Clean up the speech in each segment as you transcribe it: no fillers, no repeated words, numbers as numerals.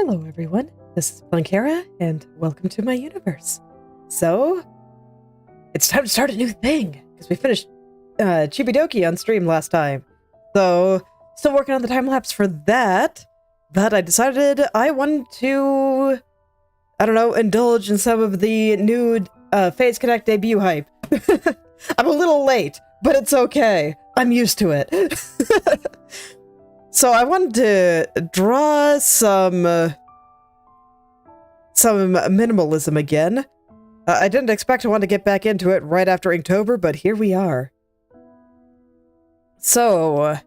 Hello everyone, this is Planckera, and welcome to my universe. So, it's time to start a new thing, because we finished Chibidoki on stream last time. So, still working on the time-lapse for that, but I decided I wanted to, I don't know, indulge in some of the new Phase Connect debut hype. I'm a little late, but it's okay. I'm used to it. So I wanted to draw some minimalism again. I didn't expect to want to get back into it right after Inktober, but here we are. So,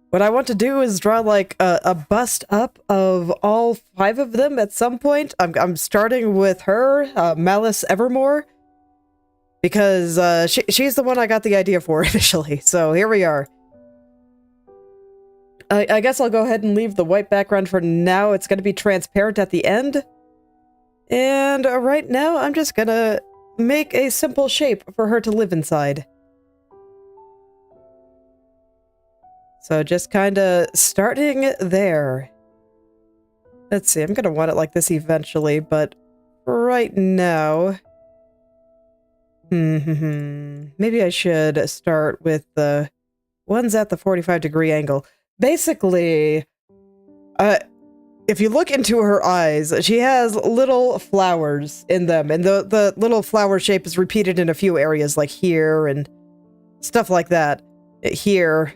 what I want to do is draw like a bust up of all 5 of them at some point. I'm starting with her, Malice Evermore, because she's the one I got the idea for initially. So here we are. I guess I'll go ahead and leave the white background for now. It's going to be transparent at the end. And right now, I'm just going to make a simple shape for her to live inside. So just kind of starting there. Let's see, I'm going to want it like this eventually, but right now... maybe I should start with the ones at the 45-degree angle. Basically, if you look into her eyes, she has little flowers in them, and the little flower shape is repeated in a few areas, like here and stuff like that. Here.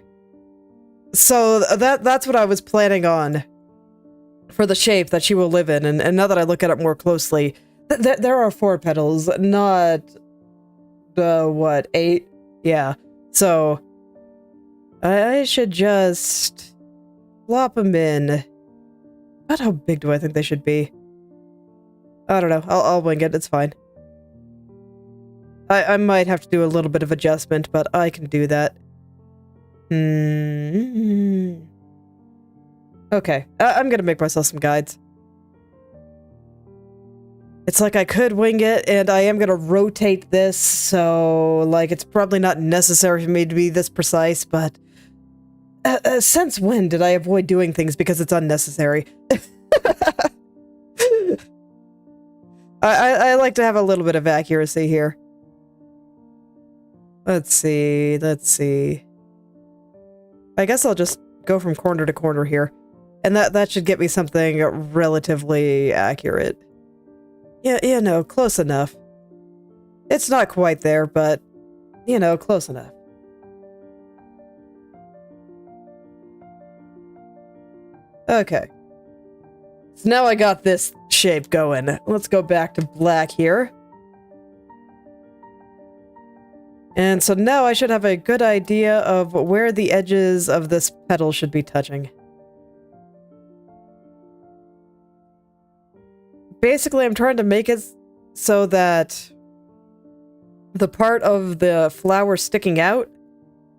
So that's what I was planning on for the shape that she will live in, and now that I look at it more closely, there are 4 petals, not what, 8? Yeah. So I should just plop them in. About how big do I think they should be? I don't know. I'll wing it. It's fine. I might have to do a little bit of adjustment, but I can do that. Okay. I'm gonna make myself some guides. It's like I could wing it, and I am gonna rotate this, so, like, it's probably not necessary for me to be this precise, but... since when did I avoid doing things because it's unnecessary? I like to have a little bit of accuracy here. Let's see. I guess I'll just go from corner to corner here. And that should get me something relatively accurate. Yeah, you know, close enough. It's not quite there, but, you know, close enough. Okay. So now I got this shape going. Let's go back to black here. And so now I should have a good idea of where the edges of this petal should be touching. Basically, I'm trying to make it so that the part of the flower sticking out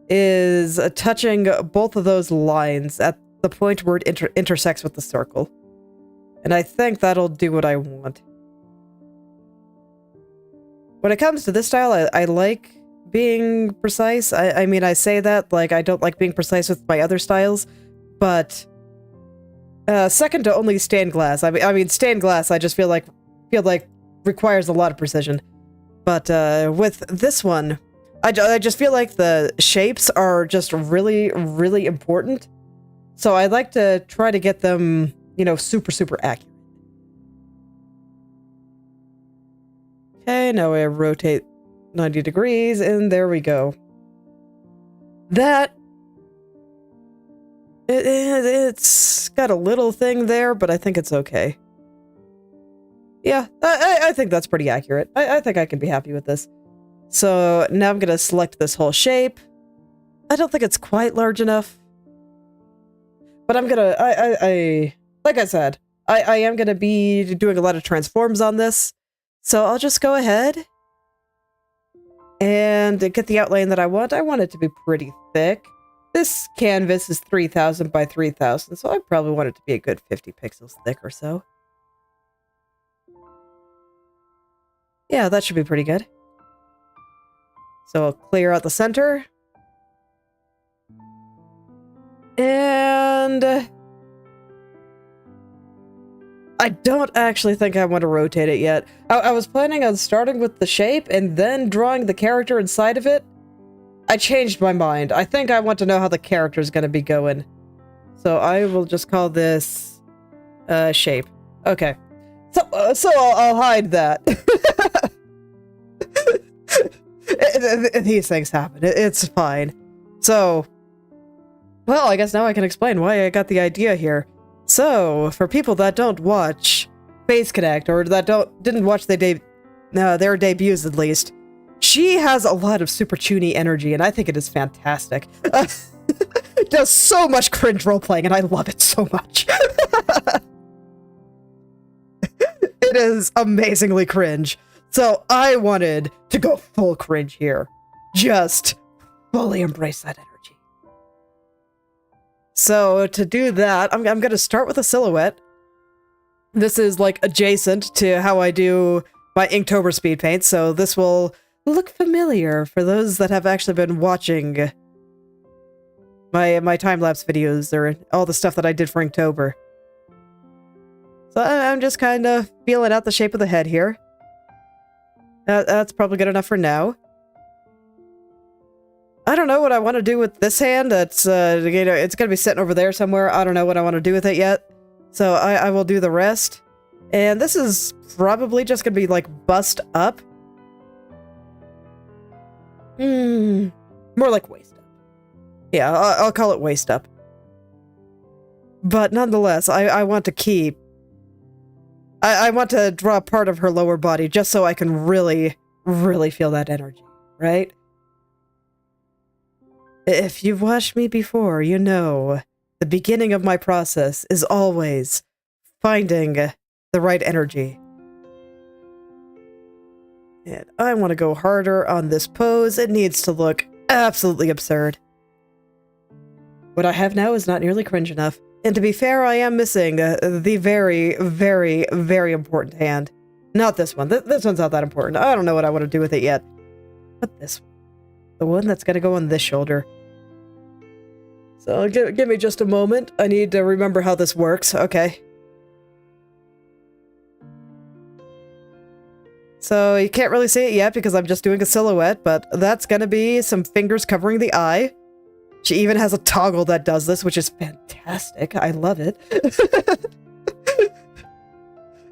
is touching both of those lines at the point where it intersects with the circle. And I think that'll do what I want. When it comes to this style, I like being precise. I mean, I say that, like, I don't like being precise with my other styles, but second to only stained glass. I mean, stained glass, I just feel like requires a lot of precision. But with this one, I just feel like the shapes are just really, really important. So I'd like to try to get them, you know, super, super accurate. Okay, now I rotate 90 degrees, and there we go. That... It's got a little thing there, but I think it's okay. Yeah, I think that's pretty accurate. I think I can be happy with this. So now I'm going to select this whole shape. I don't think it's quite large enough. But I'm gonna, like I said, I am gonna be doing a lot of transforms on this, so I'll just go ahead and get the outline that I want. I want it to be pretty thick. This canvas is 3000 by 3000, so I probably want it to be a good 50 pixels thick or so. Yeah, that should be pretty good. So I'll clear out the center. And I don't actually think I want to rotate it yet. I was planning on starting with the shape and then drawing the character inside of it. I changed my mind. I think I want to know how the character is going to be going. So I will just call this shape. Okay. So I'll hide that. These things happen. It's fine. So, well, I guess now I can explain why I got the idea here. So, for people that don't watch Face Connect, or that didn't watch their debuts at least, she has a lot of super chuny energy, and I think it is fantastic. It does so much cringe role-playing, and I love it so much. It is amazingly cringe. So I wanted to go full cringe here. Just fully embrace that energy. So to do that, I'm going to start with a silhouette. This is like adjacent to how I do my Inktober speed paint, so this will look familiar for those that have actually been watching my time-lapse videos or all the stuff that I did for Inktober. So I'm just kind of feeling out the shape of the head here. That's probably good enough for now. I don't know what I want to do with this hand. That's, you know, it's going to be sitting over there somewhere. I don't know what I want to do with it yet. So I will do the rest. And this is probably just going to be, like, bust up. More like waist up. Yeah, I'll call it waist up. But nonetheless, I want to keep... I want to draw part of her lower body just so I can really, really feel that energy, right? If you've watched me before, you know the beginning of my process is always finding the right energy. And I want to go harder on this pose. It needs to look absolutely absurd. What I have now is not nearly cringe enough. And to be fair, I am missing the very, very, very important hand. Not this one. This one's not that important. I don't know what I want to do with it yet. But this one. The one that's going to go on this shoulder. So give me just a moment. I need to remember how this works. Okay. So you can't really see it yet because I'm just doing a silhouette, but that's going to be some fingers covering the eye. She even has a toggle that does this, which is fantastic. I love it.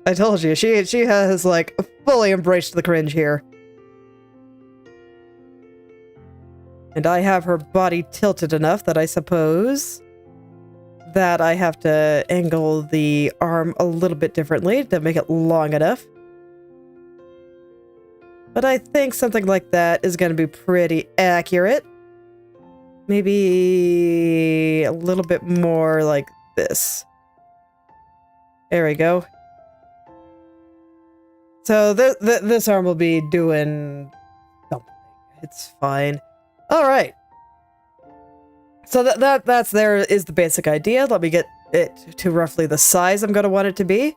I told you, she has, like, fully embraced the cringe here. And I have her body tilted enough that I suppose that I have to angle the arm a little bit differently to make it long enough. But I think something like that is going to be pretty accurate. Maybe a little bit more like this. There we go. So this arm will be doing something. It's fine. All right. So that's there is the basic idea. Let me get it to roughly the size I'm going to want it to be.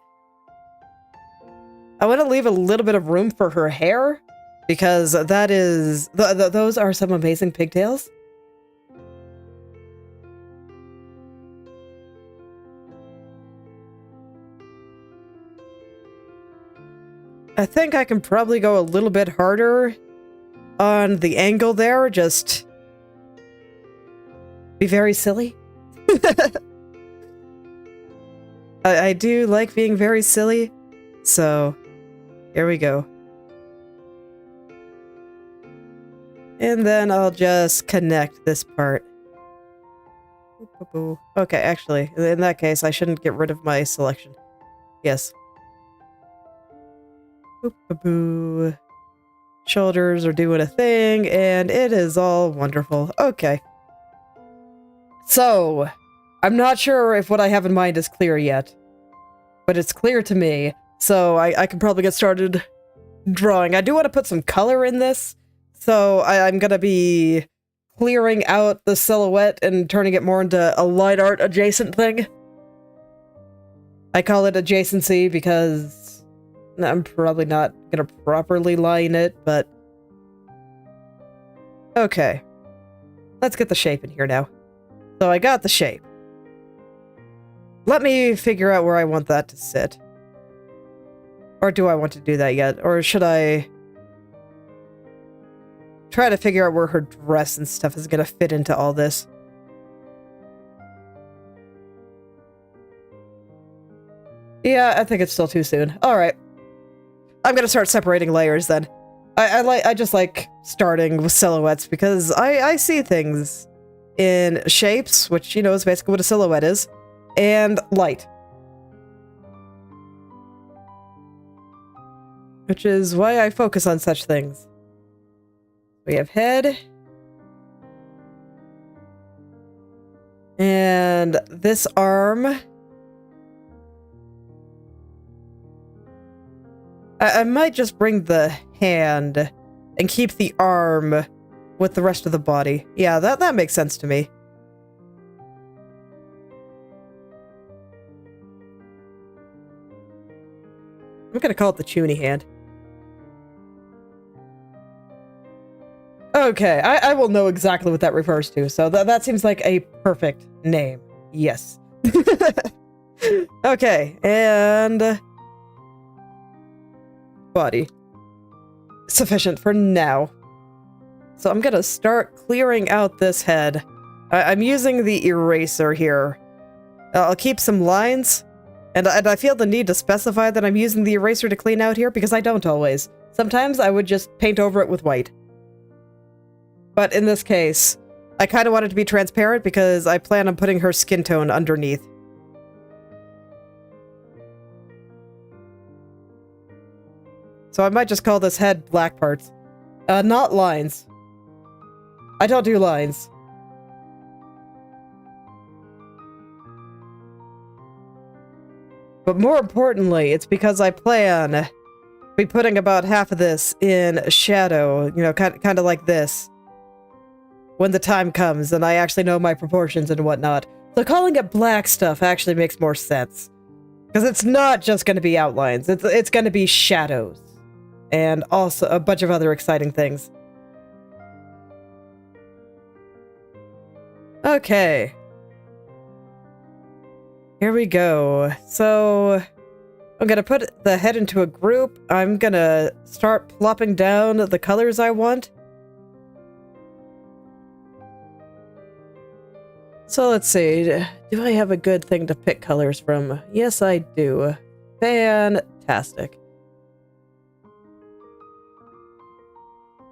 I want to leave a little bit of room for her hair because that is those are some amazing pigtails. I think I can probably go a little bit harder on the angle there, just be very silly. I do like being very silly, so here we go. And then I'll just connect this part. Okay, actually, in that case, I shouldn't get rid of my selection. Yes. Boop-a-boo. Shoulders are doing a thing, and it is all wonderful. Okay. So, I'm not sure if what I have in mind is clear yet, but it's clear to me, so I can probably get started drawing. I do want to put some color in this, so I'm going to be clearing out the silhouette and turning it more into a light art adjacent thing. I call it adjacency because I'm probably not going to properly line it, but... Okay. Let's get the shape in here now. So I got the shape. Let me figure out where I want that to sit. Or do I want to do that yet? Or should I try to figure out where her dress and stuff is going to fit into all this? Yeah, I think it's still too soon. Alright. I'm going to start separating layers then. I just like starting with silhouettes because I see things in shapes, which, you know, is basically what a silhouette is, and light. Which is why I focus on such things. We have head. And this arm. I might just bring the hand and keep the arm with the rest of the body. Yeah, that makes sense to me. I'm gonna call it the Chuny hand. Okay, I will know exactly what that refers to, so that seems like a perfect name. Yes. Okay, and... body. Sufficient for now. So I'm gonna start clearing out this head. I'm using the eraser here. I'll keep some lines, and I feel the need to specify that I'm using the eraser to clean out here because I don't always. Sometimes I would just paint over it with white. But in this case, I kind of want it to be transparent because I plan on putting her skin tone underneath. So I might just call this head black parts. Not lines. I don't do lines. But more importantly, it's because I plan to be putting about half of this in shadow, you know, kind of like this. When the time comes and I actually know my proportions and whatnot. So calling it black stuff actually makes more sense. Because it's not just going to be outlines. It's going to be shadows. And also a bunch of other exciting things. Okay. Here we go. So I'm going to put the head into a group. I'm going to start plopping down the colors I want. So let's see, do I have a good thing to pick colors from? Yes, I do. Fantastic.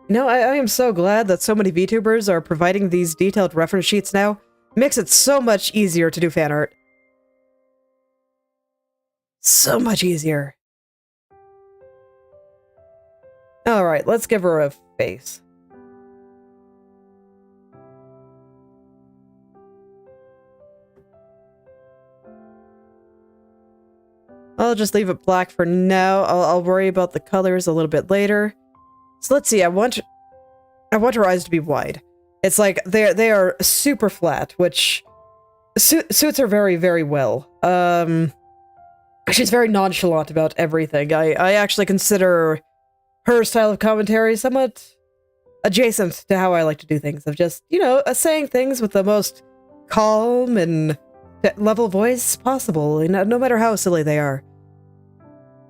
You know, I am so glad that so many VTubers are providing these detailed reference sheets now. It makes it so much easier to do fan art. So much easier. Alright, let's give her a face. I'll just leave it black for now. I'll worry about the colors a little bit later. So let's see. I want her eyes to be wide. It's like they are super flat, which suits her very, very well. She's very nonchalant about everything. I actually consider her style of commentary somewhat adjacent to how I like to do things. Of just, you know, saying things with the most calm and level voice possible, no matter how silly they are.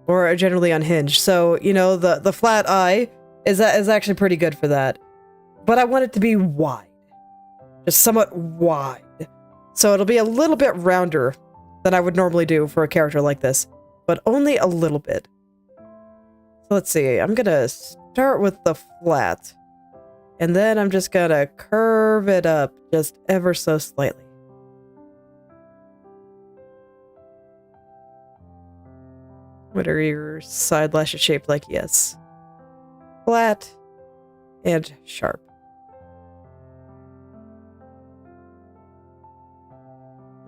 Or generally unhinged. So, you know, the flat eye is actually pretty good for that. But I want it to be wide. Just somewhat wide. So it'll be a little bit rounder than I would normally do for a character like this. But only a little bit. So let's see. I'm gonna start with the flat. And then I'm just gonna curve it up just ever so slightly. What are your side lashes shaped like? Yes. Flat and sharp.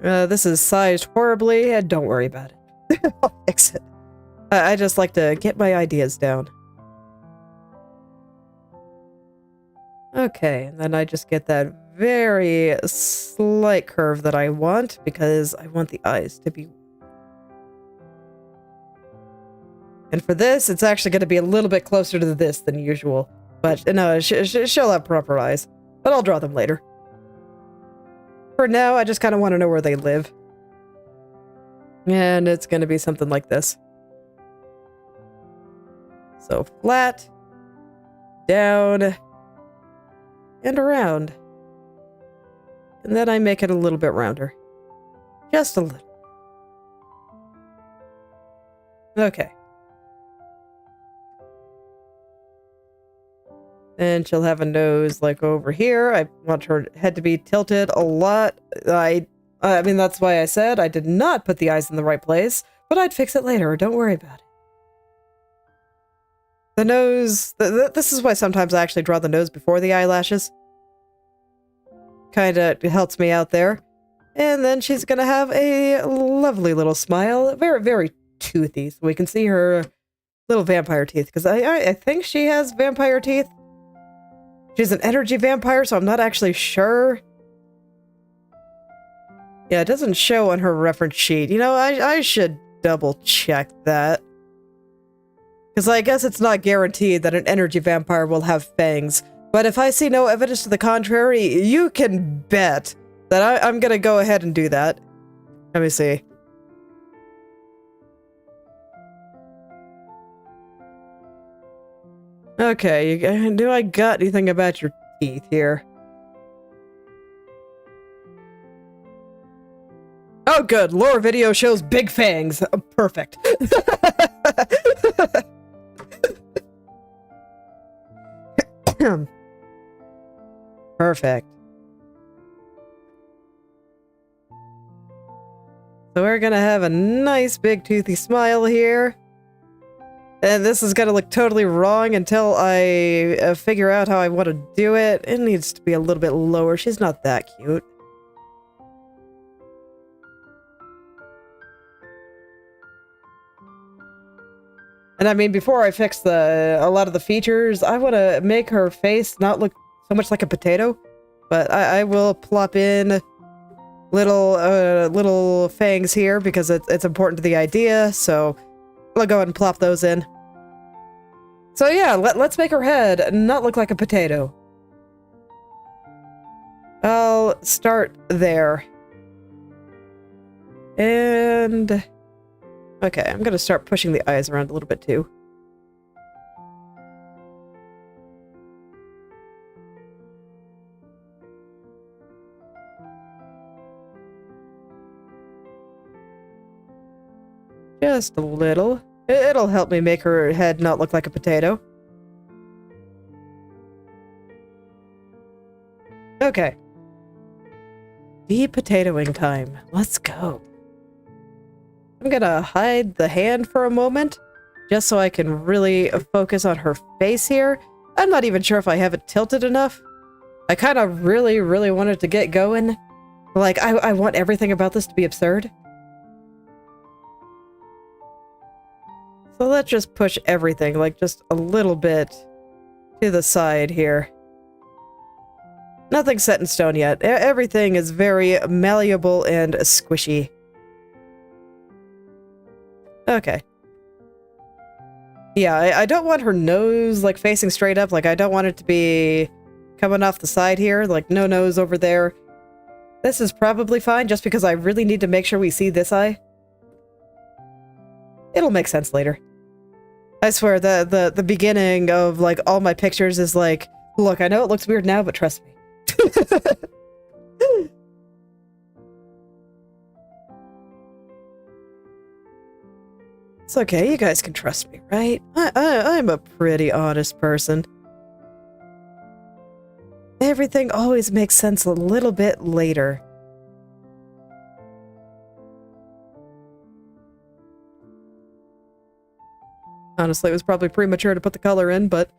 This is sized horribly, and don't worry about it. I'll fix it. I just like to get my ideas down. Okay, and then I just get that very slight curve that I want, because I want the eyes to be... And for this, it's actually going to be a little bit closer to this than usual. But no, she'll have proper eyes. But I'll draw them later. For now, I just kind of want to know where they live. And it's going to be something like this. So flat, down, and around. And then I make it a little bit rounder. Just a little. Okay. And she'll have a nose like over here. I want her head to be tilted a lot. I mean, that's why I said I did not put the eyes in the right place, but I'd fix it later. Don't worry about it. The nose, this is why sometimes I actually draw the nose before the eyelashes. Kind of helps me out there. And then she's going to have a lovely little smile. Very, very toothy. So we can see her little vampire teeth. Because I think she has vampire teeth. She's an energy vampire, so I'm not actually sure. Yeah, it doesn't show on her reference sheet. You know, I should double check that. Because I guess it's not guaranteed that an energy vampire will have fangs. But if I see no evidence to the contrary, you can bet that I'm going to go ahead and do that. Let me see. Okay, do I got anything about your teeth here? Oh good, lore video shows big fangs. Oh, perfect. Perfect. So we're gonna have a nice big toothy smile here. And this is gonna look totally wrong until I figure out how I want to do it. It needs to be a little bit lower. She's not that cute. And I mean, before I fix a lot of the features, I want to make her face not look so much like a potato. But I will plop in little fangs here because it's important to the idea. So I'll go ahead and plop those in. So yeah, let's make her head not look like a potato. I'll start there. And okay, I'm gonna start pushing the eyes around a little bit too. Just a little. It'll help me make her head not look like a potato. Okay. De-potatoing time. Let's go. I'm gonna hide the hand for a moment, just so I can really focus on her face here. I'm not even sure if I have it tilted enough. I kind of really wanted to get going. Like, I want everything about this to be absurd. So let's just push everything, like, just a little bit to the side here. Nothing's set in stone yet. Everything is very malleable and squishy. Okay. Yeah, I don't want her nose, like, facing straight up. Like, I don't want it to be coming off the side here. Like, no nose over there. This is probably fine, just because I really need to make sure we see this eye. It'll make sense later. I swear, the beginning of, like, all my pictures is like, look, I know it looks weird now, but trust me. It's okay, you guys can trust me, right? I'm a pretty honest person. Everything always makes sense a little bit later. Honestly, it was probably premature to put the color in, but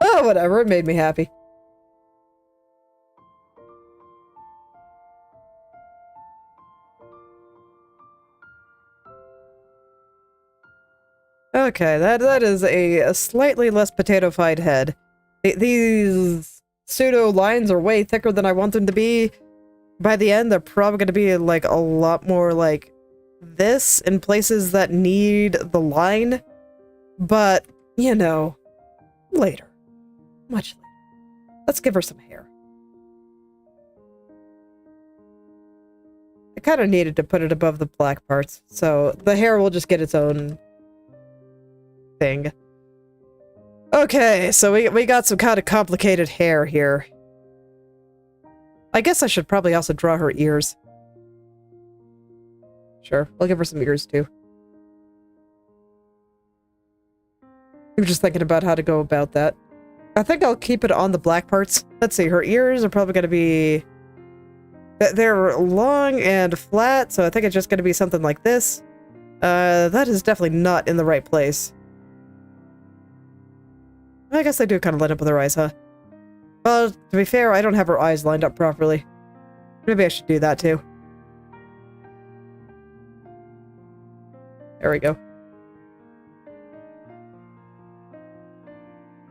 oh, whatever, it made me happy. Okay, that is a slightly less potato-fied head. These pseudo lines are way thicker than I want them to be. By the end, they're probably going to be like a lot more like this in places that need the line. But, you know, later. Much later. Let's give her some hair. I kind of needed to put it above the black parts, so the hair will just get its own thing. Okay, so we got some kind of complicated hair here. I guess I should probably also draw her ears. Sure, I'll give her some ears too. I'm just thinking about how to go about that. I think I'll keep it on the black parts. Let's see, her ears are probably going to be... They're long and flat, so I think it's just going to be something like this. That is definitely not in the right place. I guess I do kind of line up with her eyes, huh? Well, to be fair, I don't have her eyes lined up properly. Maybe I should do that too. There we go.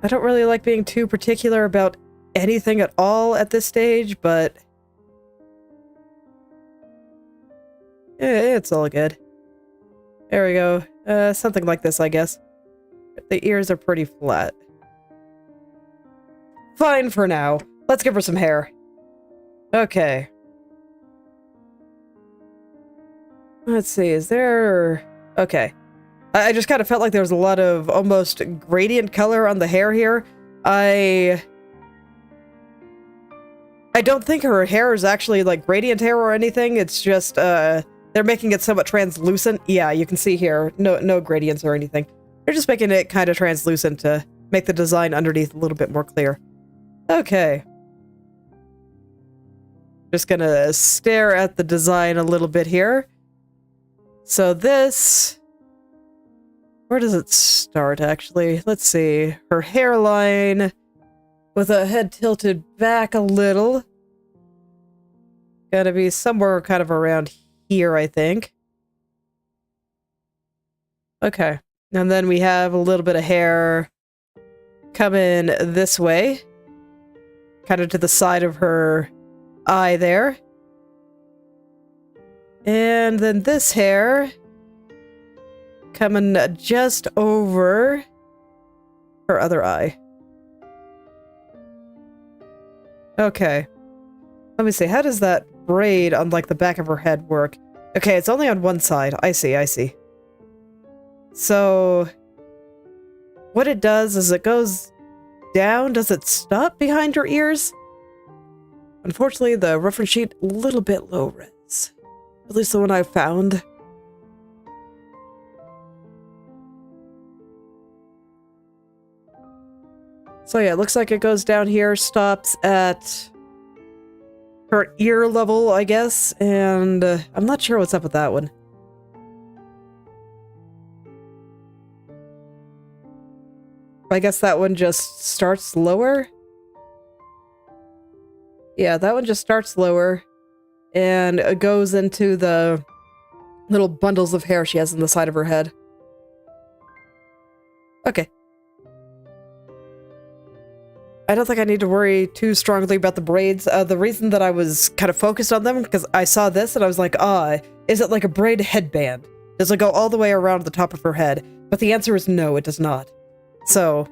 I don't really like being too particular about anything at all at this stage, but... it's all good. There we go. Something like this, I guess. The ears are pretty flat. Fine for now. Let's give her some hair. Okay. Let's see, is there... Okay. I just kind of felt like there was a lot of almost gradient color on the hair here. I don't think her hair is actually like gradient hair or anything. It's just, they're making it somewhat translucent. Yeah, you can see here, no gradients or anything. They're just making it kind of translucent to make the design underneath a little bit more clear. Okay. Just gonna stare at the design a little bit here. So this... Where does it start, actually? Let's see. Her hairline with a head tilted back a little. Gotta be somewhere kind of around here, I think. Okay. And then we have a little bit of hair coming this way. Kind of to the side of her eye there. And then this hair... coming just over her other eye. Okay. Let me see. How does that braid on, like, the back of her head work? Okay, it's only on one side. I see. So... what it does is it goes down. Does it stop behind her ears? Unfortunately, the reference sheet a little bit low res. At least the one I found. So yeah, it looks like it goes down here, stops at her ear level, I guess, and I'm not sure what's up with that one. I guess that one just starts lower? Yeah, that one just starts lower, and it goes into the little bundles of hair she has on the side of her head. Okay. I don't think I need to worry too strongly about the braids. The reason that I was kind of focused on them, because I saw this and I was like, is it like a braid headband? Does it go all the way around the top of her head? But the answer is no, it does not. So,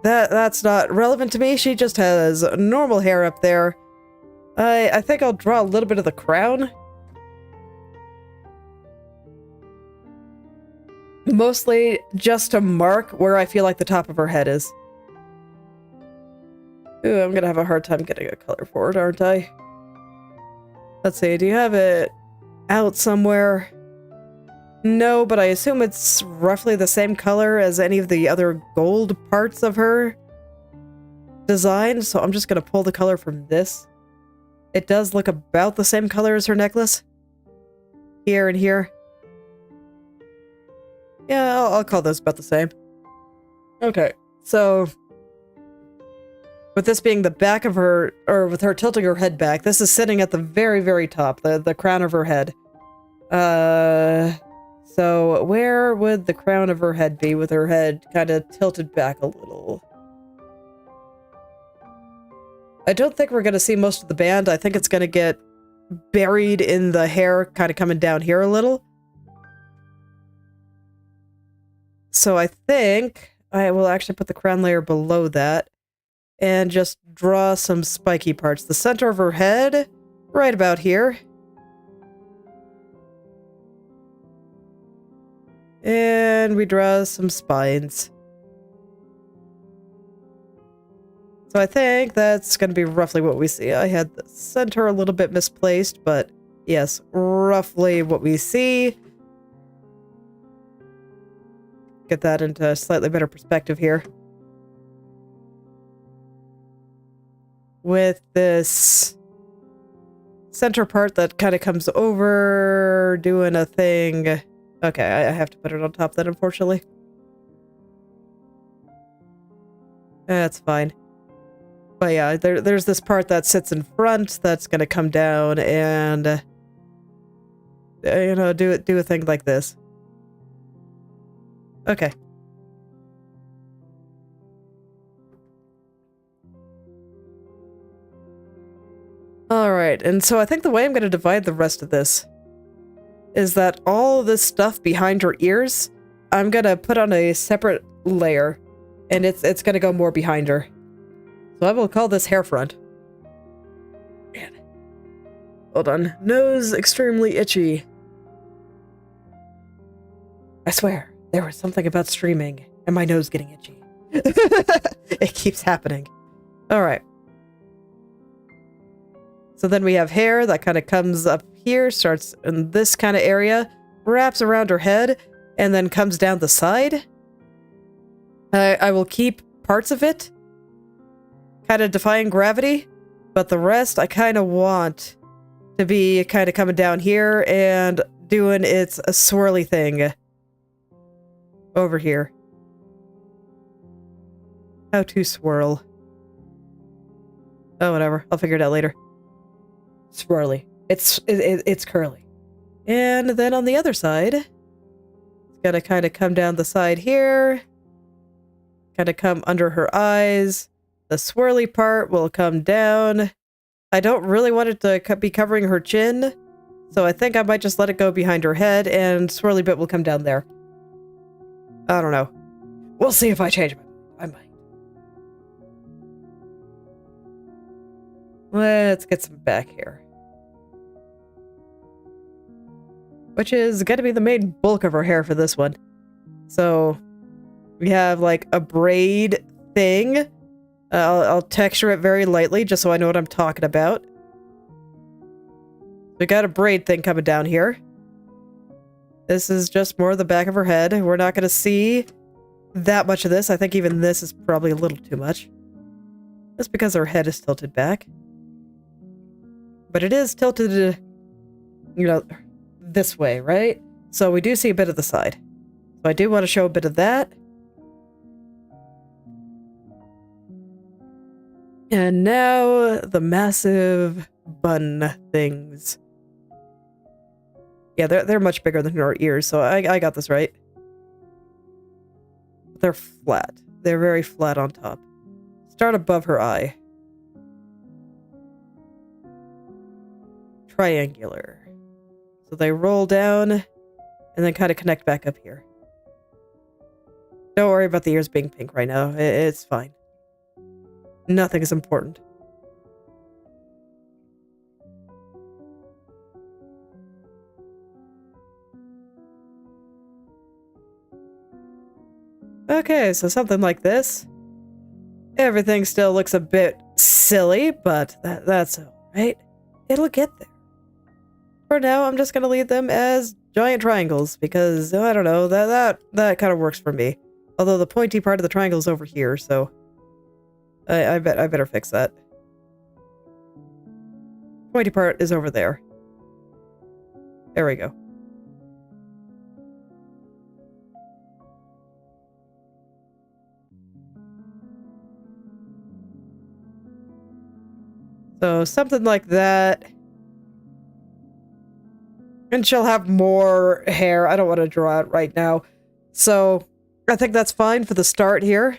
that's not relevant to me. She just has normal hair up there. I think I'll draw a little bit of the crown. Mostly just to mark where I feel like the top of her head is. Ooh, I'm gonna have a hard time getting a color for it, aren't I? Let's see, do you have it out somewhere? No, but I assume it's roughly the same color as any of the other gold parts of her design, so I'm just gonna pull the color from this. It does look about the same color as her necklace. Here and here. Yeah, I'll call those about the same. Okay, so... with this being the back of her, or with her tilting her head back, this is sitting at the very, very top, the crown of her head. So where would the crown of her head be with her head kind of tilted back a little? I don't think we're going to see most of the band. I think it's going to get buried in the hair kind of coming down here a little. So I think I will actually put the crown layer below that. And just draw some spiky parts. The center of her head, right about here. And we draw some spines. So I think that's going to be roughly what we see. I had the center a little bit misplaced, but yes, roughly what we see. Get that into a slightly better perspective here. With this center part that kind of comes over, doing a thing. Okay, I have to put it on top then, unfortunately. That's fine. But yeah, there's this part that sits in front that's gonna come down and, you know, do a thing like this. Okay. Alright, and so I think the way I'm gonna divide the rest of this is that all this stuff behind her ears, I'm gonna put on a separate layer, and it's gonna go more behind her. So I will call this hair front. Man. Hold on. Nose extremely itchy. I swear, there was something about streaming and my nose getting itchy. It keeps happening. Alright. So then we have hair that kind of comes up here, starts in this kind of area, wraps around her head, and then comes down the side. I will keep parts of it, kind of defying gravity, but the rest I kind of want to be kind of coming down here and doing its a swirly thing over here. How to swirl. Oh, whatever. I'll figure it out later. Swirly. It's curly. And then on the other side, it's gotta kind of come down the side here. Kind of come under her eyes. The swirly part will come down. I don't really want it to be covering her chin, so I think I might just let it go behind her head, and swirly bit will come down there. I don't know. We'll see if I change my mind. I might. Let's get some back hair. Which is going to be the main bulk of her hair for this one. So, we have like a braid thing. I'll texture it very lightly just so I know what I'm talking about. We got a braid thing coming down here. This is just more of the back of her head. We're not going to see that much of this. I think even this is probably a little too much. Just because her head is tilted back. But it is tilted, you know, this way, right? So we do see a bit of the side. So I do want to show a bit of that. And now the massive bun things. Yeah, they're much bigger than her ears, so I got this right. They're flat. They're very flat on top. Start above her eye. Triangular. So they roll down and then kind of connect back up here. Don't worry about the ears being pink right now. It's fine. Nothing is important. Okay, so something like this. Everything still looks a bit silly, but that's alright. It'll get there. For now, I'm just gonna leave them as giant triangles, because, I don't know, that kind of works for me. Although the pointy part of the triangle is over here, so I better fix that. Pointy part is over there. There we go. So something like that. And she'll have more hair. I don't want to draw it right now. So I think that's fine for the start here.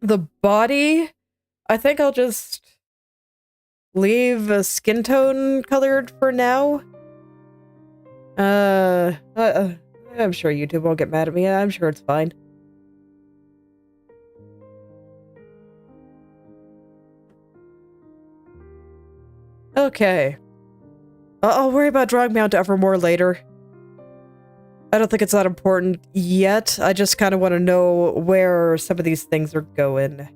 The body, I think I'll just leave a skin tone colored for now. I'm sure YouTube won't get mad at me. I'm sure it's fine. Okay. I'll worry about drawing me onto Evermore later. I don't think it's that important yet. I just kind of want to know where some of these things are going.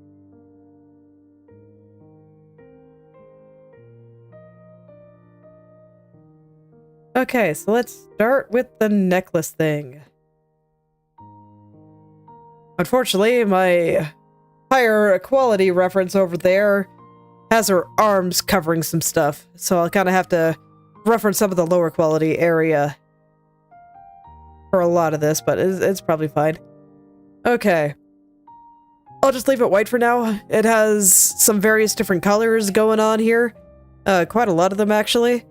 Okay, so let's start with the necklace thing. Unfortunately, my higher quality reference over there has her arms covering some stuff, so I'll kind of have to reference some of the lower quality area for a lot of this, but it's probably fine. Okay. I'll just leave it white for now. It has some various different colors going on here. Quite a lot of them, actually.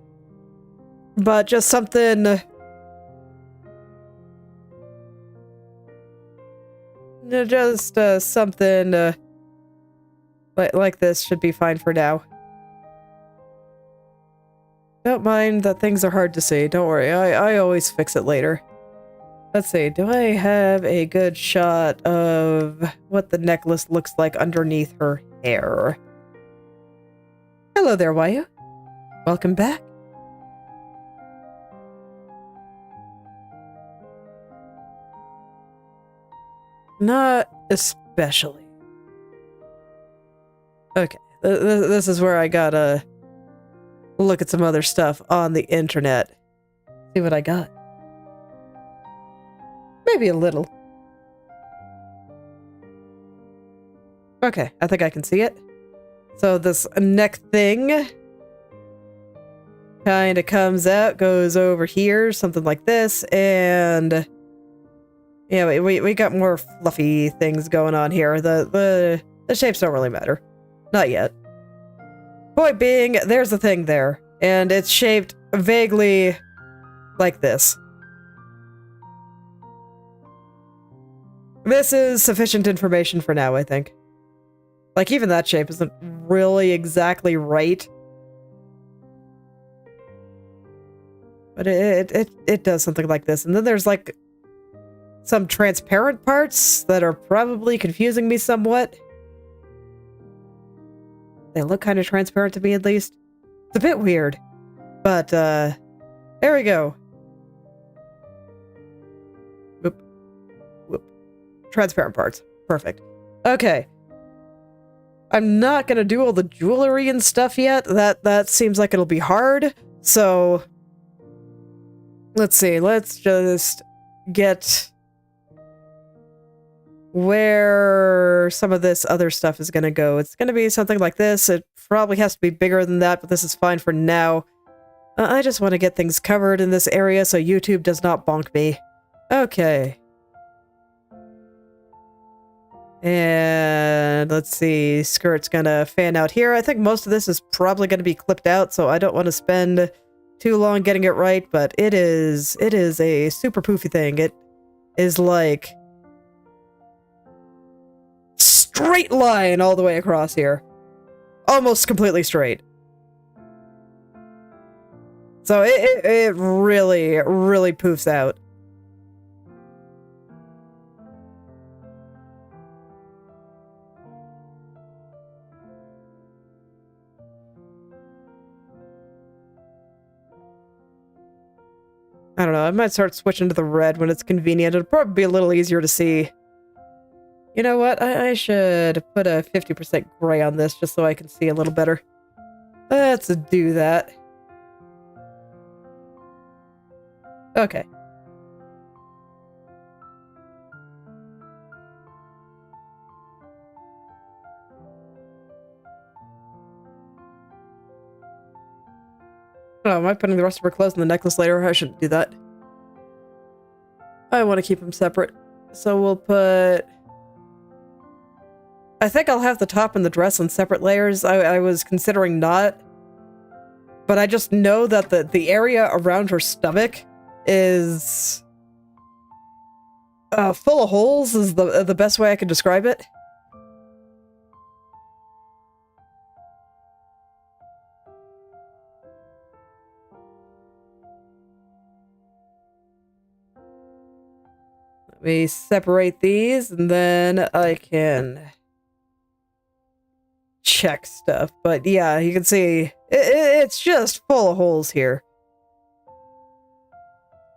But just something... Just something like this should be fine for now. Don't mind that things are hard to see. Don't worry, I always fix it later. Let's see, do I have a good shot of what the necklace looks like underneath her hair? Hello there, Wayu. Welcome back. Not especially. Okay, this is where I gotta look at some other stuff on the internet. See what I got. Maybe a little. Okay, I think I can see it. So this neck thing kind of comes out, goes over here, something like this, and yeah, we got more fluffy things going on here. The shapes don't really matter. Not yet. Point being, there's a thing there, and it's shaped vaguely like this. This is sufficient information for now, I think. Like, even that shape isn't really exactly right. But it does something like this. And then there's, like, some transparent parts that are probably confusing me somewhat. They look kind of transparent to me, at least. It's a bit weird. But, there we go. Whoop. Whoop. Transparent parts. Perfect. Okay. I'm not gonna do all the jewelry and stuff yet. That seems like it'll be hard. So, let's see. Let's just get where some of this other stuff is gonna go. It's gonna be something like this. It probably has to be bigger than that, but this is fine for now. I just want to get things covered in this area so YouTube does not bonk me. Okay. And let's see, skirt's gonna fan out here. I think most of this is probably gonna be clipped out, so I don't want to spend too long getting it right, but it is a super poofy thing. It is like straight line all the way across here. Almost completely straight. So it really, really poofs out. I don't know, I might start switching to the red when it's convenient. It'll probably be a little easier to see. You know what? I should put a 50% gray on this just so I can see a little better. Let's do that. Okay. Oh, am I putting the rest of her clothes in the necklace later? I shouldn't do that. I want to keep them separate. So we'll put... I think I'll have the top and the dress on separate layers. I was considering not. But I just know that the area around her stomach is... full of holes is the best way I can describe it. Let me separate these, and then I can check stuff. But yeah, you can see it's just full of holes here.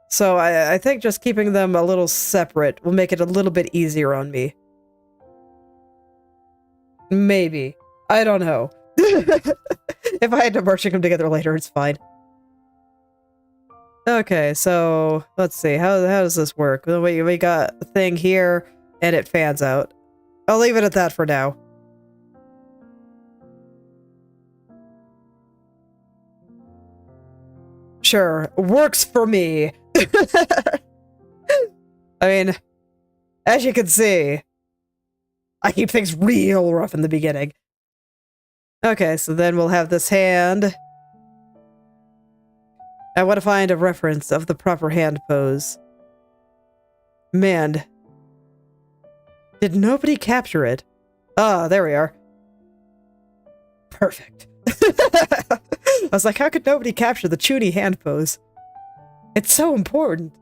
So I think just keeping them a little separate will make it a little bit easier on me. Maybe. I don't know. If I end up merging them together later, it's fine. Okay, so let's see. How does this work? Well, we got a thing here, and it fans out. I'll leave it at that for now. Sure, works for me. I mean, as you can see, I keep things real rough in the beginning. Okay, so then we'll have this hand. I want to find a reference of the proper hand pose. Man. Did nobody capture it? Ah, there we are. Perfect. I was like, how could nobody capture the Chuny hand pose? It's so important.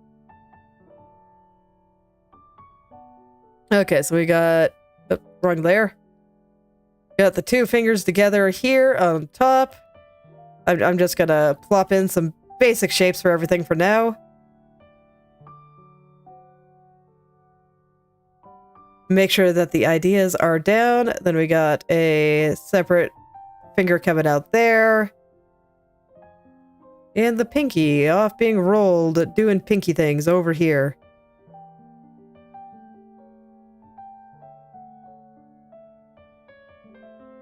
Okay, so we got... Oh, wrong layer. Got the two fingers together here on top. I'm just gonna plop in some basic shapes for everything for now. Make sure that the ideas are down. Then we got a separate finger coming out there. And the pinky off being rolled, doing pinky things over here.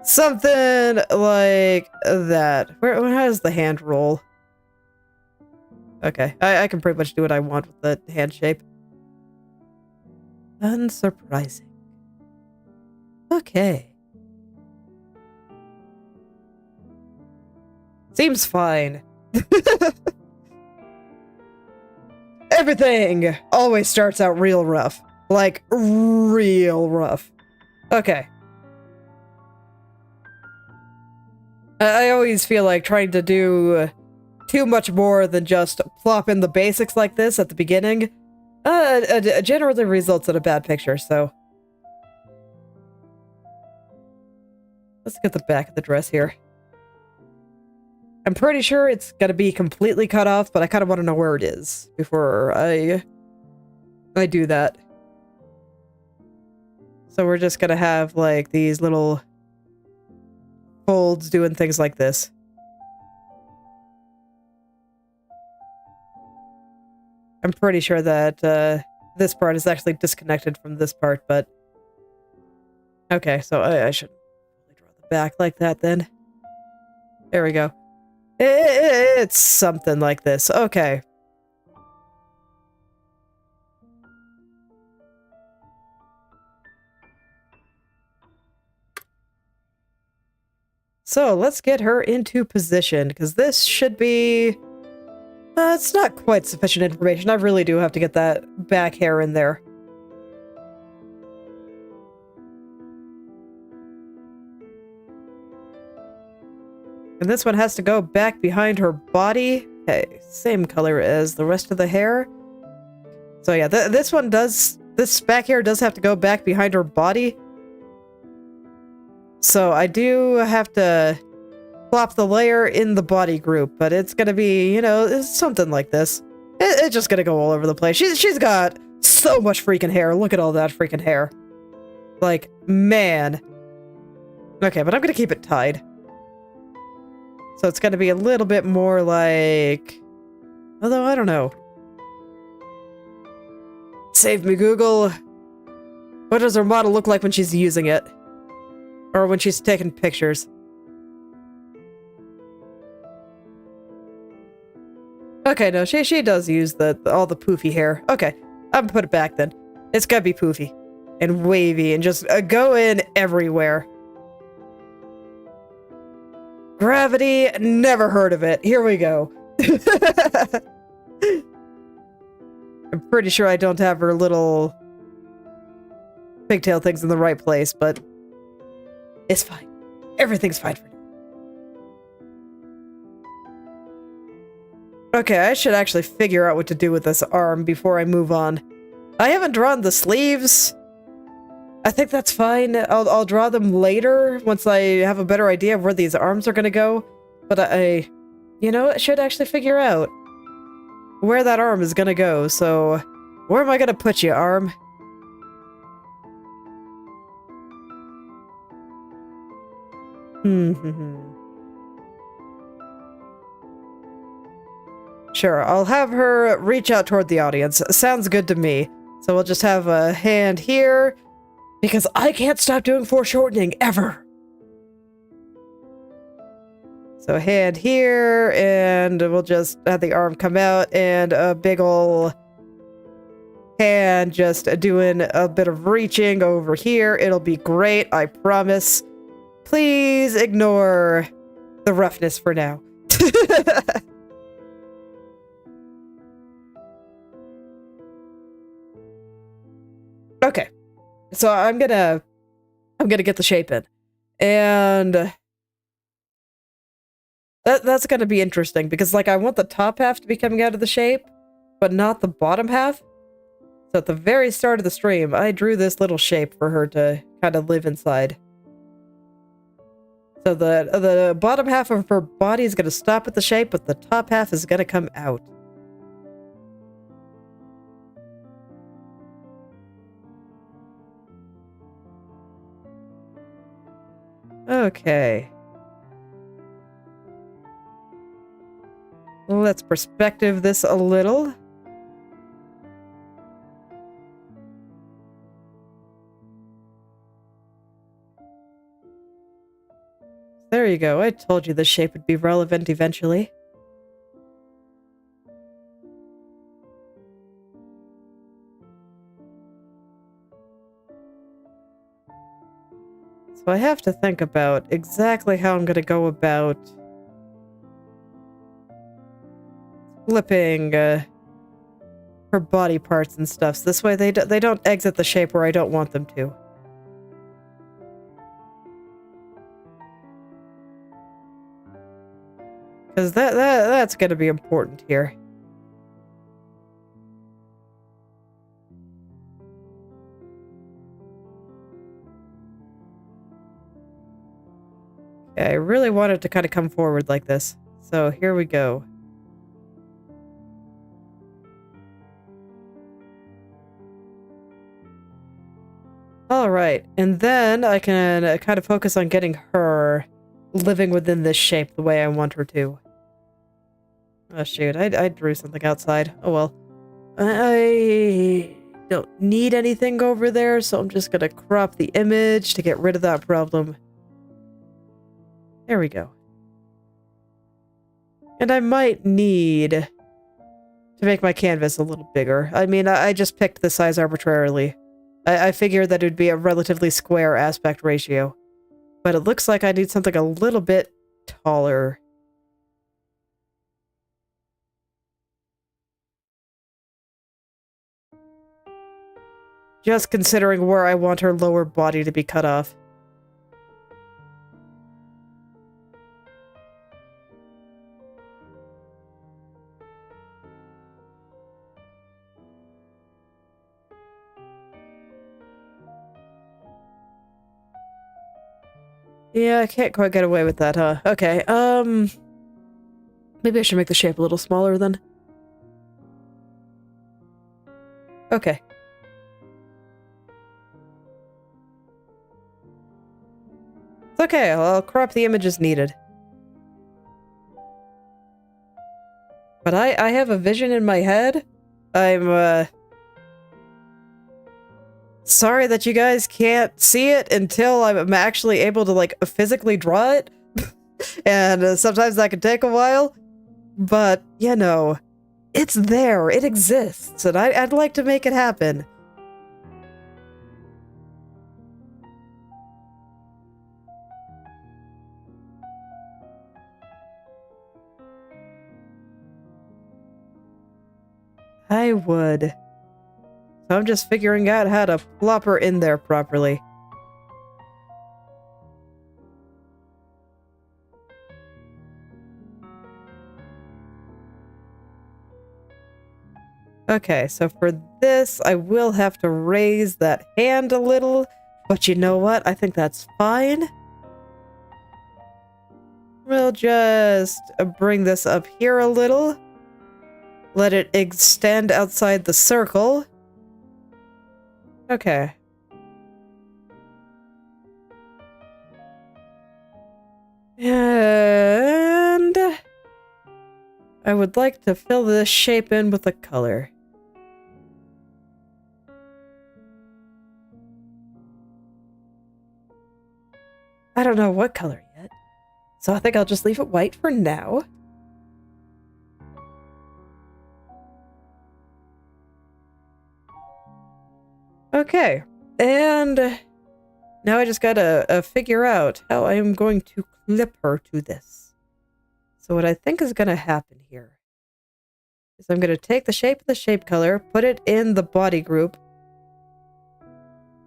Something like that. Where has the hand roll? Okay, I can pretty much do what I want with the hand shape. Unsurprising. Okay. Seems fine. Everything always starts out real rough. Like, real rough. Okay. I always feel like trying to do too much more than just plop in the basics like this at the beginning generally results in a bad picture, so... Let's get the back of the dress here. I'm pretty sure it's gonna be completely cut off, but I kind of want to know where it is before I do that. So we're just gonna have, like, these little folds doing things like this. I'm pretty sure that this part is actually disconnected from this part, but... Okay, so I should draw the back like that then. There we go. It's something like this. Okay. So let's get her into position, because this should be... it's not quite sufficient information. I really do have to get that back hair in there. And this one has to go back behind her body. Okay, same color as the rest of the hair. So yeah, this one does... This back hair does have to go back behind her body. So I do have to plop the layer in the body group, but it's gonna be, you know, it's something like this. It's just gonna go all over the place. She's got so much freaking hair. Look at all that freaking hair. Like, man. Okay, but I'm gonna keep it tied. So it's gonna be a little bit more like... Although, I don't know. Save me, Google. What does her model look like when she's using it? Or when she's taking pictures? Okay, no, she does use all the poofy hair. Okay, I'm gonna put it back then. It's gotta be poofy. And wavy, and just go in everywhere. Gravity, never heard of it. Here we go. I'm pretty sure I don't have her little pigtail things in the right place, but it's fine. Everything's fine for now. Okay, I should actually figure out what to do with this arm before I move on. I haven't drawn the sleeves. I think that's fine. I'll draw them later once I have a better idea of where these arms are gonna go. But I you know, I should actually figure out where that arm is gonna go. So, where am I gonna put you, arm? Sure, I'll have her reach out toward the audience. Sounds good to me. So we'll just have a hand here, because I can't stop doing foreshortening, ever! So a hand here, and we'll just have the arm come out, and a big ol' hand just doing a bit of reaching over here. It'll be great, I promise. Please ignore the roughness for now. Okay, so I'm gonna get the shape in, and that's gonna be interesting because, like, I want the top half to be coming out of the shape, but not the bottom half. So at the very start of the stream, I drew this little shape for her to kind of live inside. So the bottom half of her body is gonna stop at the shape, but the top half is gonna come out. Okay. Let's perspective this a little. There you go. I told you this shape would be relevant eventually. So I have to think about exactly how I'm going to go about flipping her body parts and stuff. So this way they don't exit the shape where I don't want them to. Because that's going to be important here. Okay, I really wanted to kind of come forward like this. So here we go. Alright, and then I can kind of focus on getting her living within this shape the way I want her to. Oh shoot, I drew something outside. Oh well. I don't need anything over there, so I'm just gonna crop the image to get rid of that problem. There we go. And I might need to make my canvas a little bigger. I mean, I just picked the size arbitrarily. I figured that it would be a relatively square aspect ratio. But it looks like I need something a little bit taller. Just considering where I want her lower body to be cut off. Yeah, I can't quite get away with that, huh? Okay, maybe I should make the shape a little smaller then. Okay. It's okay, I'll crop the image as needed. But I have a vision in my head. I'm, sorry that you guys can't see it until I'm actually able to, like, physically draw it. And sometimes that can take a while. But, you know, it's there. It exists. And I'd like to make it happen. I would. So I'm just figuring out how to plop her in there properly. Okay, so for this, I will have to raise that hand a little, but you know what? I think that's fine. We'll just bring this up here a little. Let it extend outside the circle. Okay. And I would like to fill this shape in with a color. I don't know what color yet, so I think I'll just leave it white for now. Okay, and now I just gotta figure out how I am going to clip her to this. So what I think is gonna happen here is I'm gonna take the shape of the shape color, put it in the body group.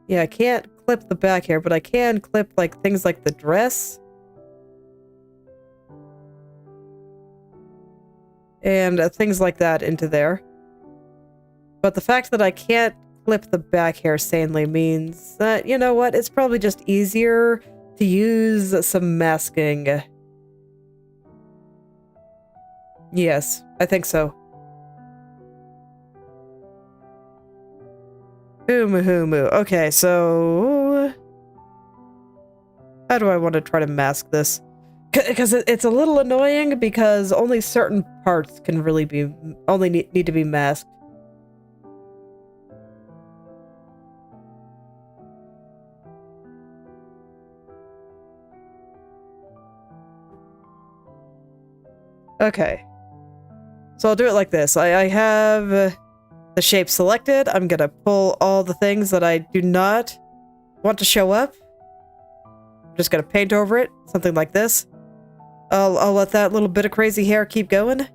Yeah, I can't clip the back hair, but I can clip like things like the dress. And things like that into there. But the fact that I can't clip the back hair sanely means that, you know what, it's probably just easier to use some masking. Yes, I think so. Humu. Okay, so how do I want to try to mask this? Because it's a little annoying because only certain parts can really be need to be masked. Okay, so I'll do it like this. I have the shape selected. I'm gonna pull all the things that I do not want to show up. I'm just gonna paint over it, something like this. I'll let that little bit of crazy hair keep going.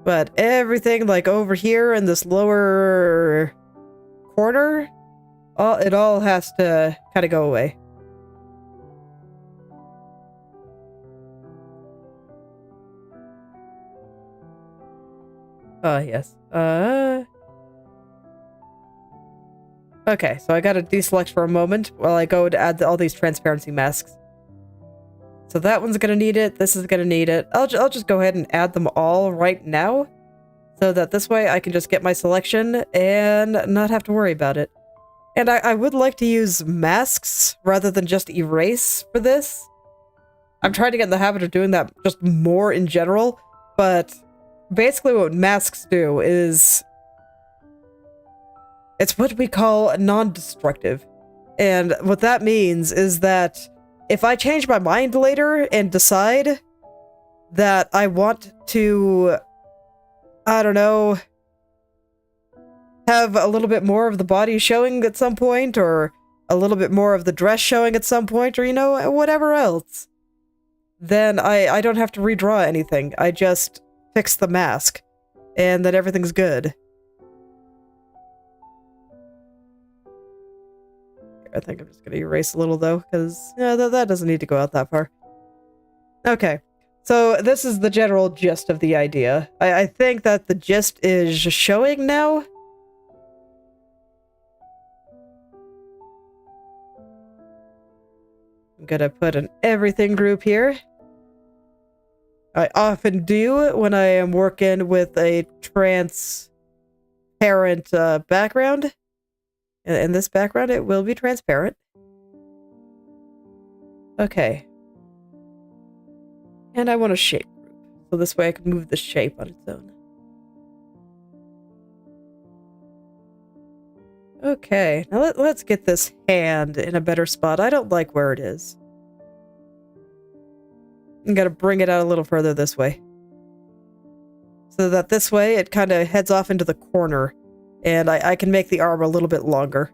But everything like over here in this lower corner, it all has to kind of go away. Yes. Okay, so I gotta deselect for a moment while I go to add all these transparency masks. So that one's gonna need it, this is gonna need it. I'll just go ahead and add them all right now, so that this way I can just get my selection and not have to worry about it. And I would like to use masks rather than just erase for this. I'm trying to get in the habit of doing that just more in general, but basically what masks do is it's what we call non-destructive. And what that means is that if I change my mind later and decide that I want to, I don't know, have a little bit more of the body showing at some point, or a little bit more of the dress showing at some point, or, you know, whatever else, then I don't have to redraw anything. I just fix the mask, and then everything's good. I think I'm just going to erase a little, though, because that doesn't need to go out that far. Okay, so this is the general gist of the idea. I think that the gist is showing now. I'm going to put an everything group here. I often do when I am working with a transparent background. In this background, it will be transparent. Okay. And I want a shape group, so this way I can move the shape on its own. Okay, now let's get this hand in a better spot. I don't like where it is. I'm gonna bring it out a little further this way. So that this way it kind of heads off into the corner. And I can make the arm a little bit longer.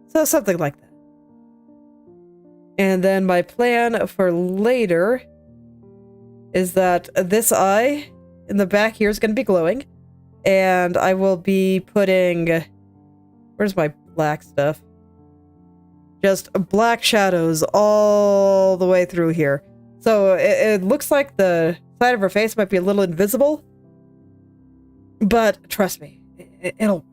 So something like that. And then my plan for later is that this eye in the back here is going to be glowing. And I will be putting... Where's my black stuff? Just black shadows all the way through here. So it looks like the side of her face might be a little invisible. But trust me, it'll work.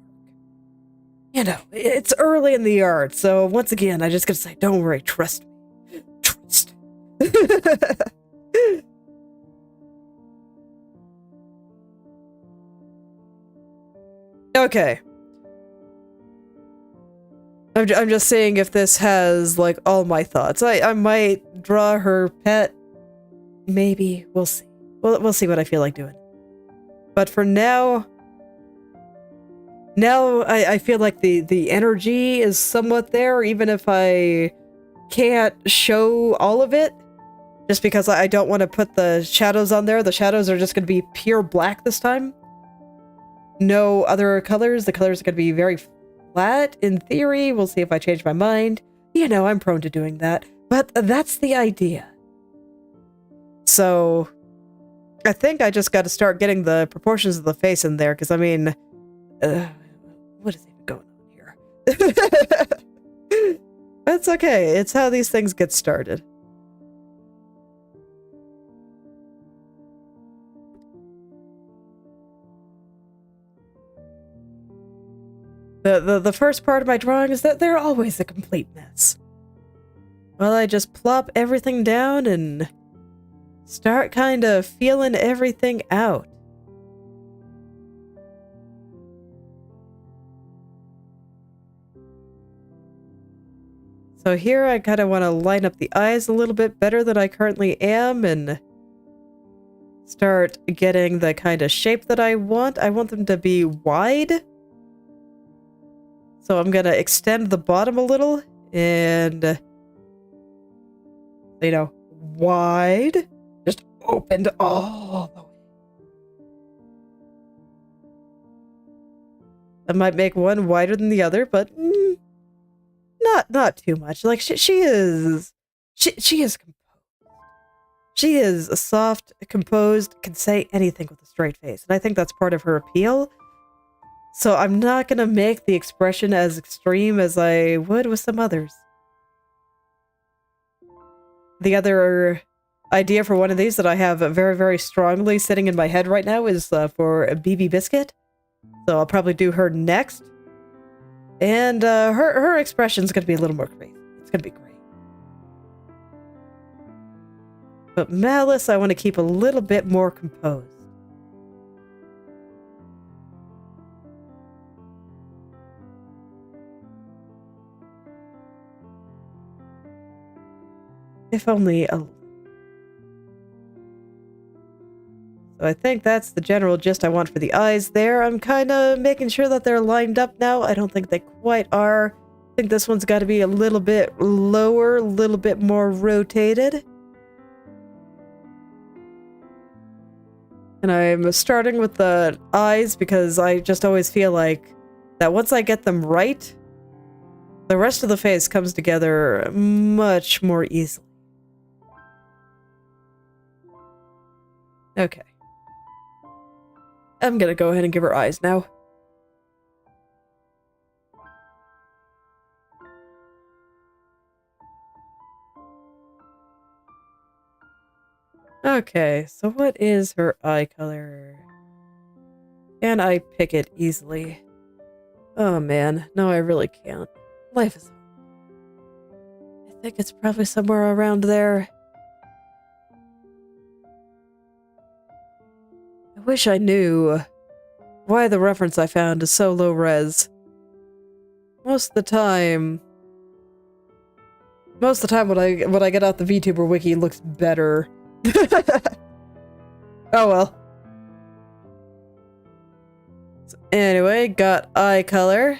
You know, it's early in the art, so once again, I just gotta say, don't worry, trust me. Trust. Okay. I'm just saying if this has, like, all my thoughts. I might draw her pet maybe. We'll see. We'll see what I feel like doing. But for now, I feel like the energy is somewhat there, even if I can't show all of it. Just because I don't want to put the shadows on there. The shadows are just going to be pure black this time. No other colors. The colors are going to be very flat in theory. We'll see if I change my mind. You know, I'm prone to doing that. But that's the idea. So, I think I just got to start getting the proportions of the face in there. Because, I mean, what is even going on here? That's okay. It's how these things get started. The first part of my drawing is that they're always a complete mess. Well, I just plop everything down and start kind of feeling everything out. So here I kind of want to line up the eyes a little bit better than I currently am and start getting the kind of shape that I want. I want them to be wide. So I'm going to extend the bottom a little and, you know, wide. Just opened all the way. I might make one wider than the other, but not too much. Like she is composed. She is a soft, composed, can say anything with a straight face, and I think that's part of her appeal. So I'm not gonna make the expression as extreme as I would with some others. The other idea for one of these that I have very, very strongly sitting in my head right now is for a BB Biscuit. So I'll probably do her next. And her expression's gonna be a little more crazy. It's gonna be great. But Malice, I want to keep a little bit more composed. If only a... So I think that's the general gist I want for the eyes there. I'm kind of making sure that they're lined up now. I don't think they quite are. I think this one's got to be a little bit lower, a little bit more rotated. And I'm starting with the eyes because I just always feel like that once I get them right, the rest of the face comes together much more easily. Okay. I'm gonna go ahead and give her eyes now. Okay, so what is her eye color? Can I pick it easily? Oh man, no I really can't. Life is hard. I think it's probably somewhere around there. I wish I knew why the reference I found is so low res. Most of the time when I get out the Vtuber wiki, it looks better. Oh well. So anyway, got eye color.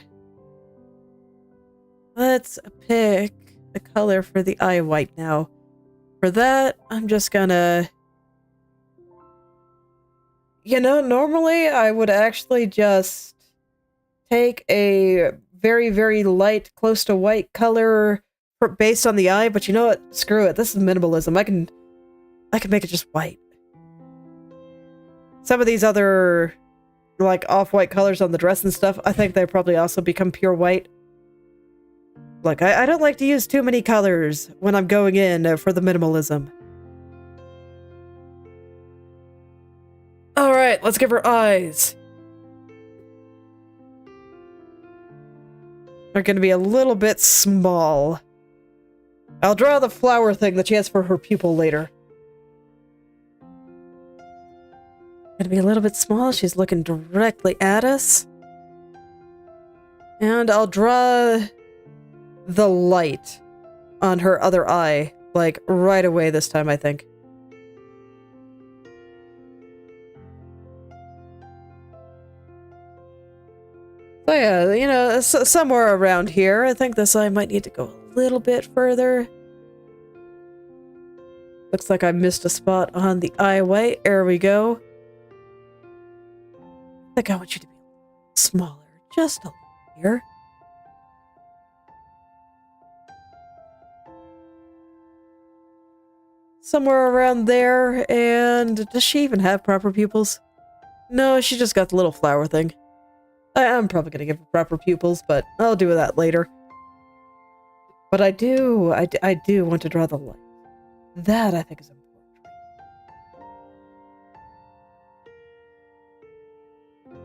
Let's pick a color for the eye white now. For that, I'm just gonna... You know, normally I would actually just take a very, very light, close to white color based on the eye, but you know what? Screw it. This is minimalism. I can make it just white. Some of these other, like, off-white colors on the dress and stuff, I think they probably also become pure white. Look, I don't like to use too many colors when I'm going in for the minimalism. Alright, let's give her eyes. They're gonna be a little bit small. I'll draw the flower thing that she has for her pupil later. Gonna be a little bit small. She's looking directly at us. And I'll draw the light on her other eye, like right away this time, I think. So yeah, you know, somewhere around here. I think this eye might need to go a little bit further. Looks like I missed a spot on the eyeway. There we go. I think I want you to be smaller, just a little here. Somewhere around there, and does she even have proper pupils? No, she just got the little flower thing. I'm probably gonna give her proper pupils, but I'll do that later. But I do want to draw the light. That I think is important.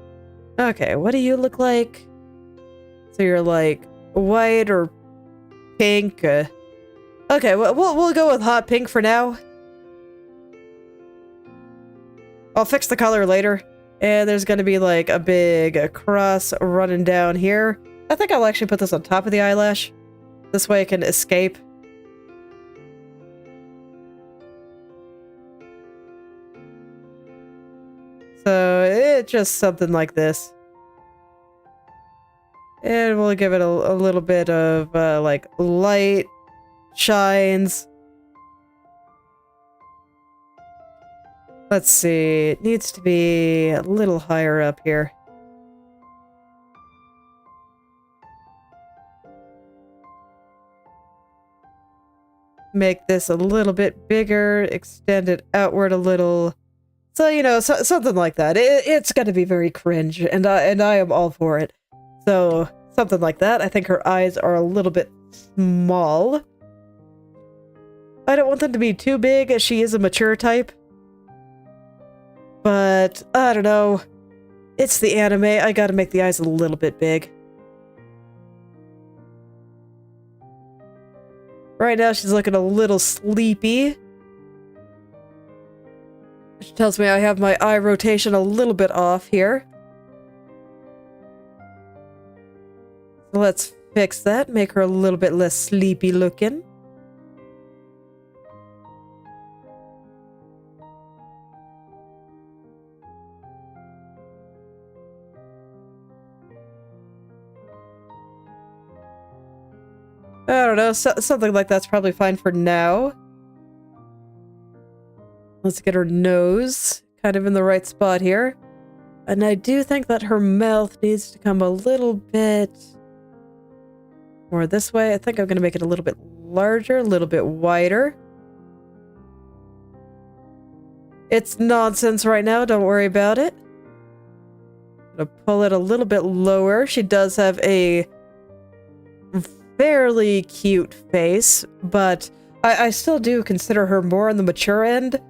Okay, what do you look like? So you're like white or pink? Okay, we'll go with hot pink for now. I'll fix the color later. And there's gonna be like a big cross running down here. I think I'll actually put this on top of the eyelash. This way I can escape. So it's just something like this. And we'll give it a little bit of like light shines. Let's see, it needs to be a little higher up here. Make this a little bit bigger, extend it outward a little. So, you know, something like that. It's gonna be very cringe, and I am all for it. So, something like that. I think her eyes are a little bit small. I don't want them to be too big, as she is a mature type. But, I don't know. It's the anime. I gotta make the eyes a little bit big. Right now, she's looking a little sleepy. Which tells me I have my eye rotation a little bit off here. So let's fix that. Make her a little bit less sleepy looking. I don't know, something like that's probably fine for now. Let's get her nose kind of in the right spot here. And I do think that her mouth needs to come a little bit more this way. I think I'm going to make it a little bit larger, a little bit wider. It's nonsense right now, don't worry about it. I'm going to pull it a little bit lower. She does have a fairly cute face, but I still do consider her more on the mature end.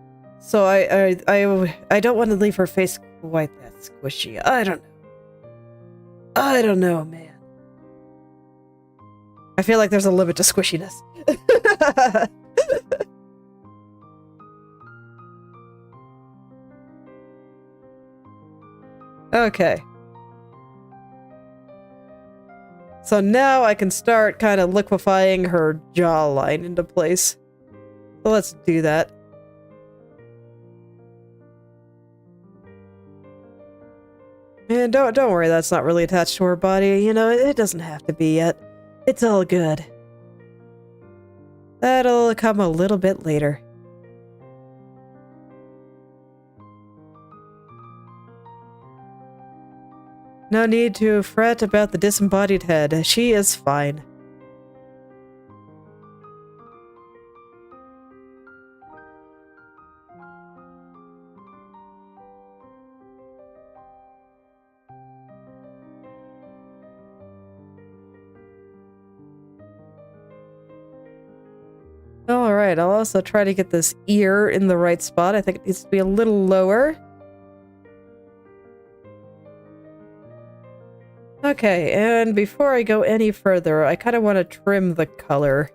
So I don't want to leave her face quite that squishy. I don't know, man. I feel like there's a limit to squishiness. Okay. So now I can start kind of liquefying her jawline into place. So let's do that. And don't worry, that's not really attached to her body. You know, it doesn't have to be yet. It's all good. That'll come a little bit later. No need to fret about the disembodied head. She is fine. Alright, I'll also try to get this ear in the right spot. I think it needs to be a little lower. Okay, and before I go any further, I kind of want to trim the color.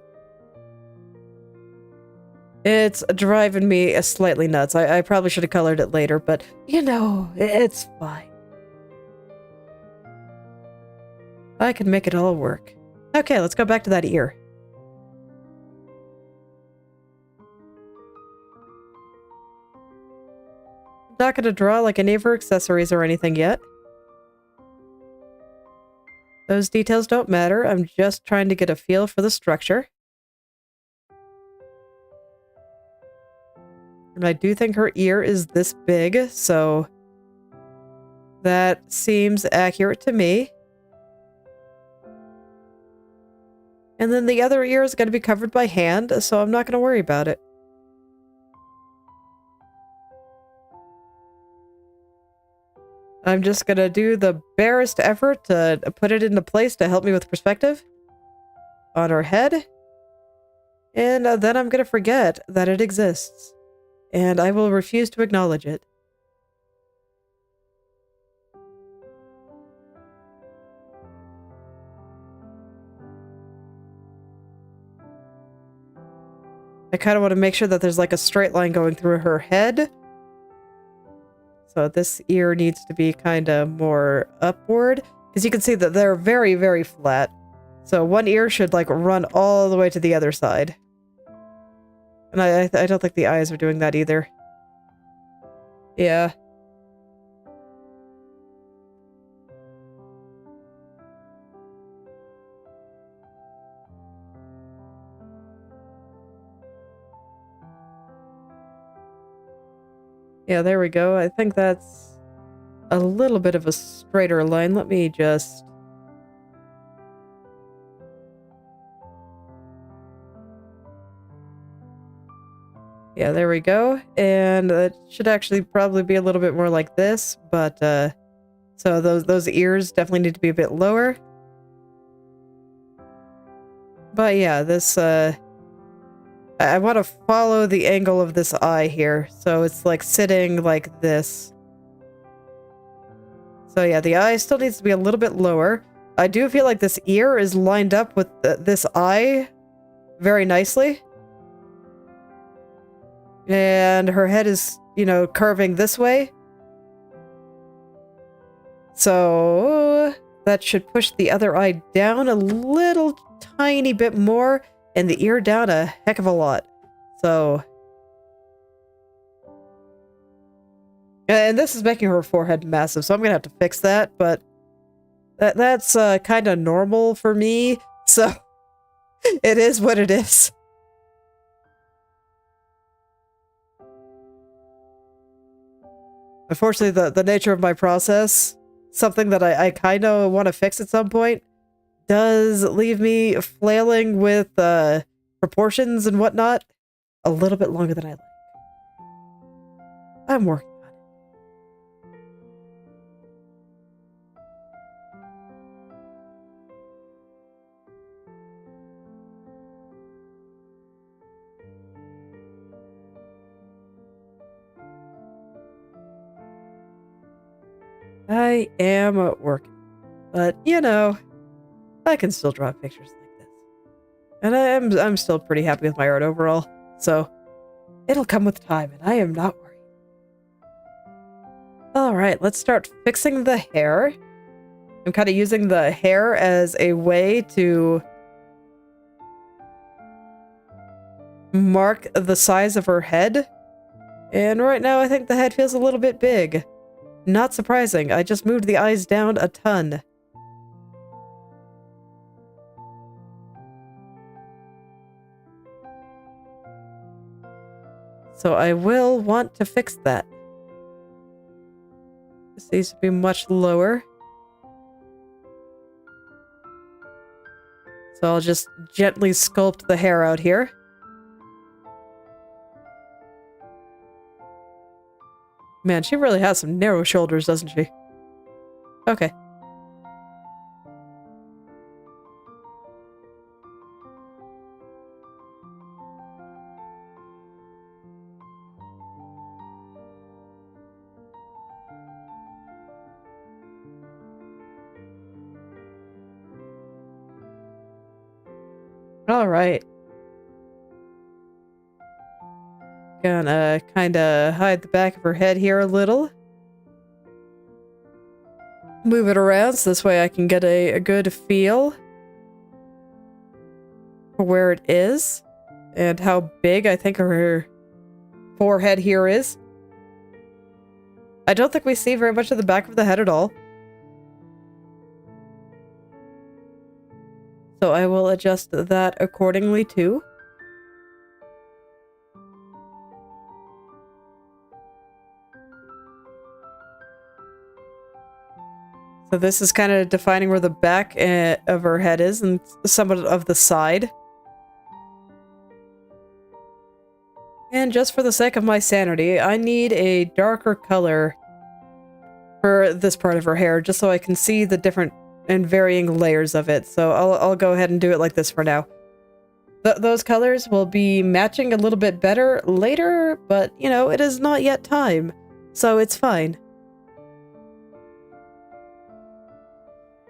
It's driving me slightly nuts. I probably should have colored it later, but, you know, it's fine. I can make it all work. Okay, let's go back to that ear. I'm not going to draw like any of her accessories or anything yet. Those details don't matter. I'm just trying to get a feel for the structure. And I do think her ear is this big, so that seems accurate to me. And then the other ear is going to be covered by hand, so I'm not going to worry about it. I'm just going to do the barest effort to put it into place to help me with perspective on her head. And then I'm going to forget that it exists. And I will refuse to acknowledge it. I kind of want to make sure that there's like a straight line going through her head. So this ear needs to be kind of more upward. Because you can see that they're very, very flat. So one ear should like run all the way to the other side. And I don't think the eyes are doing that either. Yeah. Yeah, there we go. I think that's a little bit of a straighter line. Let me just... Yeah, there we go. And it should actually probably be a little bit more like this, but so those ears definitely need to be a bit lower. But yeah, this I want to follow the angle of this eye here. So it's like sitting like this. So yeah, the eye still needs to be a little bit lower. I do feel like this ear is lined up with this eye very nicely. And her head is, you know, curving this way. So that should push the other eye down a little tiny bit more and the ear down a heck of a lot. So... And this is making her forehead massive, so I'm gonna have to fix that, but that's kind of normal for me, so it is what it is. Unfortunately, the nature of my process, something that I kind of want to fix at some point, does leave me flailing with proportions and whatnot a little bit longer than I like. I'm working on it. I am working, but you know, I can still draw pictures like this, and I'm still pretty happy with my art overall. So it'll come with time, and I am not worried. All right, let's start fixing the hair. I'm kind of using the hair as a way to mark the size of her head, and right now I think the head feels a little bit big. Not surprising, I just moved the eyes down a ton. So I will want to fix that. This needs to be much lower. So I'll just gently sculpt the hair out here. Man, she really has some narrow shoulders, doesn't she? Okay. All right. Gonna kind of hide the back of her head here a little. Move it around so this way I can get a good feel for where it is and how big I think her forehead here is. I don't think we see very much of the back of the head at all. So I will adjust that accordingly too. So this is kind of defining where the back of her head is and somewhat of the side. And just for the sake of my sanity, I need a darker color for this part of her hair, just so I can see the different and varying layers of it. So I'll go ahead and do it like this for now. Those colors will be matching a little bit better later, but, you know, it is not yet time, so it's fine.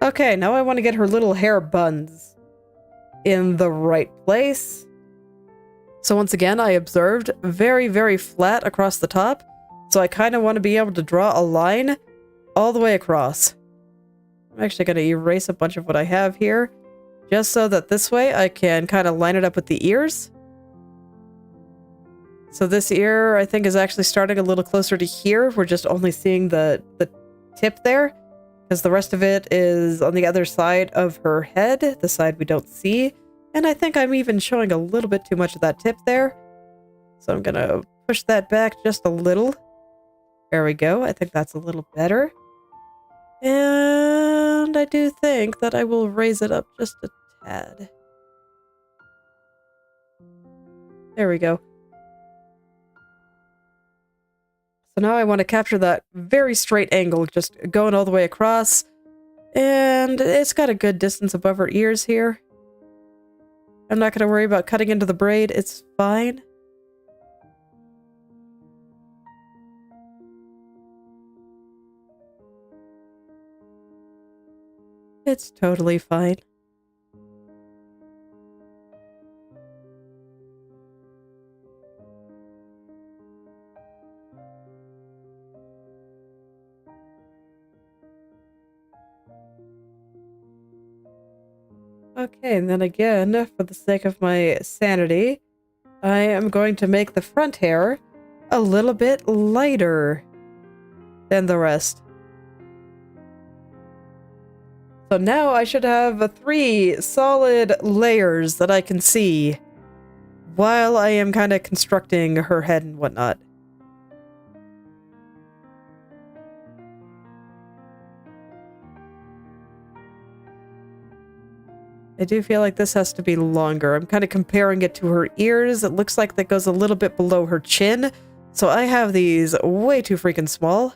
Okay, now I want to get her little hair buns in the right place. So once again, I observed very, very flat across the top, so I kind of want to be able to draw a line all the way across. I'm actually going to erase a bunch of what I have here, just so that this way I can kind of line it up with the ears. So this ear, I think, is actually starting a little closer to here. We're just only seeing the tip there, because the rest of it is on the other side of her head, the side we don't see. And I think I'm even showing a little bit too much of that tip there. So I'm going to push that back just a little. There we go. I think that's a little better. And I do think that I will raise it up just a tad. There we go. So now I want to capture that very straight angle, just going all the way across. And it's got a good distance above her ears here. I'm not going to worry about cutting into the braid. It's fine. It's totally fine. Okay, and then again, for the sake of my sanity, I am going to make the front hair a little bit lighter than the rest. So now I should have 3 solid layers that I can see while I am kind of constructing her head and whatnot. I do feel like this has to be longer. I'm kind of comparing it to her ears. It looks like that goes a little bit below her chin. So I have these way too freaking small.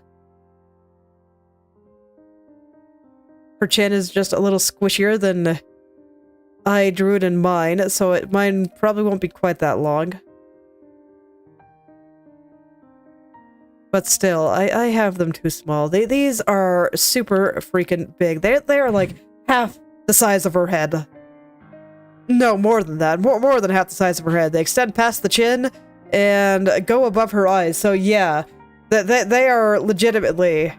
Her chin is just a little squishier than I drew it in mine, so mine probably won't be quite that long. But still, I have them too small. These are super freaking big. They are like half the size of her head. No, more than that. More than half the size of her head. They extend past the chin and go above her eyes. So yeah, they are legitimately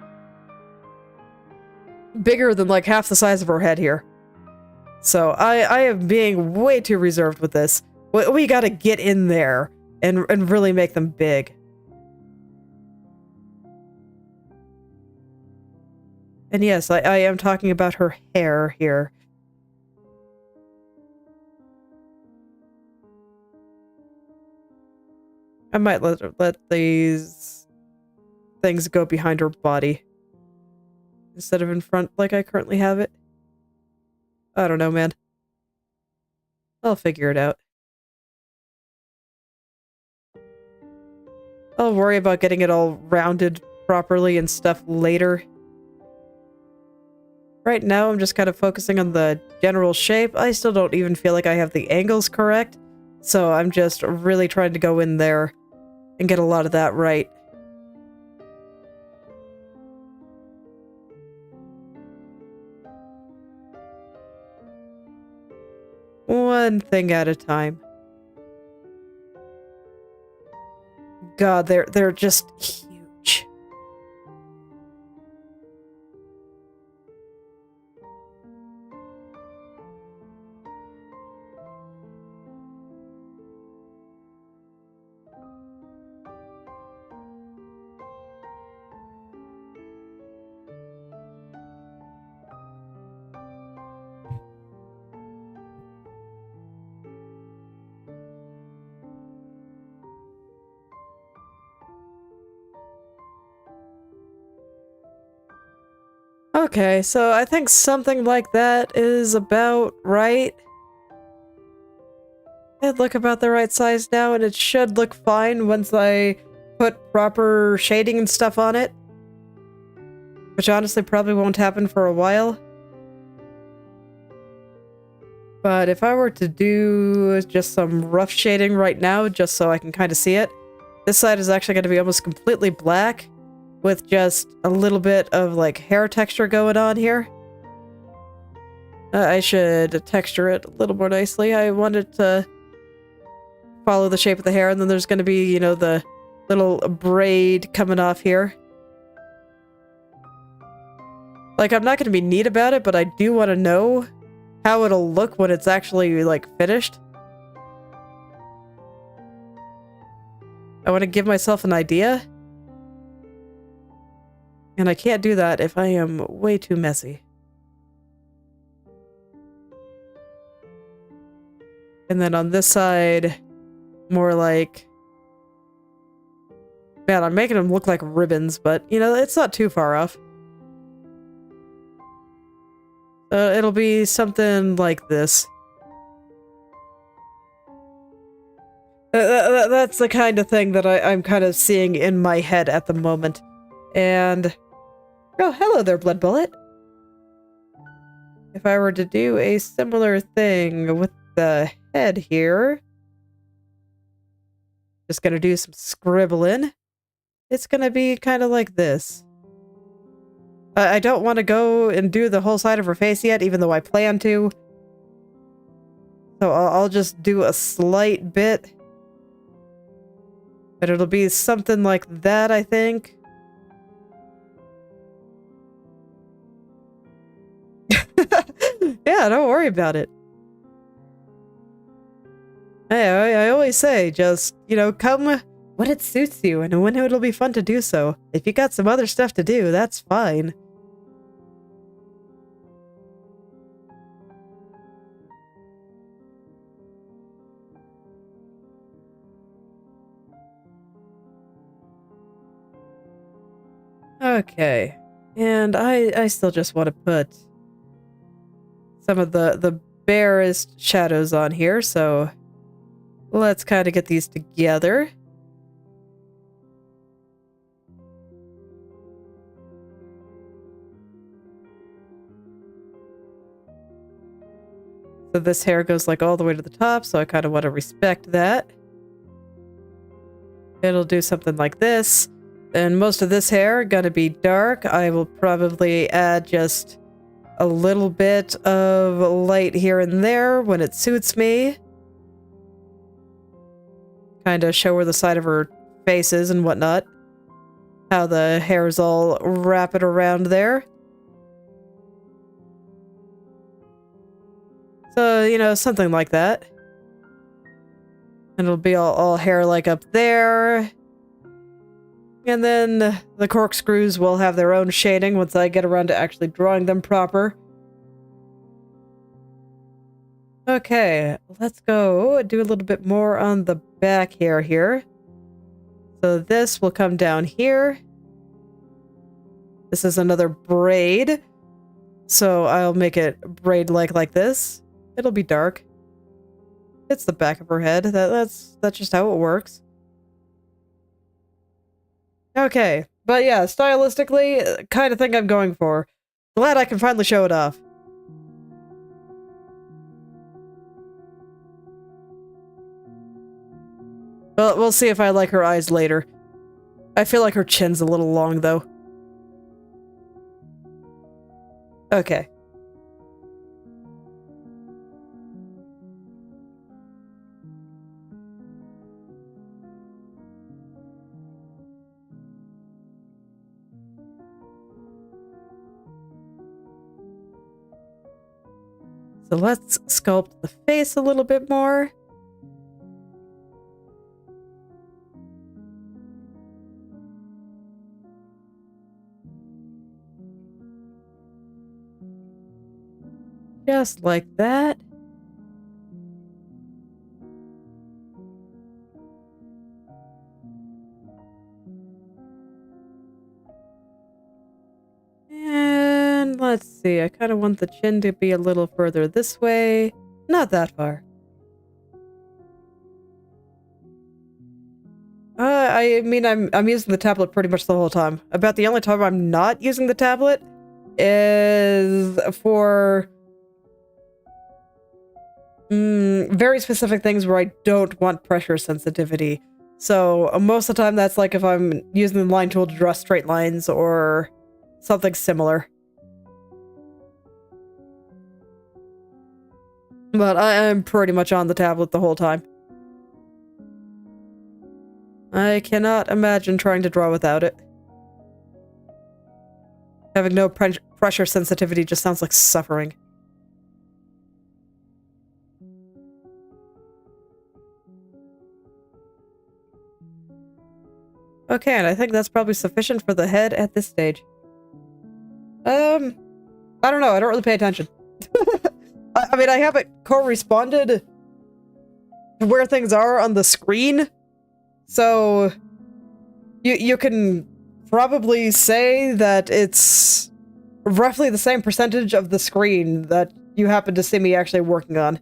bigger than like half the size of her head here. So I am being way too reserved with this. We gotta get in there and really make them big. And yes, I am talking about her hair here. I might let these things go behind her body instead of in front like I currently have it. I don't know, man. I'll figure it out. I'll worry about getting it all rounded properly and stuff later. Right now, I'm just kind of focusing on the general shape. I still don't even feel like I have the angles correct, so I'm just really trying to go in there and get a lot of that right. One thing at a time. God, they're just huge. Okay, so I think something like that is about right. It look about the right size now, and it should look fine once I put proper shading and stuff on it. Which honestly probably won't happen for a while. But if I were to do just some rough shading right now, just so I can kind of see it, this side is actually going to be almost completely black, with just a little bit of like hair texture going on here. I should texture it a little more nicely. I wanted to follow the shape of the hair, and then there's going to be, you know, the little braid coming off here. Like, I'm not going to be neat about it, but I do want to know how it'll look when it's actually, like, finished. I want to give myself an idea. And I can't do that if I am way too messy. And then on this side, more like... Man, I'm making them look like ribbons, but, you know, it's not too far off. It'll be something like this. That's the kind of thing that I'm kind of seeing in my head at the moment. And... Oh, hello there, Blood Bullet. If I were to do a similar thing with the head here... Just gonna do some scribbling. It's gonna be kind of like this. I don't want to go and do the whole side of her face yet, even though I plan to. So I'll just do a slight bit. But it'll be something like that, I think. Yeah, don't worry about it. Hey, I always say, just, you know, come when it suits you and when it'll be fun to do so. If you got some other stuff to do, that's fine. Okay, and I still just want to put some of the barest shadows on here, so let's kind of get these together. So this hair goes like all the way to the top, so I kind of want to respect that. It'll do something like this. And most of this hair gonna be dark. I will probably add just a little bit of light here and there when it suits me. Kind of show her the side of her face is and whatnot. How the hair's all wrapping around there. So, you know, something like that. And it'll be all hair like up there. And then the corkscrews will have their own shading once I get around to actually drawing them proper. Okay, let's go do a little bit more on the back hair here. So this will come down here. This is another braid. So I'll make it braid-like like this. It'll be dark. It's the back of her head. That's just how it works. Okay, but yeah, stylistically, kind of thing I'm going for. Glad I can finally show it off. Well, we'll see if I like her eyes later. I feel like her chin's a little long, though. Okay. So let's sculpt the face a little bit more. Just like that. And see. I kind of want the chin to be a little further this way. Not that far. I mean, I'm using the tablet pretty much the whole time. About the only time I'm not using the tablet is for very specific things where I don't want pressure sensitivity. So most of the time that's like if I'm using the line tool to draw straight lines or something similar. But I am pretty much on the tablet the whole time. I cannot imagine trying to draw without it. Having no pressure sensitivity just sounds like suffering. Okay, and I think that's probably sufficient for the head at this stage. I don't know, I don't really pay attention. I mean, I haven't corresponded to where things are on the screen, so you can probably say that it's roughly the same percentage of the screen that you happen to see me actually working on.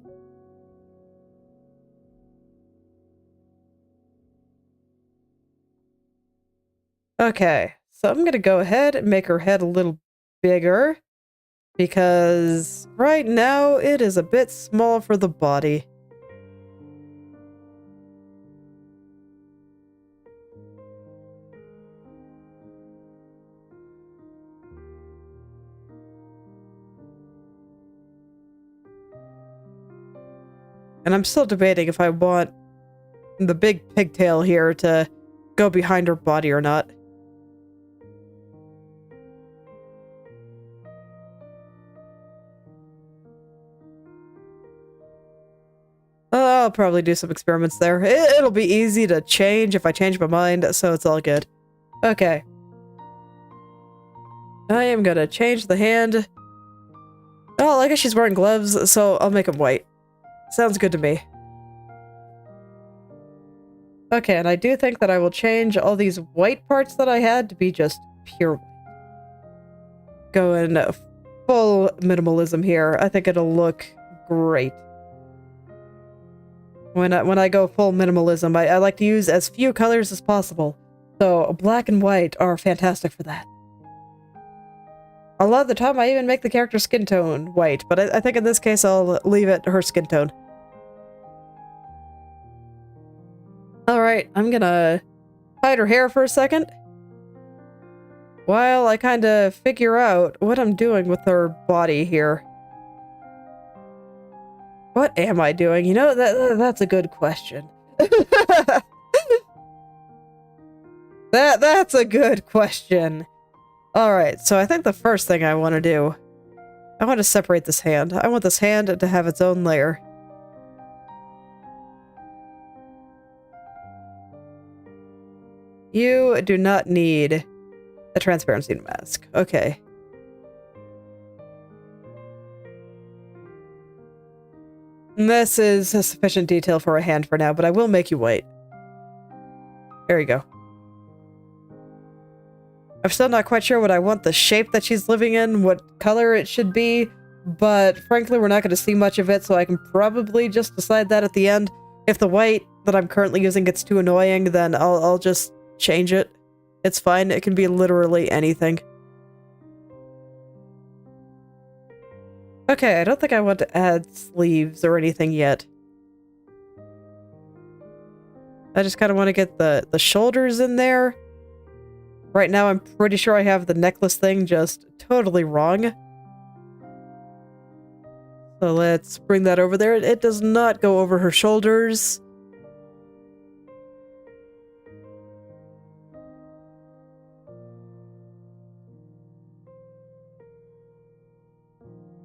Okay, so I'm gonna go ahead and make her head a little bigger, because right now it is a bit small for the body. And I'm still debating if I want the big pigtail here to go behind her body or not. I'll probably do some experiments there. It'll be easy to change if I change my mind, so it's all good. Okay. I am gonna change the hand. Oh, I guess she's wearing gloves, so I'll make them white. Sounds good to me. Okay, and I do think that I will change all these white parts that I had to be just pure white. Going full minimalism here. I think it'll look great. When I go full minimalism, I like to use as few colors as possible. So black and white are fantastic for that. A lot of the time, I even make the character's skin tone white, but I think in this case, I'll leave it her skin tone. Alright, I'm gonna hide her hair for a second, while I kind of figure out what I'm doing with her body here. What am I doing? You know, that's a good question. That's a good question. Alright, so I think the first thing I want to do, I want to separate this hand. I want this hand to have its own layer. You do not need a transparency mask. Okay. This is a sufficient detail for a hand for now, but I will make you white. There you go. I'm still not quite sure what I want the shape that she's living in, what color it should be, but frankly, we're not going to see much of it, so I can probably just decide that at the end. If the white that I'm currently using gets too annoying, then I'll just change it. It's fine. It can be literally anything. Okay, I don't think I want to add sleeves or anything yet. I just kind of want to get the shoulders in there. Right now, I'm pretty sure I have the necklace thing just totally wrong. So let's bring that over there. It does not go over her shoulders.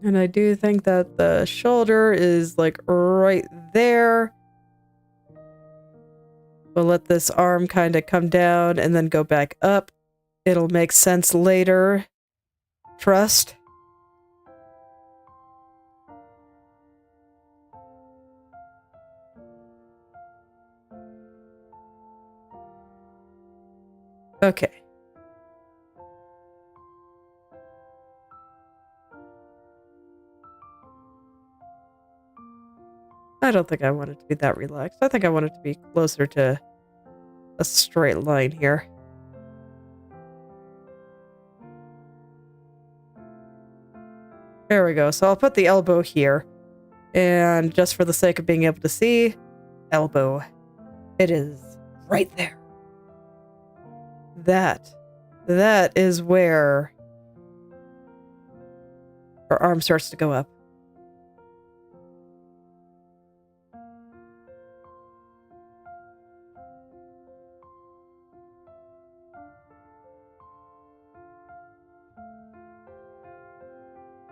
And I do think that the shoulder is like right there. We'll let this arm kind of come down and then go back up. It'll make sense later. Trust. Okay. I don't think I want it to be that relaxed. I think I want it to be closer to a straight line here. There we go. So I'll put the elbow here. And just for the sake of being able to see, elbow. It is right there. That is where her arm starts to go up.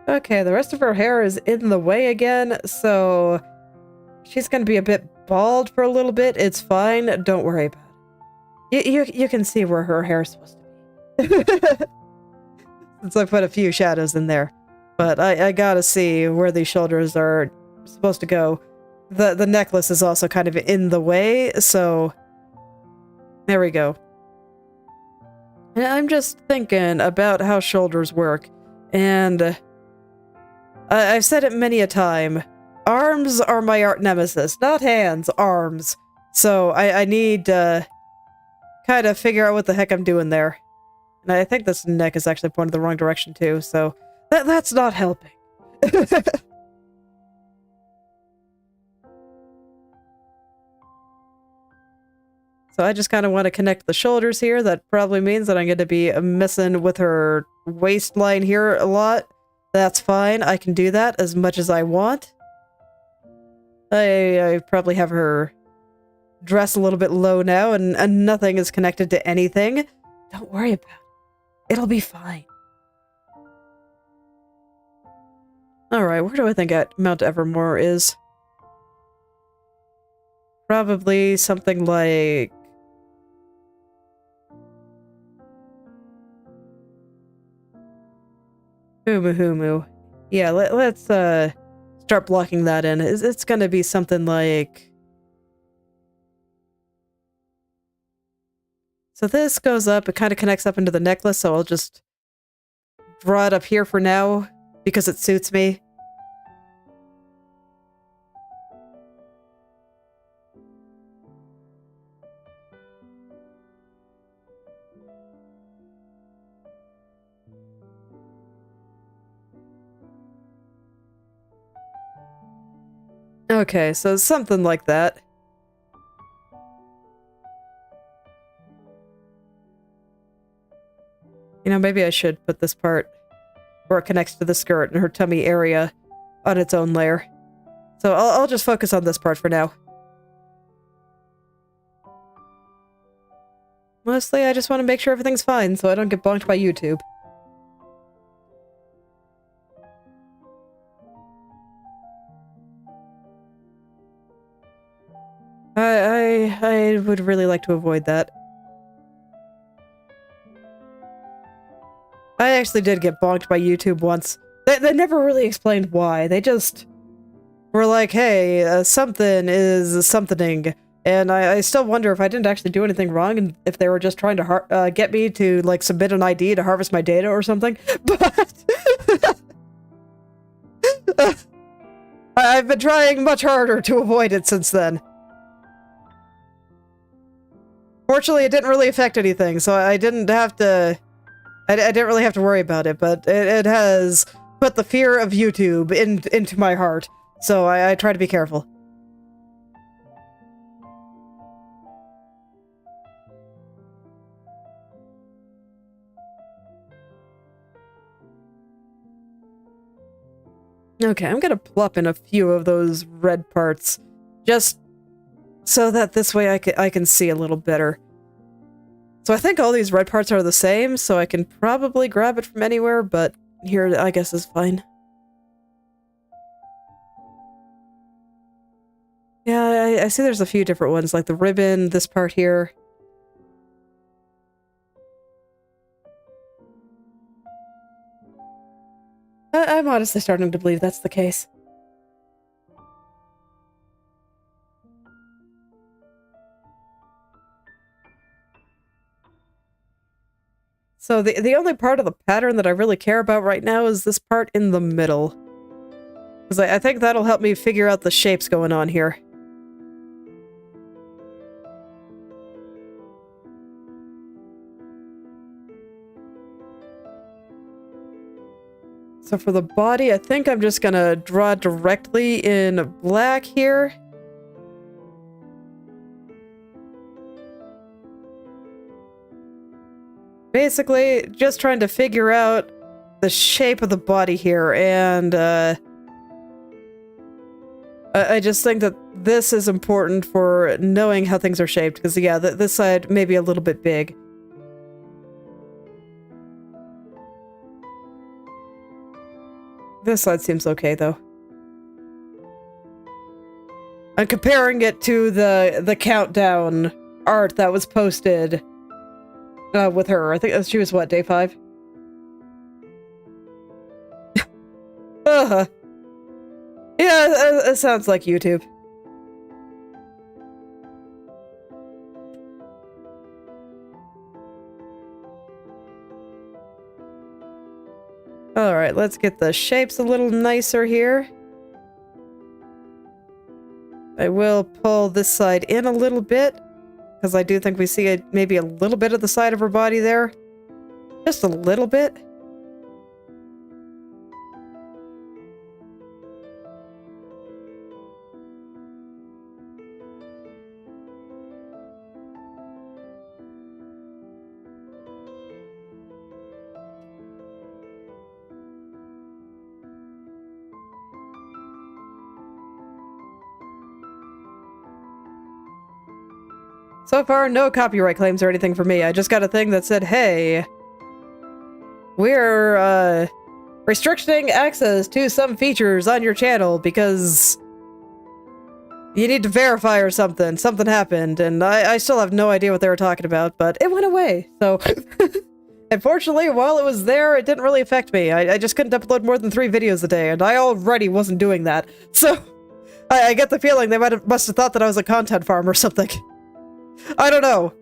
Okay, the rest of her hair is in the way again, so she's gonna be a bit bald for a little bit. It's fine. Don't worry about it. You can see where her hair is supposed to be. Since I put a few shadows in there. But I gotta see where these shoulders are supposed to go. The necklace is also kind of in the way, so there we go. And I'm just thinking about how shoulders work, and I've said it many a time. Arms are my art nemesis, not hands, arms. So I need to kind of figure out what the heck I'm doing there. And I think this neck is actually pointed the wrong direction too, so that's not helping. So I just kind of want to connect the shoulders here. That probably means that I'm going to be messing with her waistline here a lot. That's fine. I can do that as much as I want. I probably have her dress a little bit low now, and nothing is connected to anything. Don't worry about it. It'll be fine. Alright, where do I think Mount Evermore is? Probably something like... Humu. Yeah, let's start blocking that in. It's gonna be something like... So this goes up, it kind of connects up into the necklace, so I'll just draw it up here for now, because it suits me. Okay, so something like that. You know, maybe I should put this part where it connects to the skirt and her tummy area on its own layer. So I'll just focus on this part for now. Mostly, I just want to make sure everything's fine so I don't get bonked by YouTube. I would really like to avoid that. I actually did get bonked by YouTube once. They never really explained why. They just were like, hey, something is something. And I still wonder if I didn't actually do anything wrong and if they were just trying to get me to, like, submit an ID to harvest my data or something. But... I've been trying much harder to avoid it since then. Fortunately, it didn't really affect anything, so I didn't have to... I didn't really have to worry about it, but it has put the fear of YouTube into my heart, so I try to be careful. Okay, I'm gonna plop in a few of those red parts, just so that this way I can see a little better. So I think all these red parts are the same, so I can probably grab it from anywhere, but here I guess is fine. Yeah, I see there's a few different ones, like the ribbon, this part here. I'm honestly starting to believe that's the case. So the only part of the pattern that I really care about right now is this part in the middle. Because I think that'll help me figure out the shapes going on here. So for the body, I think I'm just gonna draw directly in black here. Basically, just trying to figure out the shape of the body here, and I just think that this is important for knowing how things are shaped, because yeah, this side may be a little bit big. This side seems okay, though. I'm comparing it to the countdown art that was posted with her. I think she was, what, day 5? Yeah, it sounds like YouTube. Alright, let's get the shapes a little nicer here. I will pull this side in a little bit, because I do think we see maybe a little bit of the side of her body there. Just a little bit. So far, no copyright claims or anything for me. I just got a thing that said, hey, we're restricting access to some features on your channel because you need to verify or something. Something happened, and I still have no idea what they were talking about, but it went away, so... Unfortunately, while it was there, it didn't really affect me. I just couldn't upload more than 3 videos a day, and I already wasn't doing that. So, I get the feeling they must have thought that I was a content farm or something. I don't know.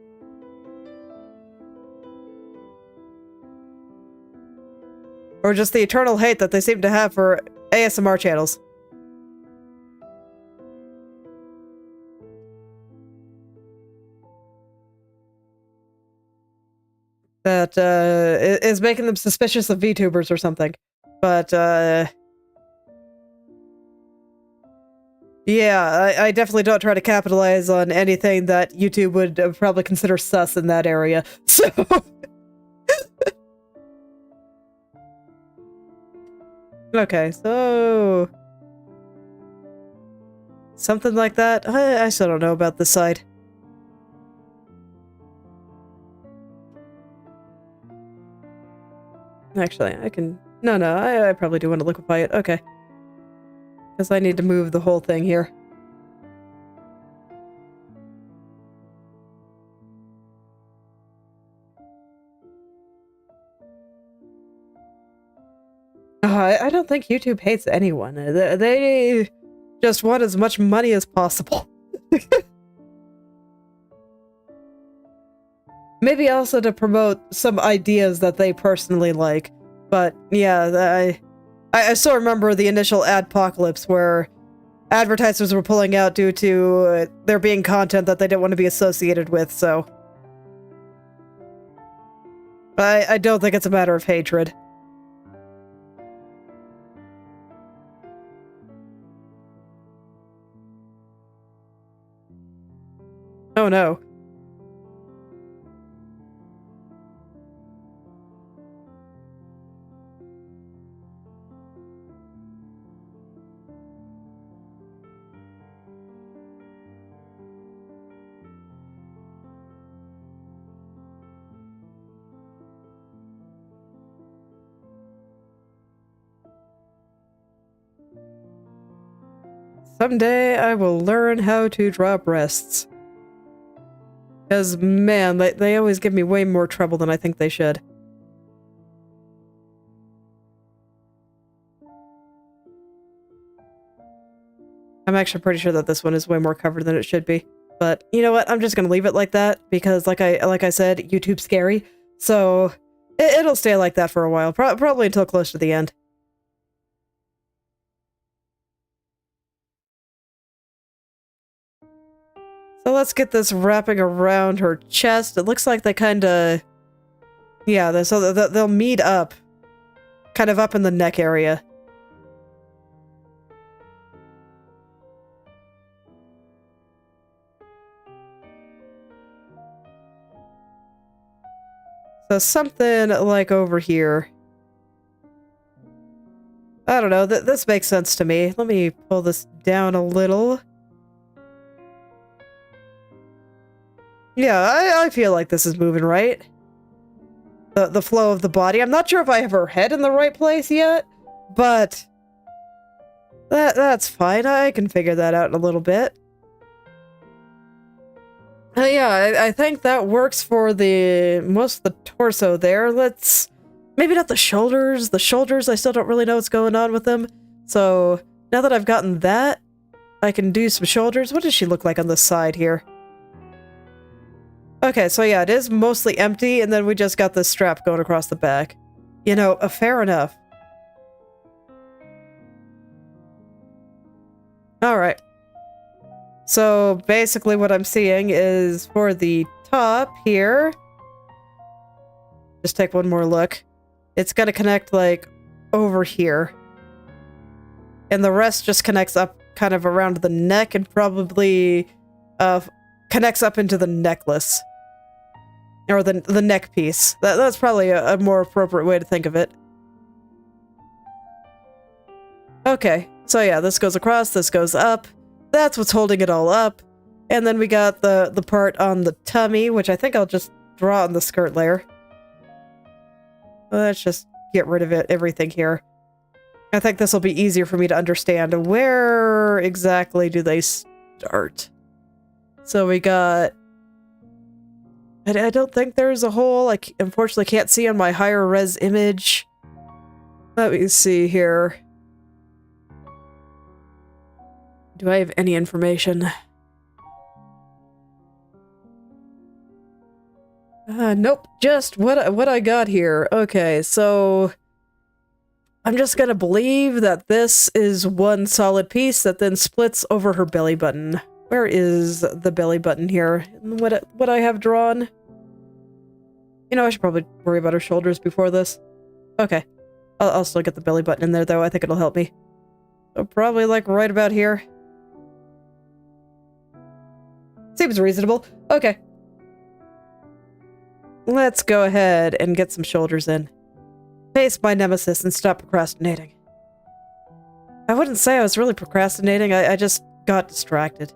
Or just the eternal hate that they seem to have for ASMR channels. That is making them suspicious of VTubers or something. But yeah, I definitely don't try to capitalize on anything that YouTube would probably consider sus in that area, so... Okay, so... something like that? I still don't know about this side. Actually, I can... No, I probably do want to liquefy it. Okay. Because I need to move the whole thing here. I don't think YouTube hates anyone. They just want as much money as possible. Maybe also to promote some ideas that they personally like. But yeah, I still remember the initial adpocalypse where advertisers were pulling out due to there being content that they didn't want to be associated with, so... I don't think it's a matter of hatred. Oh no. Someday I will learn how to draw breasts. Because, man, they always give me way more trouble than I think they should. I'm actually pretty sure that this one is way more covered than it should be. But, you know what? I'm just gonna leave it like that, because like I said, YouTube's scary. So, it'll stay like that for a while. Probably until close to the end. let's get this wrapping around her chest. It looks like they kind of... Yeah, so they'll meet up. Kind of up in the neck area. So something like over here. I don't know, this makes sense to me. Let me pull this down a little. Yeah, I feel like this is moving right. The flow of the body. I'm not sure if I have her head in the right place yet, but that's fine. I can figure that out in a little bit. Yeah, I think that works for most of the torso there. Maybe not the shoulders. The shoulders, I still don't really know what's going on with them. So now that I've gotten that, I can do some shoulders. What does she look like on the side here? Okay, so yeah, it is mostly empty, and then we just got this strap going across the back. You know, fair enough. Alright. So basically what I'm seeing is for the top here, just take one more look. It's gonna connect like over here. And the rest just connects up kind of around the neck and probably connects up into the necklace. Or the neck piece. That's probably a more appropriate way to think of it. Okay, so yeah, this goes across, this goes up. That's what's holding it all up. And then we got the part on the tummy, which I think I'll just draw on the skirt layer. Let's just get rid of everything here. I think this will be easier for me to understand. Where exactly do they start? So we got... I don't think there's a hole. I unfortunately can't see on my higher res image. Let me see here. Do I have any information? Nope. Just what I got here. Okay, so I'm just gonna believe that this is one solid piece that then splits over her belly button. Where is the belly button here? What I have drawn? You know, I should probably worry about her shoulders before this. Okay. I'll still get the belly button in there, though. I think it'll help me. So probably, like, right about here. Seems reasonable. Okay. Let's go ahead and get some shoulders in. Face my nemesis and stop procrastinating. I wouldn't say I was really procrastinating. I just got distracted.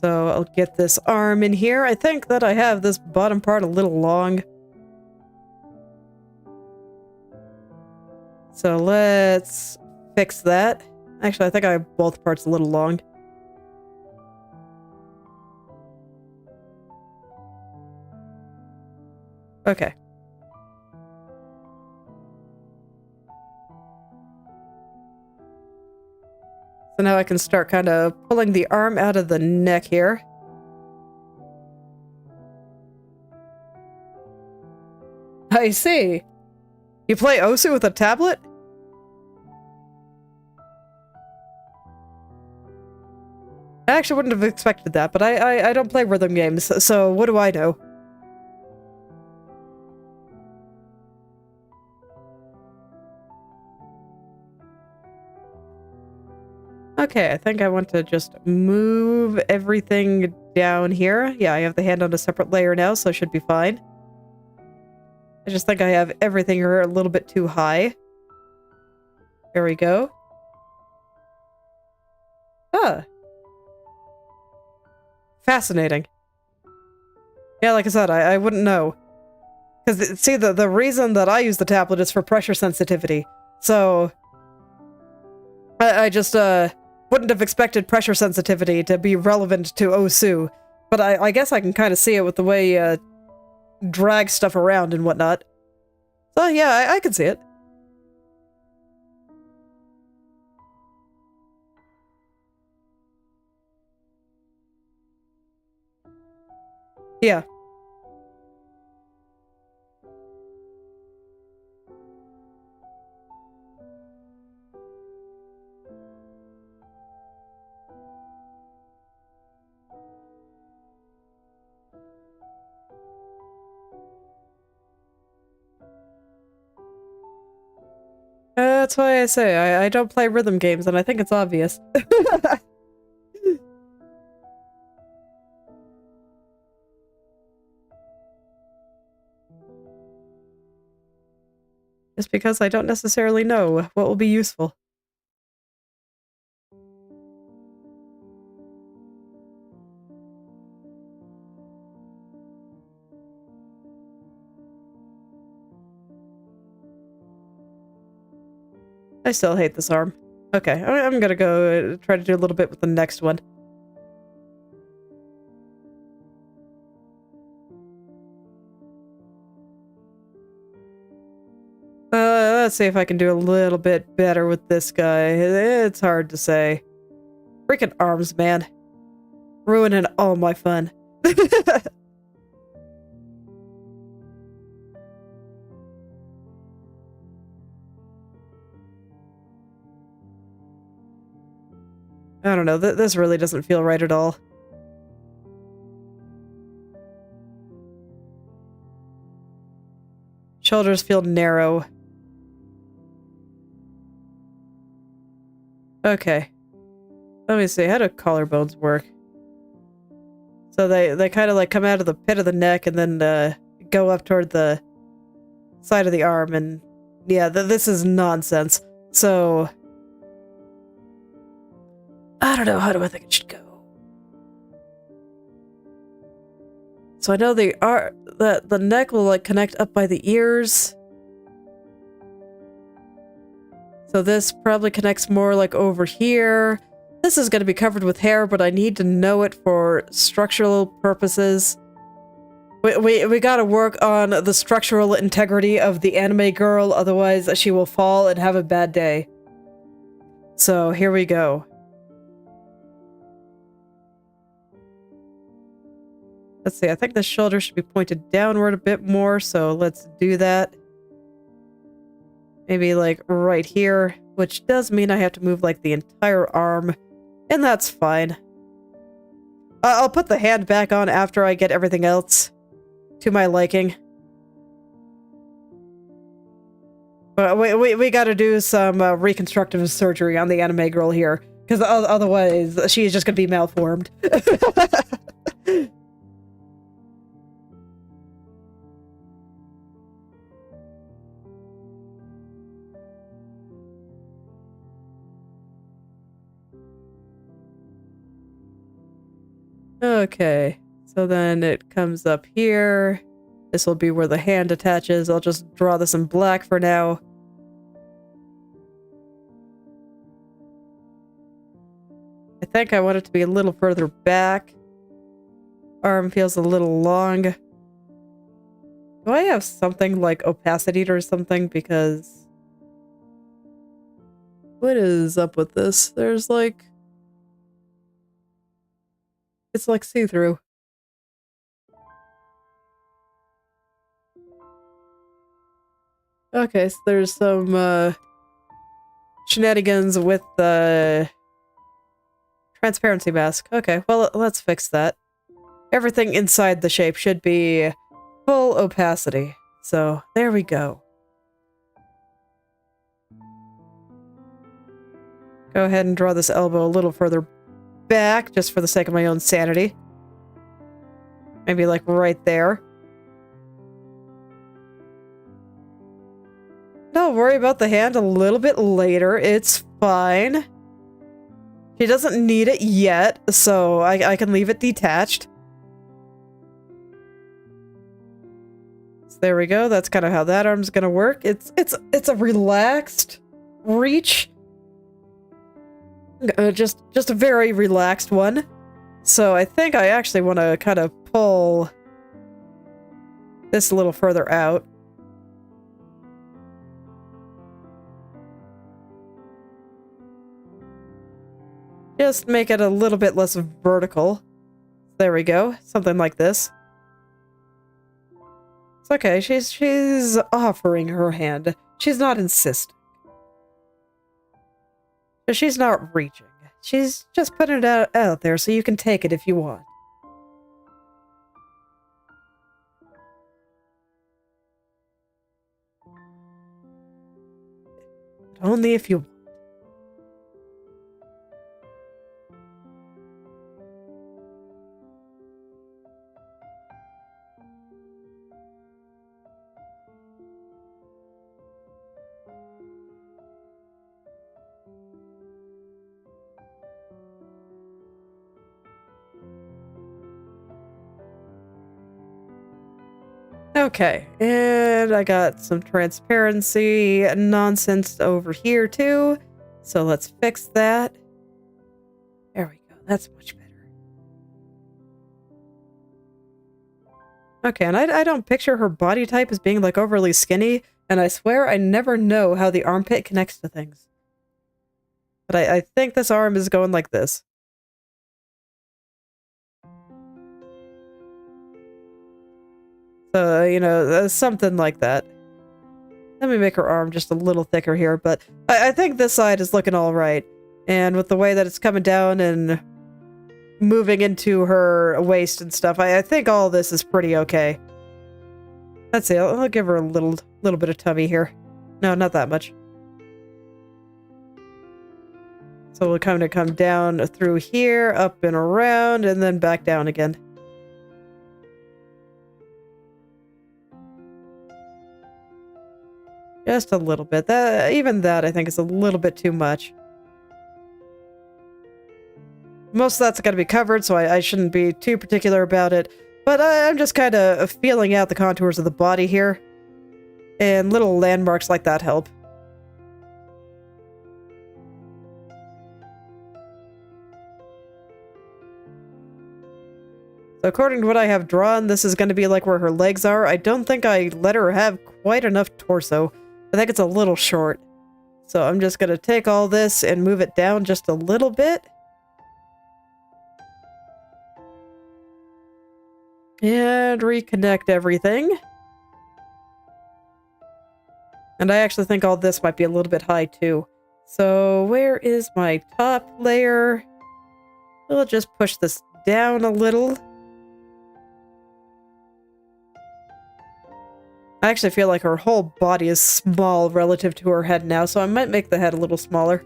So I'll get this arm in here. I think that I have this bottom part a little long. So let's fix that. Actually, I think I have both parts a little long. Okay. So now I can start kind of pulling the arm out of the neck here. I see. You play Osu with a tablet? I actually wouldn't have expected that, but I don't play rhythm games, so what do I know? Okay, I think I want to just move everything down here. Yeah, I have the hand on a separate layer now, so it should be fine. I just think I have everything here a little bit too high. There we go. Ah. Fascinating. Yeah, like I said, I wouldn't know. Because, see, the reason that I use the tablet is for pressure sensitivity. So... I just, wouldn't have expected pressure sensitivity to be relevant to Osu. But I guess I can kind of see it with the way, drag stuff around and whatnot. So, yeah, I can see it. Yeah. That's why I say I don't play rhythm games, and I think it's obvious. Just because I don't necessarily know what will be useful. I still hate this arm. Okay, I'm gonna go try to do a little bit with the next one. Let's see if I can do a little bit better with this guy. It's hard to say. Freaking arms, man. Ruining all my fun. I don't know, this really doesn't feel right at all. Shoulders feel narrow. Okay. Let me see, how do collarbones work? So they kind of like come out of the pit of the neck and then go up toward the side of the arm, and yeah, this is nonsense. So I don't know, how do I think it should go? So I know the neck will like connect up by the ears. So this probably connects more like over here. This is going to be covered with hair, but I need to know it for structural purposes. We gotta work on the structural integrity of the anime girl, otherwise she will fall and have a bad day. So here we go. Let's see, I think the shoulder should be pointed downward a bit more, so let's do that. Maybe like right here, which does mean I have to move like the entire arm, and that's fine. I'll put the hand back on after I get everything else to my liking. But we gotta do some reconstructive surgery on the anime girl here, because otherwise she is just gonna be malformed. Okay, so then it comes up here. This will be where the hand attaches. I'll just draw this in black for now. I think I want it to be a little further back. Arm feels a little long. Do I have something like opacity or something? Because what is up with this? There's like... It's like see-through. Okay, so there's some shenanigans with the transparency mask. Okay, well, let's fix that. Everything inside the shape should be full opacity. So, there we go. Go ahead and draw this elbow a little further back, just for the sake of my own sanity. Maybe like right there. Don't worry about the hand a little bit later. It's fine. She doesn't need it yet, so I can leave it detached. So there we go. That's kind of how that arm's gonna work. It's a relaxed reach. Just a very relaxed one. So I think I actually want to kind of pull this a little further out. Just make it a little bit less vertical. There we go. Something like this. It's okay. She's offering her hand. She's not insisting. She's not reaching. She's just putting it out there so you can take it if you want. Only if you... Okay, and I got some transparency nonsense over here too. So let's fix that. There we go. That's much better. Okay, and I don't picture her body type as being like overly skinny, and I swear I never know how the armpit connects to things. But I think this arm is going like this. So, you know, something like that. Let me make her arm just a little thicker here, but I think this side is looking all right. And with the way that it's coming down and moving into her waist and stuff, I think all this is pretty okay. Let's see, I'll give her a little bit of tummy here. No, not that much. So we'll kind of come down through here, up and around, and then back down again. Just a little bit. Even that, I think, is a little bit too much. Most of that's going to be covered, so I shouldn't be too particular about it. But I'm just kind of feeling out the contours of the body here. And little landmarks like that help. So according to what I have drawn, this is going to be like where her legs are. I don't think I let her have quite enough torso. I think it's a little short. So I'm just going to take all this and move it down just a little bit. And reconnect everything. And I actually think all this might be a little bit high too. So where is my top layer? We'll just push this down a little. I actually feel like her whole body is small relative to her head now, so I might make the head a little smaller.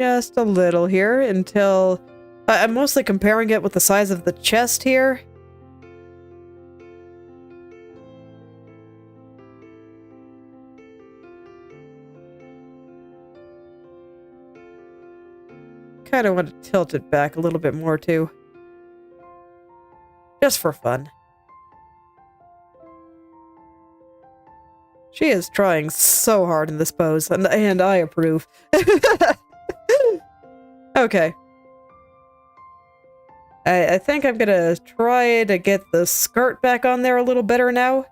Just a little here until... I'm mostly comparing it with the size of the chest here. Kind of want to tilt it back a little bit more too. Just for fun. She is trying so hard in this pose, and I approve. Okay. I think I'm gonna try to get the skirt back on there a little better now.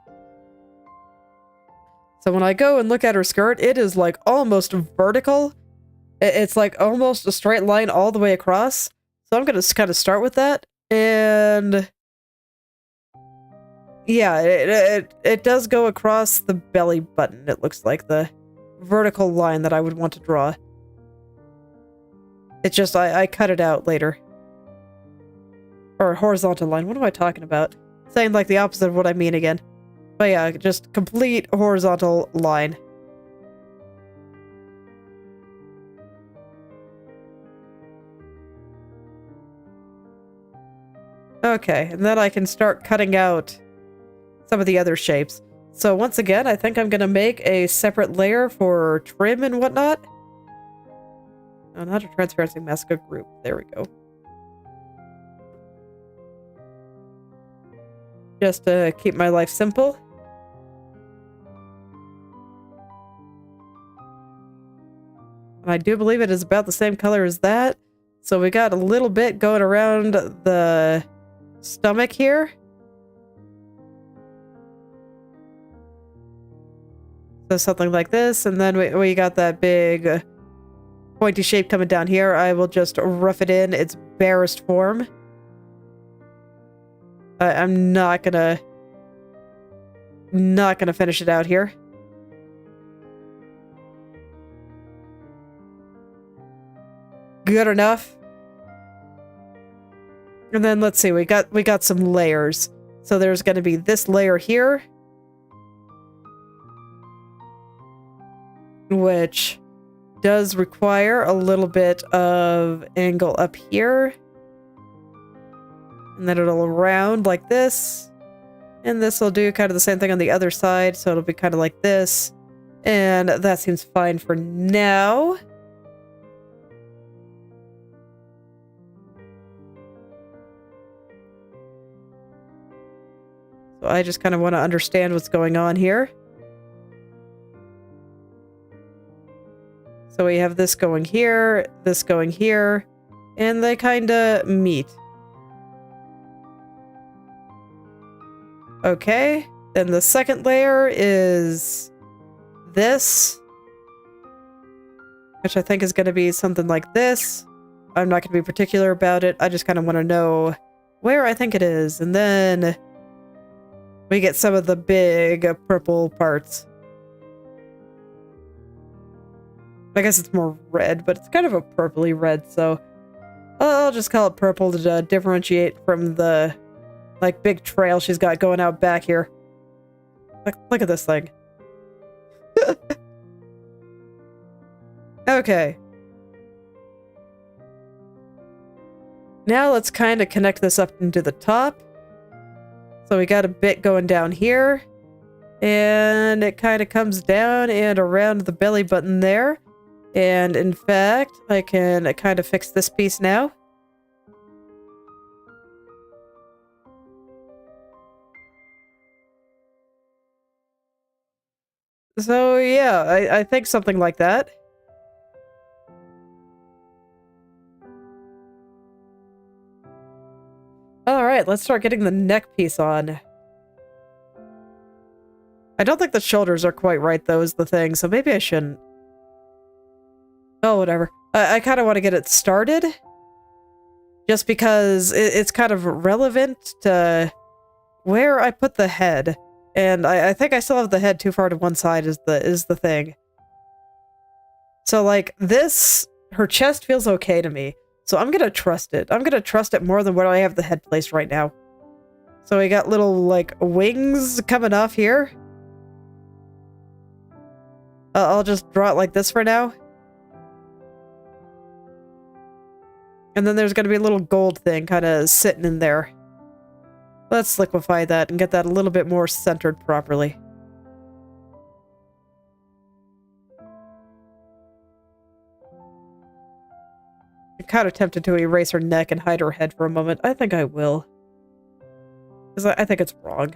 So when I go and look at her skirt, it is like almost vertical. It's like almost a straight line all the way across. So I'm gonna kind of start with that. And yeah, it does go across the belly button. It looks like the vertical line that I would want to draw. It's just I cut it out later. Or a horizontal line. What am I talking about? Saying like the opposite of what I mean again. But yeah, just complete horizontal line. Okay, and then I can start cutting out some of the other shapes. So once again, I think I'm gonna make a separate layer for trim and whatnot. Oh, not a transparency mask, a group. There we go. Just to keep my life simple. And I do believe it is about the same color as that. So we got a little bit going around the stomach here. So something like this. And then we got that big pointy shape coming down here. I will just rough it in its barest form. I'm not gonna finish it out here. Good enough. And then let's see, we got some layers. So there's going to be this layer here, which does require a little bit of angle up here. And then it'll round like this. And this will do kind of the same thing on the other side, so it'll be kind of like this. And that seems fine for now. So I just kind of want to understand what's going on here. So we have this going here, and they kind of meet. Okay, then the second layer is this, which I think is going to be something like this. I'm not going to be particular about it. I just kind of want to know where I think it is. And then we get some of the big purple parts. I guess it's more red, but it's kind of a purpley red, so I'll just call it purple to differentiate from the, like, big trail she's got going out back here. Look at this thing. Okay. Now let's kind of connect this up into the top. So we got a bit going down here, and it kind of comes down and around the belly button there. And in fact, I can kind of fix this piece now. So yeah, I think something like that. Alright, let's start getting the neck piece on. I don't think the shoulders are quite right, though, is the thing, so maybe I shouldn't. Oh, whatever. I kind of want to get it started. Just because it's kind of relevant to where I put the head. And I think I still have the head too far to one side is the thing. So, like, this, her chest feels okay to me. So I'm gonna trust it. I'm gonna trust it more than where I have the head placed right now. So we got little, like, wings coming off here. I'll just draw it like this for now. And then there's going to be a little gold thing kind of sitting in there. Let's liquefy that and get that a little bit more centered properly. I'm kind of tempted to erase her neck and hide her head for a moment. I think I will. Because I think it's wrong.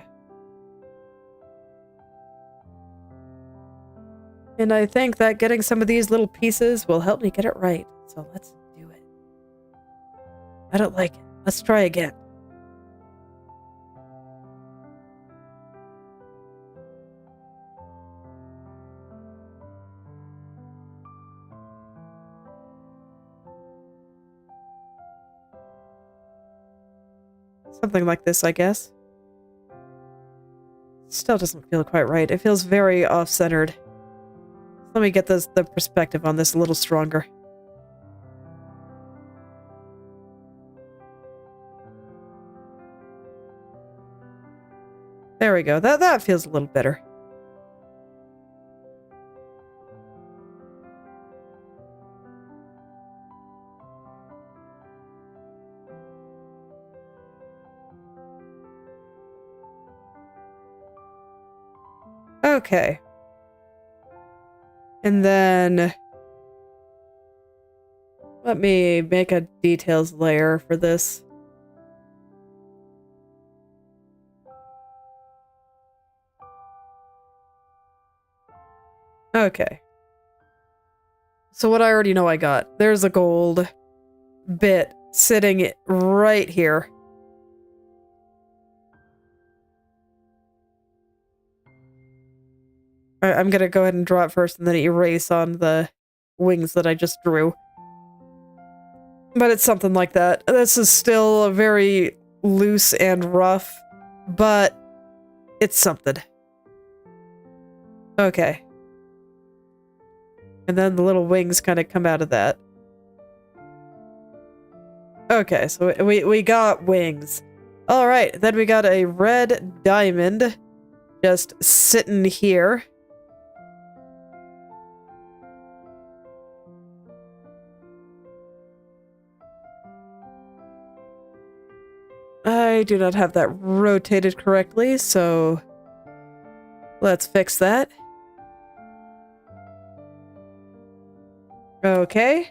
And I think that getting some of these little pieces will help me get it right. So let's do it. I don't like it. Let's try again. Something like this, I guess. Still doesn't feel quite right. It feels very off-centered. Let me get the perspective on this a little stronger. There we go. That feels a little better. Okay. And then let me make a details layer for this. Okay. So what I already know I got. There's a gold bit sitting right here. I'm gonna go ahead and draw it first and then erase on the wings that I just drew. But it's something like that. This is still very loose and rough, but it's something. Okay. And then the little wings kind of come out of that. Okay, so we got wings. All right, then we got a red diamond just sitting here. I do not have that rotated correctly, so let's fix that. Okay.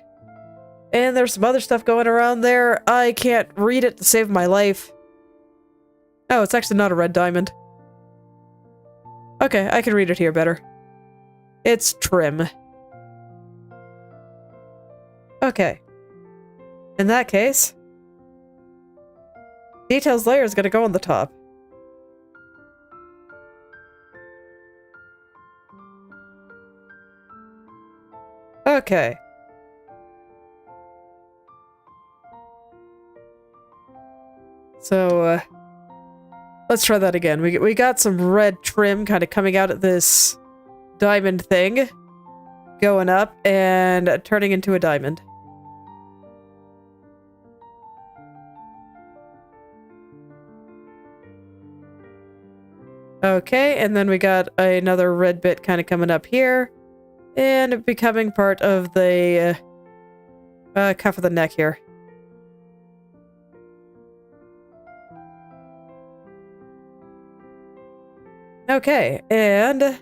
And there's some other stuff going around there. I can't read it to save my life. Oh, it's actually not a red diamond. Okay, I can read it here better. It's trim. Okay. In that case, details layer is going to go on the top. Okay. So, let's try that again. We got some red trim kind of coming out of this diamond thing, going up and turning into a diamond. Okay, and then we got another red bit kind of coming up here and becoming part of the cuff of the neck here. Okay, and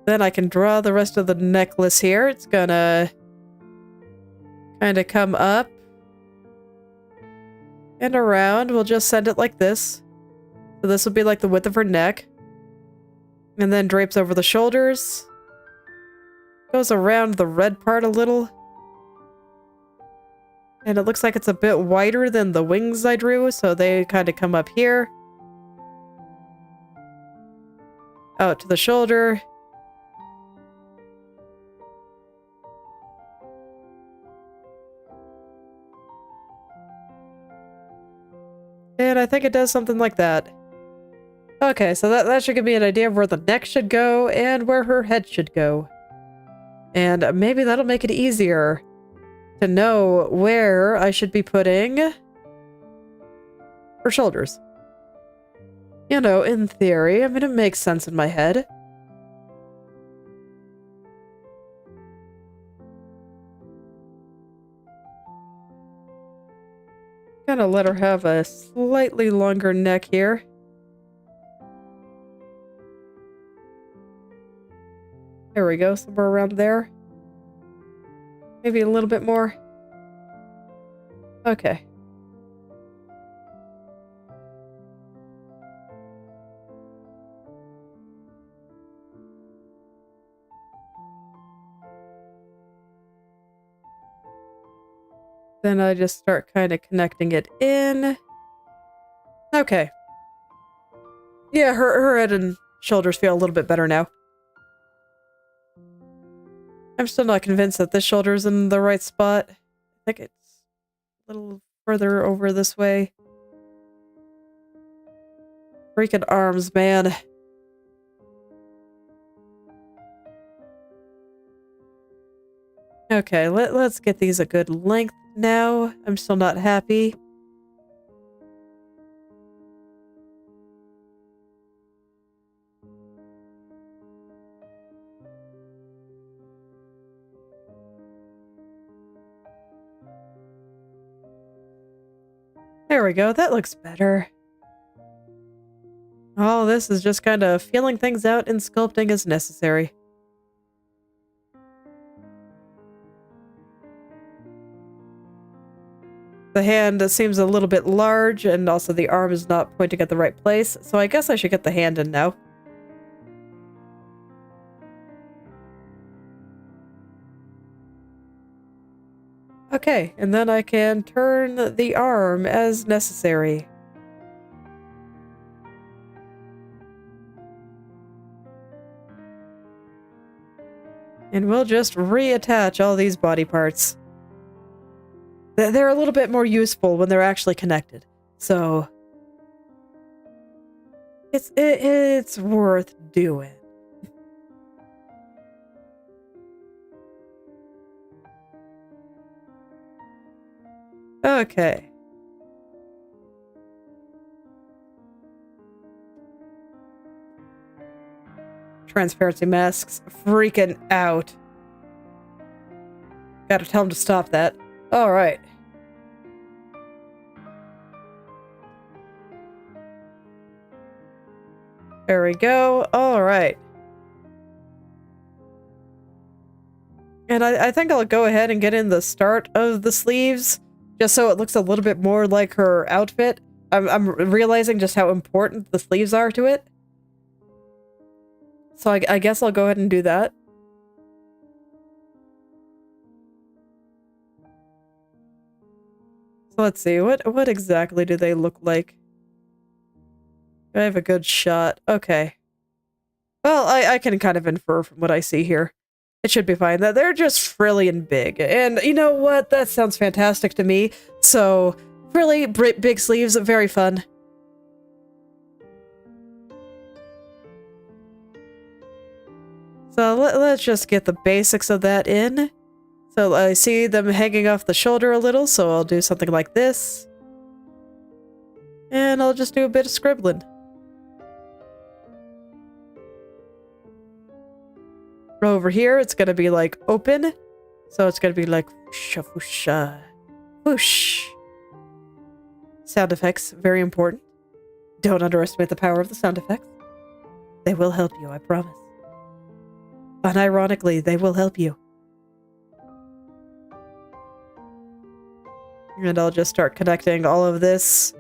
then I can draw the rest of the necklace here. It's gonna kind of come up and around. We'll just send it like this. So this will be like the width of her neck. And then drapes over the shoulders. Goes around the red part a little. And it looks like it's a bit wider than the wings I drew, so they kind of come up here. Out to the shoulder. And I think it does something like that. Okay, so that should give me an idea of where the neck should go and where her head should go. And maybe that'll make it easier to know where I should be putting her shoulders. You know, in theory, I mean, it makes sense in my head. Gonna let her have a slightly longer neck here. There we go, somewhere around there. Maybe a little bit more. Okay. Then I just start kind of connecting it in. Okay. Yeah, her head and shoulders feel a little bit better now. I'm still not convinced that this shoulder is in the right spot. I think it's a little further over this way. Freaking arms, man. Okay, let's get these a good length now. I'm still not happy. There we go, that looks better. All this is just kind of feeling things out and sculpting as necessary. The hand seems a little bit large, and also the arm is not pointing at the right place, so I guess I should get the hand in now. Okay, and then I can turn the arm as necessary. And we'll just reattach all these body parts. They're a little bit more useful when they're actually connected. So it's worth doing. Okay. Transparency masks. Freaking out. Gotta tell him to stop that. Alright. There we go. Alright. And I think I'll go ahead and get in the start of the sleeves, just so it looks a little bit more like her outfit. I'm realizing just how important the sleeves are to it. So I guess I'll go ahead and do that. So let's see, what exactly do they look like? I have a good shot. Okay. Well, I can kind of infer from what I see here. It should be fine. That they're just frilly and big. And you know what? That sounds fantastic to me. So, frilly, big sleeves, very fun. So let's just get the basics of that in. So I see them hanging off the shoulder a little, so I'll do something like this. And I'll just do a bit of scribbling. Over here, it's gonna be like open. So it's gonna be like whoosha whoosha. Whoosh. Sound effects, very important. Don't underestimate the power of the sound effects. They will help you, I promise. Unironically, they will help you. And I'll just start connecting all of this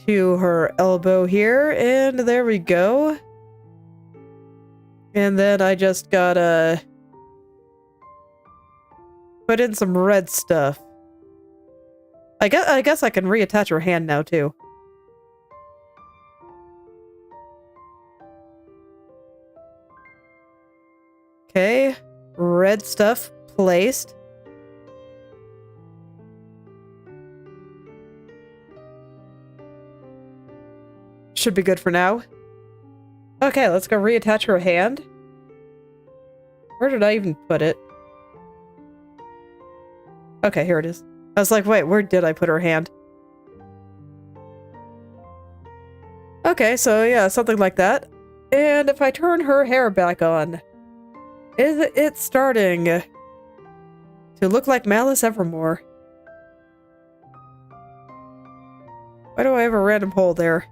to her elbow here, and there we go. And then I just gotta put in some red stuff. I guess I can reattach her hand now too. Okay, red stuff placed. Should be good for now. Okay, let's go reattach her hand. Where did I even put it? Okay, here it is. I was like, wait, where did I put her hand? Okay, so yeah, something like that. And if I turn her hair back on, is it starting to look like Malice Evermore? Why do I have a random hole there?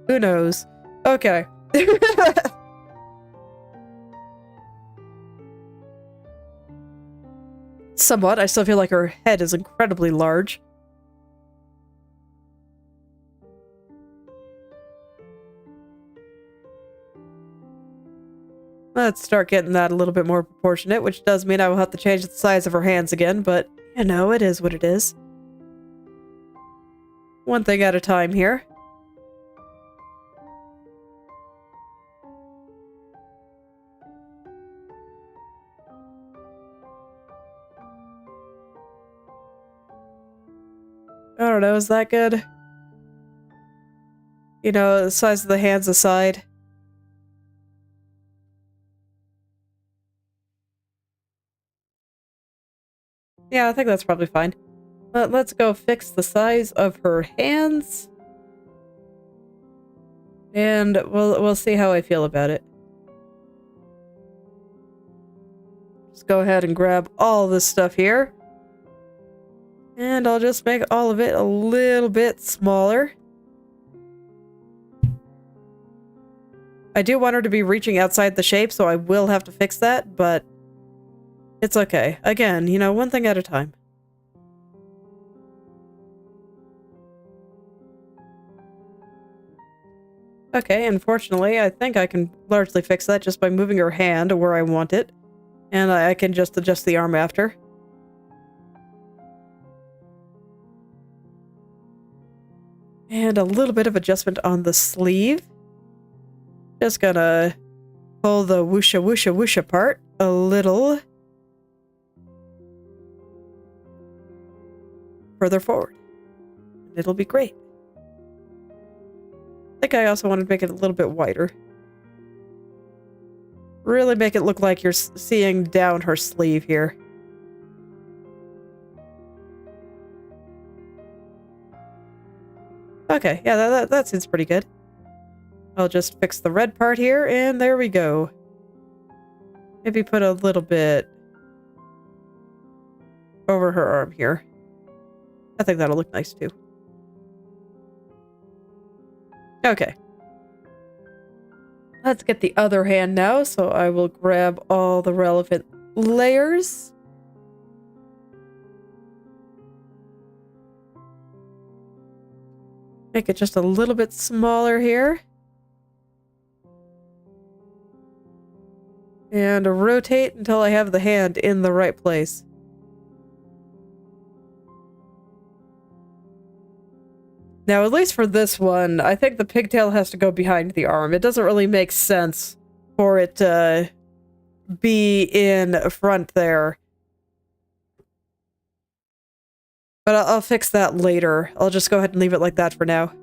Who knows? Okay. Somewhat. I still feel like her head is incredibly large. Let's start getting that a little bit more proportionate, which does mean I will have to change the size of her hands again, but, you know, it is what it is. One thing at a time here. I don't know, is that good? You know, the size of the hands aside. Yeah, I think that's probably fine. Let's go fix the size of her hands. And we'll see how I feel about it. Just go ahead and grab all this stuff here. And I'll just make all of it a little bit smaller. I do want her to be reaching outside the shape, so I will have to fix that, but it's okay. Again, you know, one thing at a time. Okay, unfortunately, I think I can largely fix that just by moving her hand to where I want it. And I can just adjust the arm after. And a little bit of adjustment on the sleeve. Just gonna pull the whoosha whoosha whoosha part a little further forward. And it'll be great. I think I also want to make it a little bit wider. Really make it look like you're seeing down her sleeve here. Okay, yeah, that seems pretty good. I'll just fix the red part here, and there we go. Maybe put a little bit over her arm here. I think that'll look nice too. Okay. Let's get the other hand now, so I will grab all the relevant layers. Make it just a little bit smaller here. And rotate until I have the hand in the right place. Now, at least for this one, I think the pigtail has to go behind the arm. It doesn't really make sense for it to be in front there. But I'll fix that later. I'll just go ahead and leave it like that for now.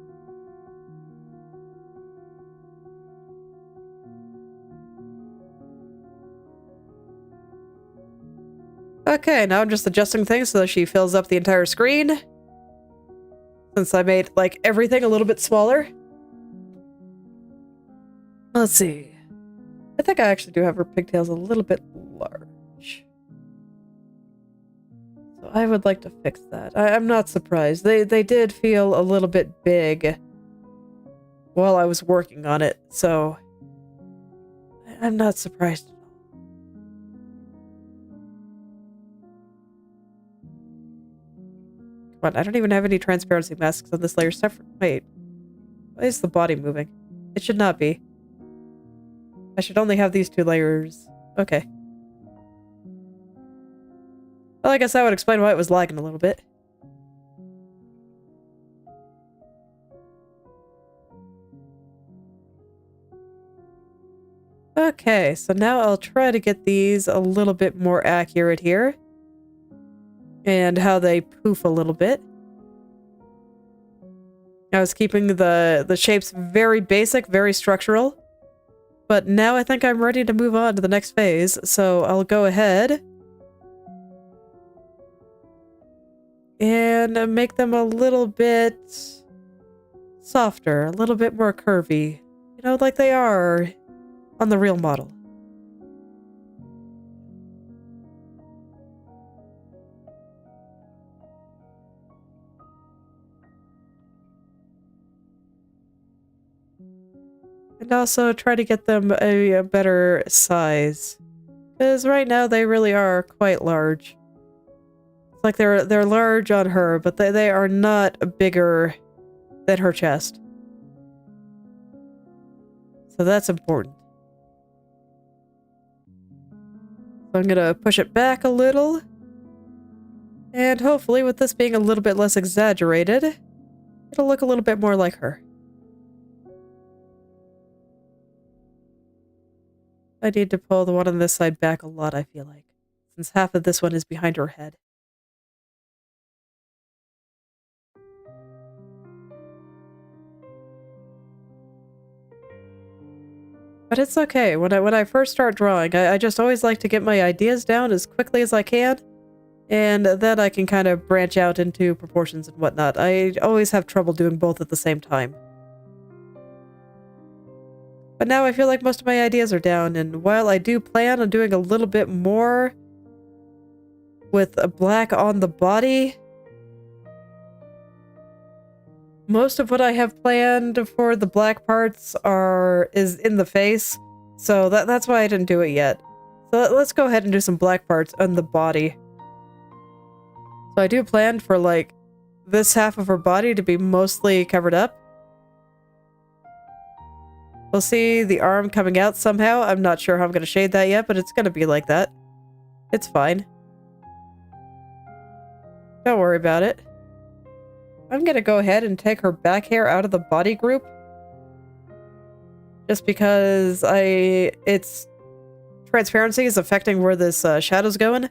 Okay, now I'm just adjusting things so that she fills up the entire screen. Since I made, like, everything a little bit smaller. Let's see. I think I actually do have her pigtails a little bit large. So I would like to fix that. I'm not surprised. They did feel a little bit big while I was working on it, so I'm not surprised. Come on, I don't even have any transparency masks on this layer. Wait, why is the body moving? It should not be. I should only have these two layers. Okay. Well, I guess that would explain why it was lagging a little bit. Okay, so now I'll try to get these a little bit more accurate here. And how they poof a little bit. I was keeping the shapes very basic, very structural. But now I think I'm ready to move on to the next phase, so I'll go ahead and make them a little bit softer, a little bit more curvy. You know, like they are on the real model. And also try to get them a better size. Because right now they really are quite large. It's like they're large on her, but they are not bigger than her chest. So that's important. So I'm gonna push it back a little. And hopefully with this being a little bit less exaggerated, it'll look a little bit more like her. I need to pull the one on this side back a lot, I feel like. Since half of this one is behind her head. But it's okay. When I first start drawing, I just always like to get my ideas down as quickly as I can. And then I can kind of branch out into proportions and whatnot. I always have trouble doing both at the same time. But now I feel like most of my ideas are down, and while I do plan on doing a little bit more with a black on the body, most of what I have planned for the black parts is in the face, so that's why I didn't do it yet. So let's go ahead and do some black parts on the body. So I do plan for, like, this half of her body to be mostly covered up. We'll see the arm coming out somehow. I'm not sure how I'm going to shade that yet, but it's going to be like that. It's fine. Don't worry about it. I'm going to go ahead and take her back hair out of the body group. Just because its transparency is affecting where this shadow's going.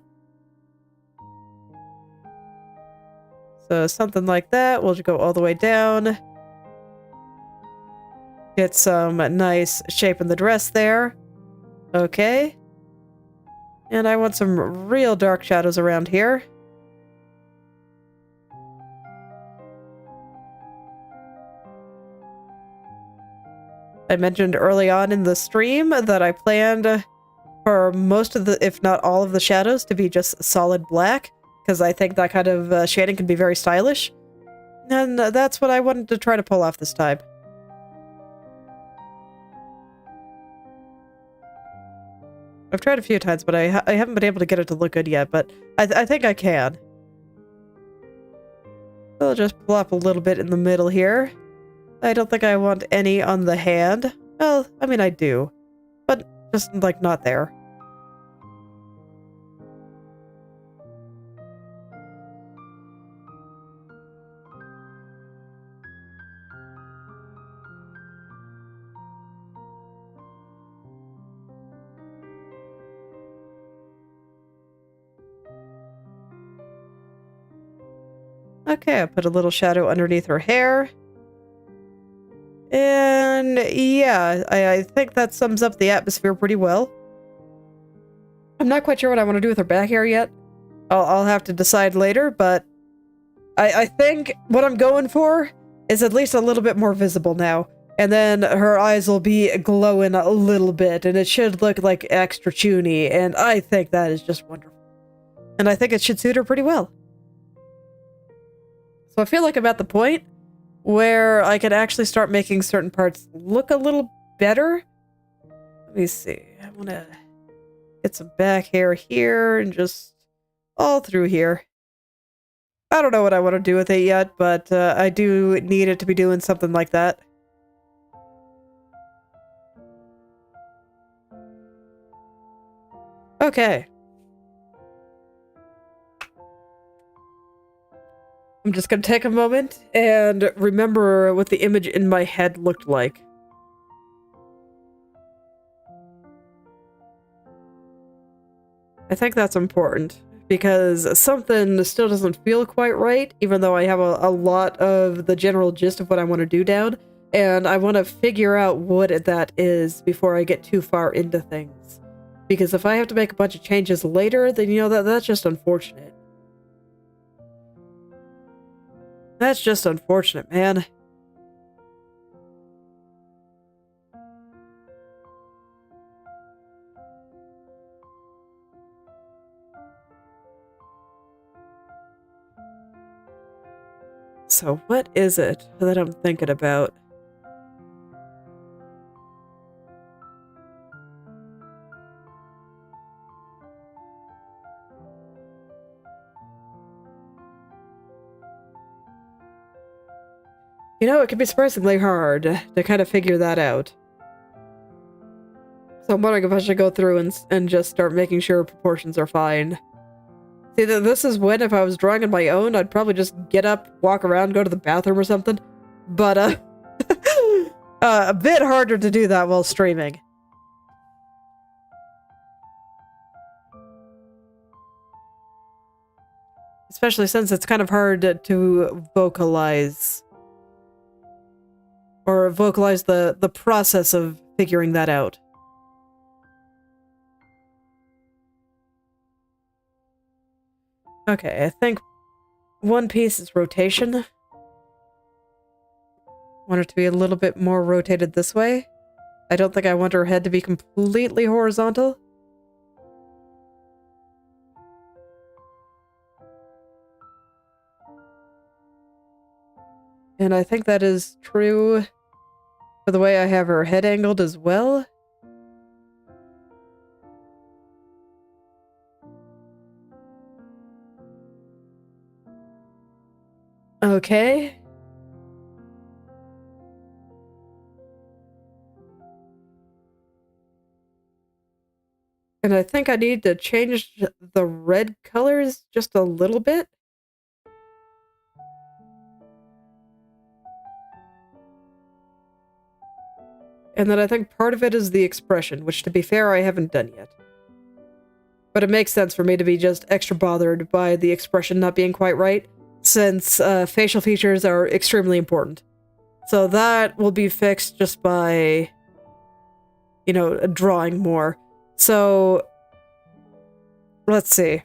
So something like that. We'll just go all the way down. Get some nice shape in the dress there. Okay. And I want some real dark shadows around here. I mentioned early on in the stream that I planned for most of the, if not all of the shadows to be just solid black, because I think that kind of shading can be very stylish. And that's what I wanted to try to pull off this time. I've tried a few times, but I haven't been able to get it to look good yet, but I think I can. I'll just plop a little bit in the middle here. I don't think I want any on the hand. Well, I mean, I do, but just, like, not there. Okay, I put a little shadow underneath her hair. And yeah, I think that sums up the atmosphere pretty well. I'm not quite sure what I want to do with her back hair yet. I'll have to decide later, but I think what I'm going for is at least a little bit more visible now. And then her eyes will be glowing a little bit, and it should look like extra chuny, and I think that is just wonderful. And I think it should suit her pretty well. So I feel like I'm at the point where I can actually start making certain parts look a little better. Let me see. I want to get some back hair here and just all through here. I don't know what I want to do with it yet, but I do need it to be doing something like that. Okay. I'm just gonna take a moment and remember what the image in my head looked like. I think that's important, because something still doesn't feel quite right, even though I have a lot of the general gist of what I want to do down, and I want to figure out what that is before I get too far into things. Because if I have to make a bunch of changes later, then, you know, that's just unfortunate. That's just unfortunate, man. So what is it that I'm thinking about? You know, it can be surprisingly hard to kind of figure that out. So I'm wondering if I should go through and just start making sure proportions are fine. See, this is when, if I was drawing on my own, I'd probably just get up, walk around, go to the bathroom or something. But, a bit harder to do that while streaming. Especially since it's kind of hard to vocalize. Or vocalize the process of figuring that out. Okay, I think one piece is rotation. Want it to be a little bit more rotated this way. I don't think I want her head to be completely horizontal. And I think that is true for the way I have her head angled as well. Okay. And I think I need to change the red colors just a little bit. And then I think part of it is the expression, which, to be fair, I haven't done yet. But it makes sense for me to be just extra bothered by the expression not being quite right, since facial features are extremely important. So that will be fixed just by, you know, drawing more. So, let's see.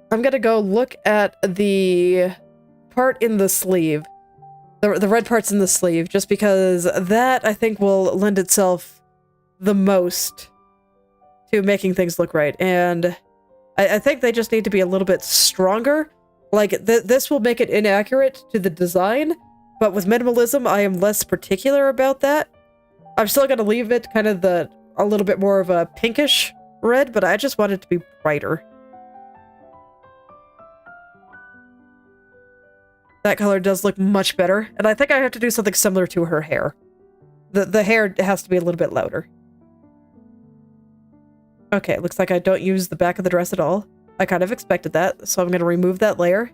I'm gonna go look at the part in the sleeve. The red part's in the sleeve, just because that, I think, will lend itself the most to making things look right. And I think they just need to be a little bit stronger. Like, this will make it inaccurate to the design, but with minimalism, I am less particular about that. I'm still going to leave it kind of a little bit more of a pinkish red, but I just want it to be brighter. That color does look much better, and I think I have to do something similar to her hair. The hair has to be a little bit louder. Okay, looks like I don't use the back of the dress at all. I kind of expected that, so I'm going to remove that layer.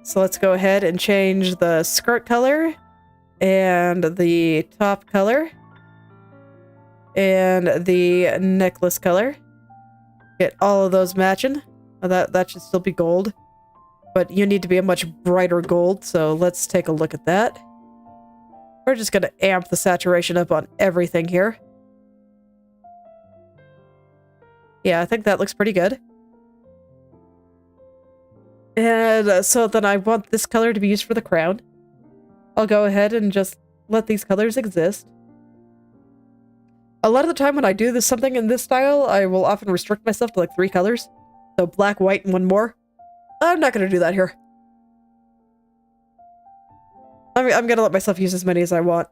So let's go ahead and change the skirt color, and the top color, and the necklace color. Get all of those matching. That should still be gold, but you need to be a much brighter gold, so let's take a look at that. We're just going to amp the saturation up on everything here. Yeah, I think that looks pretty good. And so then I want this color to be used for the crown. I'll go ahead and just let these colors exist. A lot of the time when I do something in this style, I will often restrict myself to like 3 colors. So black, white, and 1 more. I'm not going to do that here. I'm going to let myself use as many as I want.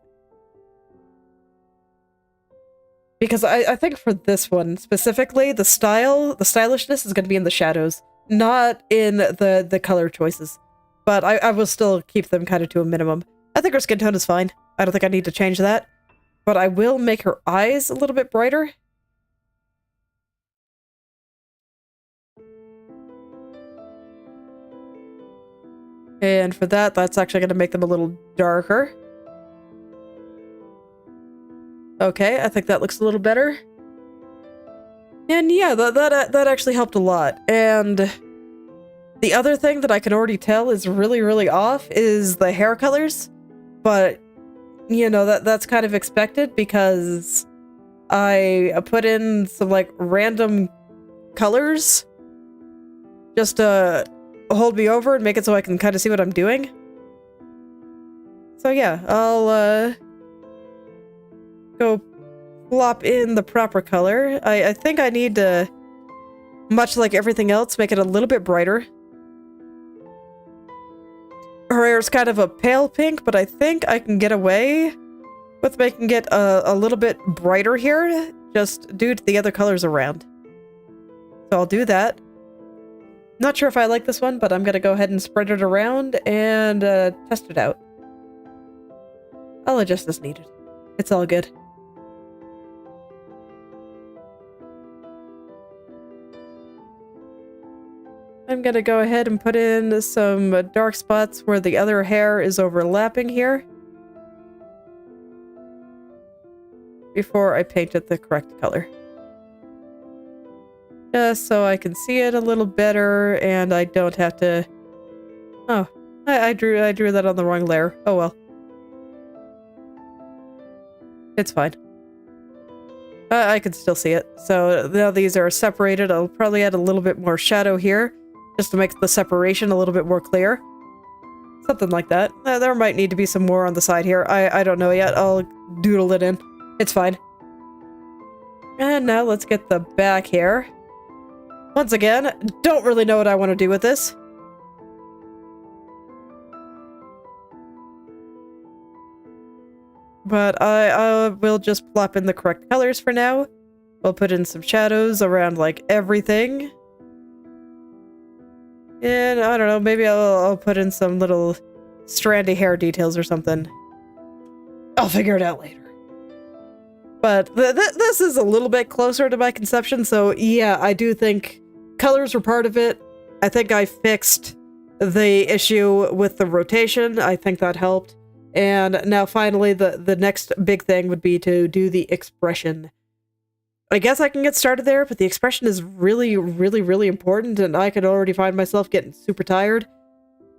Because I think for this one specifically, the stylishness is going to be in the shadows, not in the color choices. But I will still keep them kind of to a minimum. I think her skin tone is fine. I don't think I need to change that. But I will make her eyes a little bit brighter. And for that, that's actually going to make them a little darker. Okay, I think that looks a little better. And yeah, that actually helped a lot. And the other thing that I can already tell is really, really off is the hair colors. But, you know, that's kind of expected because I put in some, like, random colors just to hold me over and make it so I can kind of see what I'm doing. So yeah, I'll go plop in the proper color. I think I need to, much like everything else, make it a little bit brighter. Her hair is kind of a pale pink, but I think I can get away with making it a little bit brighter here, just due to the other colors around. So I'll do that. Not sure if I like this one, but I'm going to go ahead and spread it around and test it out. I'll adjust as needed. It's all good. I'm going to go ahead and put in some dark spots where the other hair is overlapping here before I paint it the correct color. Just so I can see it a little better and I don't have to... Oh, I drew that on the wrong layer. Oh well. It's fine. I can still see it. So now these are separated. I'll probably add a little bit more shadow here just to make the separation a little bit more clear. Something like that. There might need to be some more on the side here. I don't know yet. I'll doodle it in. It's fine. And now let's get the back hair. Once again, don't really know what I want to do with this. But I will just plop in the correct colors for now. We'll put in some shadows around, like, everything. And, I don't know, maybe I'll put in some little strandy hair details or something. I'll figure it out later. But this is a little bit closer to my conception, so yeah, I do think colors were part of it. I think I fixed the issue with the rotation. I think that helped. And now finally, the next big thing would be to do the expression. I guess I can get started there, but the expression is really, really, really important, and I could already find myself getting super tired.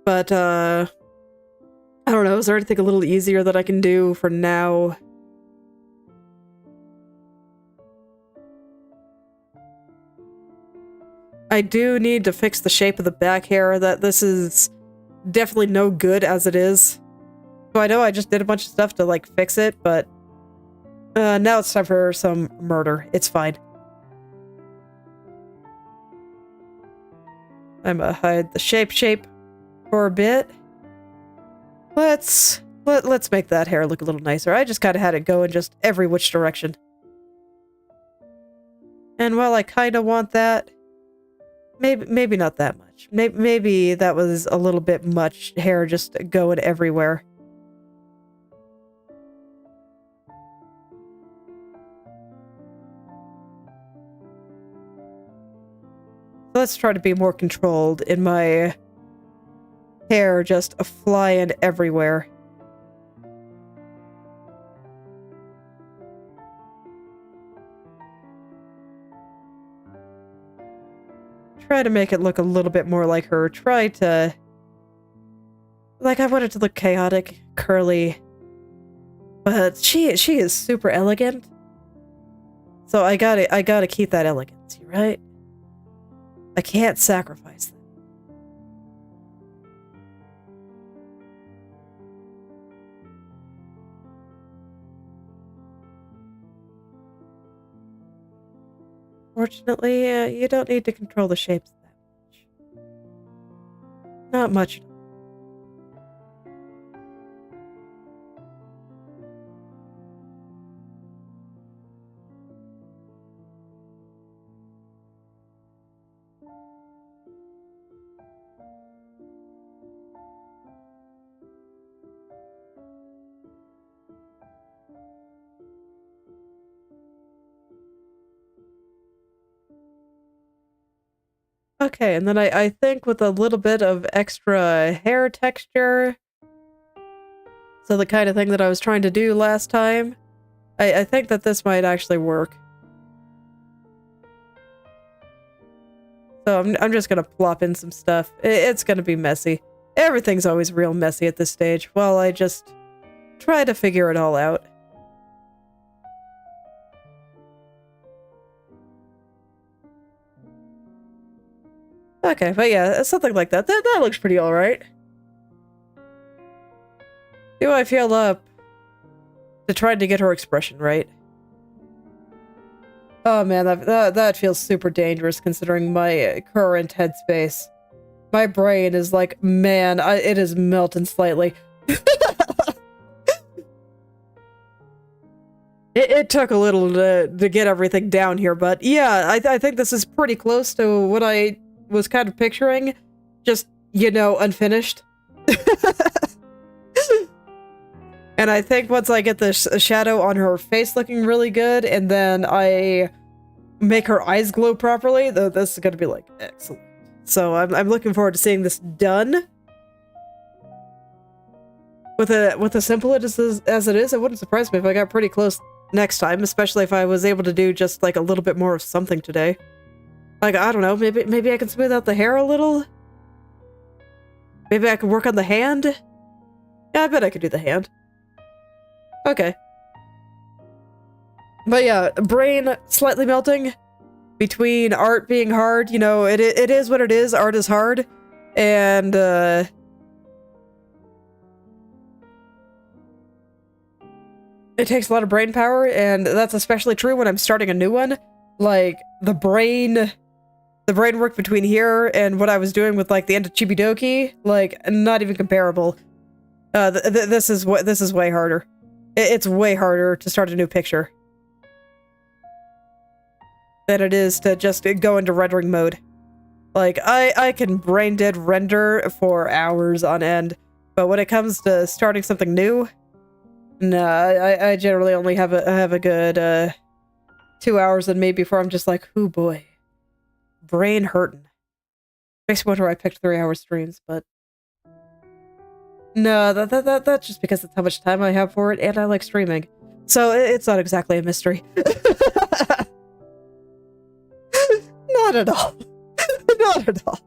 But, I don't know, is there anything a little easier that I can do for now? I do need to fix the shape of the back hair. That this is definitely no good as it is. So I know I just did a bunch of stuff to like fix it, but now it's time for some murder. It's fine. I'm gonna hide the shape for a bit. Let's make that hair look a little nicer. I just kind of had it go in just every which direction. And while I kind of want that, maybe not that much. Maybe that was a little bit much hair just going everywhere. Let's try to be more controlled in my hair just flying everywhere. Try to make it look a little bit more like her. Try to... Like, I want it to look chaotic, curly. But she is super elegant. So I gotta keep that elegance, right? I can't sacrifice that. Fortunately, you don't need to control the shapes that much. Not much. Okay, and then I think with a little bit of extra hair texture, so the kind of thing that I was trying to do last time, I think that this might actually work. So I'm just gonna plop in some stuff. It's gonna be messy. Everything's always real messy at this stage, while I just try to figure it all out. Okay, but yeah, something like that. That looks pretty alright. Do I feel up to trying to get her expression right? Oh man, that feels super dangerous considering my current headspace. My brain is like, man, it is melting slightly. It took a little to get everything down here, but yeah, I think this is pretty close to what I was kind of picturing. Just, you know, unfinished. And I think once I get the shadow on her face looking really good, and then I make her eyes glow properly, this is gonna be like excellent. So I'm looking forward to seeing this done. With a simple as it is, it wouldn't surprise me if I got pretty close next time, especially if I was able to do just like a little bit more of something today. Like, I don't know, maybe I can smooth out the hair a little? Maybe I could work on the hand? Yeah, I bet I could do the hand. Okay. But yeah, brain slightly melting between art being hard. You know, it is what it is. Art is hard. And, it takes a lot of brain power, and that's especially true when I'm starting a new one. Like, the brain work between here and what I was doing with, like, the end of Chibidoki, like, not even comparable. This is way harder. It's way harder to start a new picture than it is to just go into rendering mode. Like, I can brain dead render for hours on end, but when it comes to starting something new, nah, I generally only have a good 2 hours and maybe before I'm just like, oh boy, brain hurting. Makes me wonder why I picked 3-hour streams, but no, that's just because it's how much time I have for it, and I like streaming, so it's not exactly a mystery. Not at all. Not at all.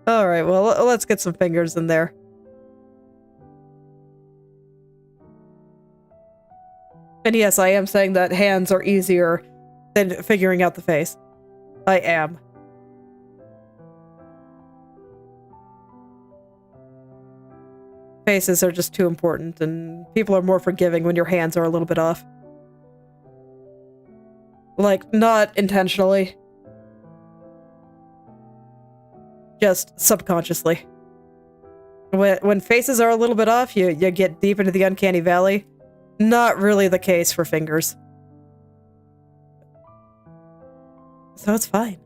Alright, well, let's get some fingers in there. And yes, I am saying that hands are easier than figuring out the face. I am. Faces are just too important, and people are more forgiving when your hands are a little bit off. Like, not intentionally. Just subconsciously. When faces are a little bit off, you get deep into the uncanny valley. Not really the case for fingers. So it's fine.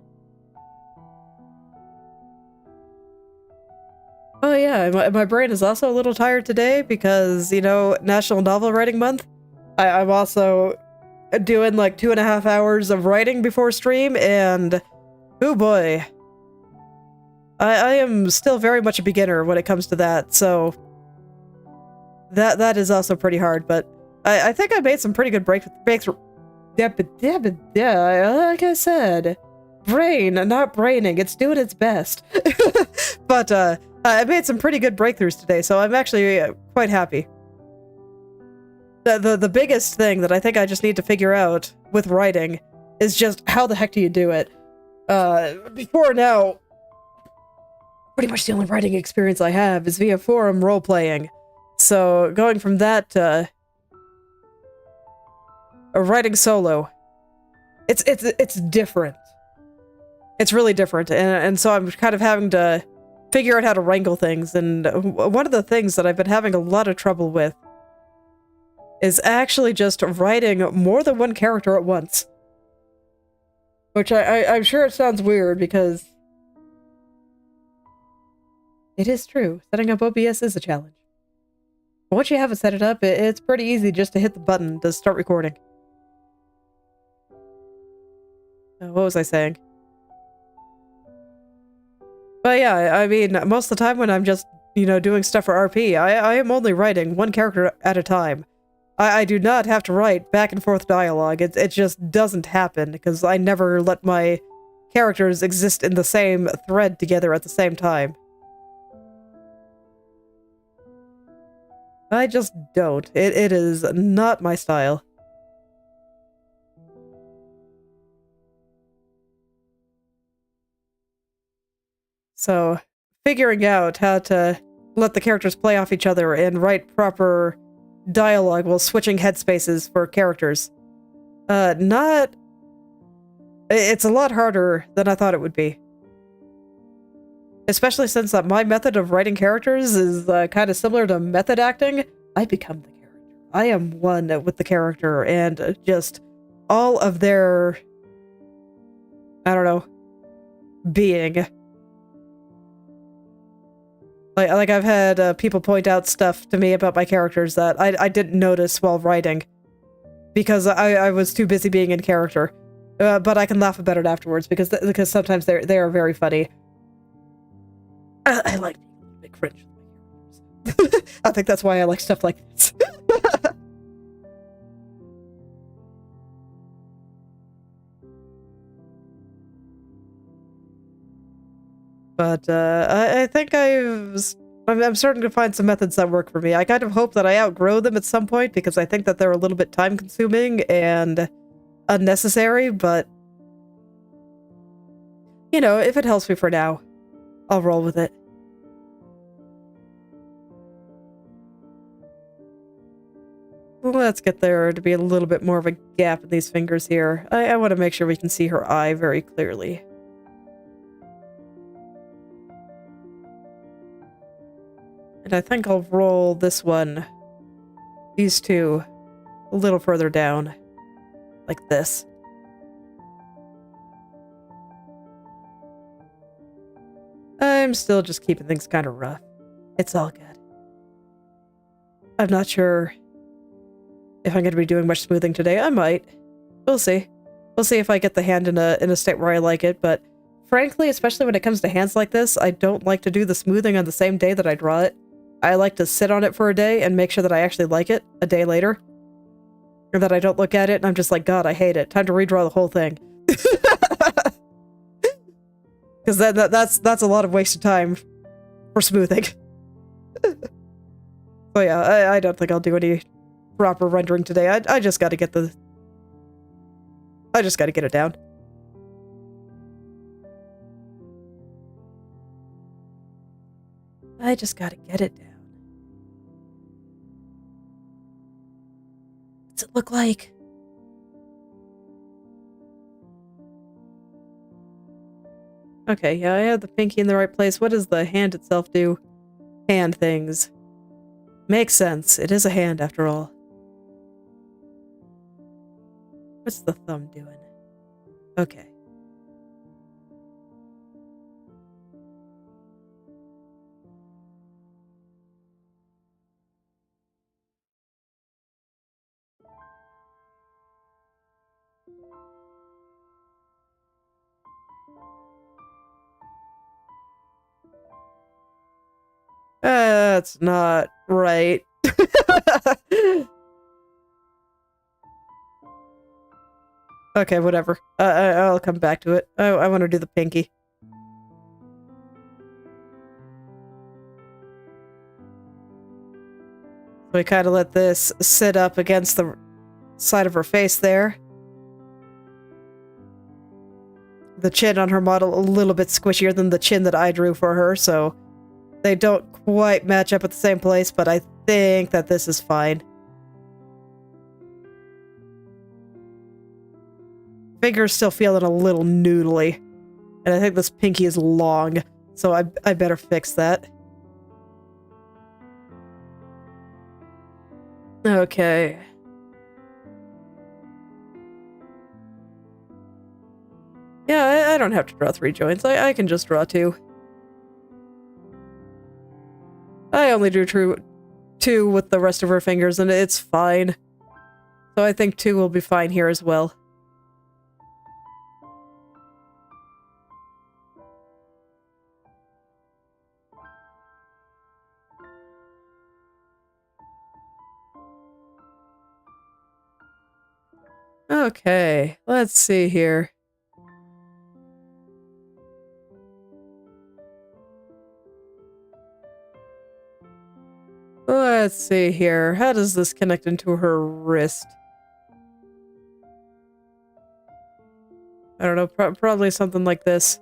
Oh yeah, my brain is also a little tired today because, you know, National Novel Writing Month. I'm also doing like 2.5 hours of writing before stream, and oh boy. I am still very much a beginner when it comes to that, so that is also pretty hard, but I think I made some pretty good breakthrough. Yeah, like I said, brain, not braining, it's doing its best. But I made some pretty good breakthroughs today, so I'm actually quite happy. The biggest thing that I think I just need to figure out with writing is just how the heck do you do it? Before now, pretty much the only writing experience I have is via forum role-playing. So going from that to writing solo, it's different. It's really different, and so I'm kind of having to figure out how to wrangle things, and one of the things that I've been having a lot of trouble with is actually just writing more than one character at once. Which I'm sure it sounds weird, because it is true. Setting up OBS is a challenge. But once you have it set it up, it's pretty easy just to hit the button to start recording. What was I saying? But yeah, I mean, most of the time when I'm just, you know, doing stuff for RP, I am only writing one character at a time. I do not have to write back and forth dialogue. It just doesn't happen, because I never let my characters exist in the same thread together at the same time. I just don't. It is not my style. So, figuring out how to let the characters play off each other and write proper dialogue while switching headspaces for characters. It's a lot harder than I thought it would be. Especially since my method of writing characters is kind of similar to method acting. I become the character. I am one with the character, and just all of their, I don't know, being. Like I've had people point out stuff to me about my characters that I didn't notice while writing, because I was too busy being in character. But I can laugh about it afterwards, because sometimes they are very funny. I like being a bit cringe with my characters. I think that's why I like stuff like this. But I think I'm starting to find some methods that work for me. I kind of hope that I outgrow them at some point, because I think that they're a little bit time-consuming and unnecessary, but you know, if it helps me for now, I'll roll with it. Let's get there to be a little bit more of a gap in these fingers here. I want to make sure we can see her eye very clearly. And I think I'll roll this one, these two, a little further down, like this. I'm still just keeping things kind of rough. It's all good. I'm not sure if I'm going to be doing much smoothing today. I might. We'll see. We'll see if I get the hand in a state where I like it, but frankly, especially when it comes to hands like this, I don't like to do the smoothing on the same day that I draw it. I like to sit on it for a day and make sure that I actually like it a day later. Or that I don't look at it and I'm just like, God, I hate it. Time to redraw the whole thing. Because that's a lot of wasted time for smoothing. So yeah, I don't think I'll do any proper rendering today. I just gotta get the... I just gotta get it down. I just gotta get it down. What's it look like? Okay, yeah, I have the pinky in the right place. What does the hand itself do? Hand things. Makes sense. It is a hand, after all. What's the thumb doing? Okay. That's not right. Okay, whatever. I'll come back to it. I want to do the pinky. So we kind of let this sit up against the side of her face there. The chin on her model a little bit squishier than the chin that I drew for her, so they don't quite match up at the same place, but I think that this is fine. Finger's still feeling a little noodly, and I think this pinky is long, so I better fix that. Okay. Yeah, I don't have to draw 3 joints. I can just draw 2. I only drew 2 with the rest of her fingers, and it's fine. So I think 2 will be fine here as well. Okay, let's see here. Let's see here. How does this connect into her wrist? I don't know, probably something like this.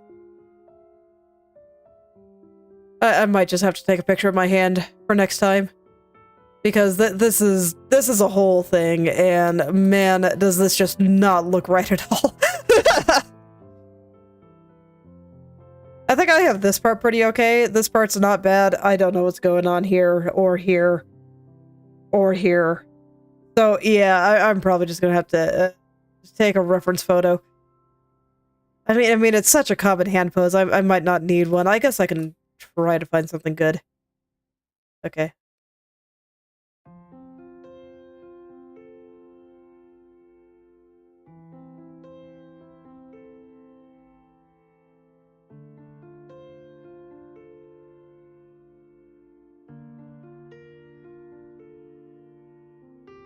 I might just have to take a picture of my hand for next time. Because this is a whole thing, and man, does this just not look right at all. I think I have this part pretty okay. This part's not bad. I don't know what's going on here, or here, or here. So yeah, I'm probably just gonna have to take a reference photo. I mean, it's such a common hand pose. I might not need one. I guess I can try to find something good. Okay.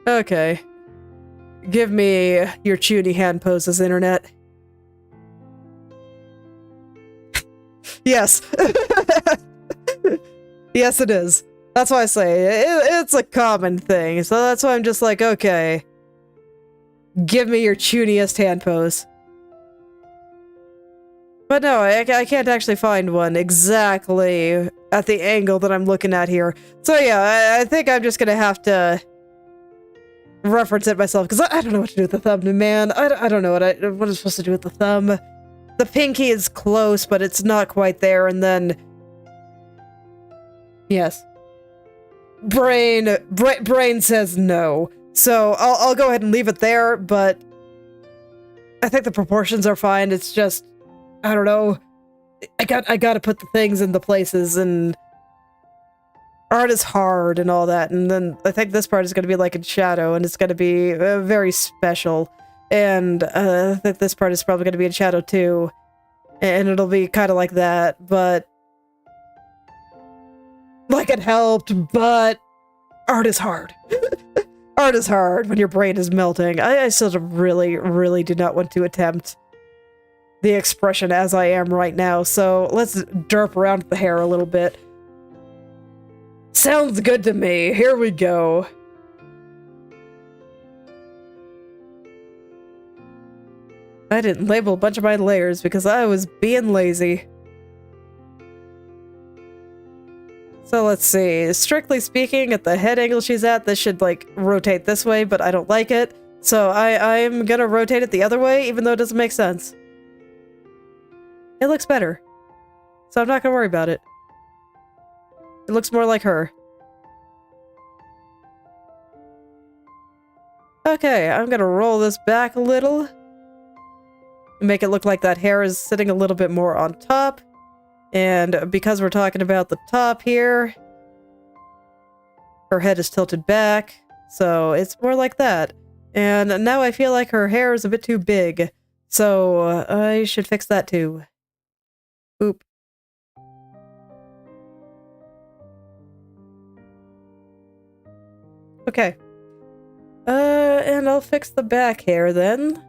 Okay. Give me your chuny hand poses, internet. Yes. Yes, it is. That's why I say it's a common thing. So that's why I'm just like, okay. Give me your chuniest hand pose. But no, I can't actually find one exactly at the angle that I'm looking at here. So yeah, I think I'm just gonna have to reference it myself, because I don't know what to do with the thumb, man. I don't know what I'm supposed to do with the thumb. The pinky is close, but it's not quite there, and then... Yes. Brain says no. So I'll go ahead and leave it there, but I think the proportions are fine. It's just, I don't know. I gotta put the things in the places, and art is hard and all that, and then I think this part is going to be like in shadow, and it's going to be very special, and I think this part is probably going to be in shadow too, and it'll be kind of like that, but like it helped, but art is hard. Art is hard when your brain is melting. I still really do not want to attempt the expression as I am right now, so let's derp around the hair a little bit. Sounds good to me. Here we go. I didn't label a bunch of my layers because I was being lazy. So let's see. Strictly speaking, at the head angle she's at, this should, like, rotate this way, but I don't like it. So I'm gonna rotate it the other way, even though it doesn't make sense. It looks better. So I'm not gonna worry about it. It looks more like her. Okay, I'm gonna roll this back a little. Make it look like that hair is sitting a little bit more on top. And because we're talking about the top here, her head is tilted back, so it's more like that. And now I feel like her hair is a bit too big, so I should fix that too. Oop. Okay. And I'll fix the back hair then,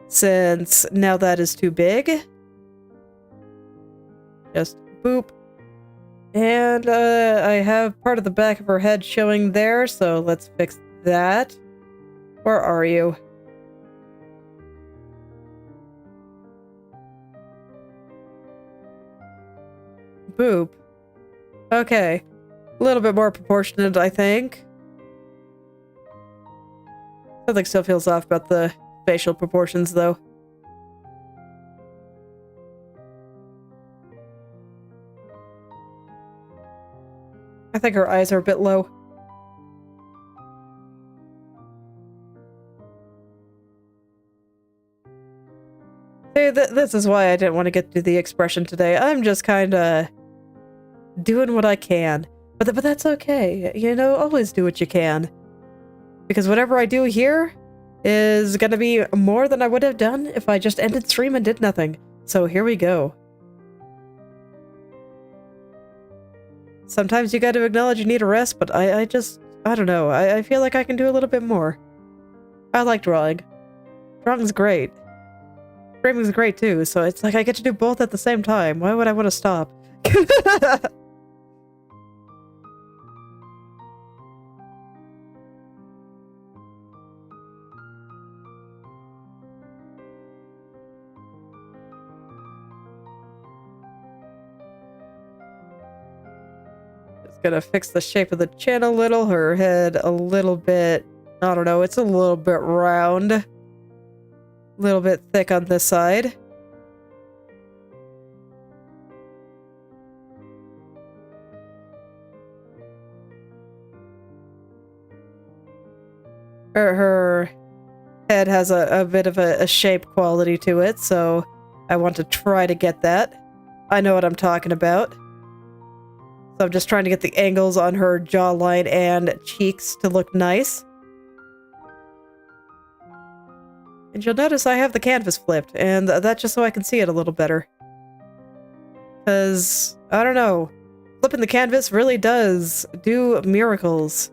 since now that is too big. Just boop. And I have part of the back of her head showing there, so let's fix that. Where are you? Boop. Okay. A little bit more proportionate, I think. Something still feels off about the facial proportions, though. I think her eyes are a bit low. See, this is why I didn't want to get to the expression today. I'm just kinda doing what I can. But that's okay. You know, always do what you can. Because whatever I do here is gonna be more than I would have done if I just ended stream and did nothing. So here we go. Sometimes you gotta acknowledge you need a rest, but I don't know. I feel like I can do a little bit more. I like drawing. Drawing's great. Streaming's great too, so it's like I get to do both at the same time. Why would I want to stop? Gonna fix the shape of the chin a little, her head a little bit, I don't know, it's a little bit round. A little bit thick on this side. Her head has a bit of a shape quality to it, so I want to try to get that. I know what I'm talking about. So I'm just trying to get the angles on her jawline and cheeks to look nice. And you'll notice I have the canvas flipped, and that's just so I can see it a little better. Because, I don't know, flipping the canvas really does do miracles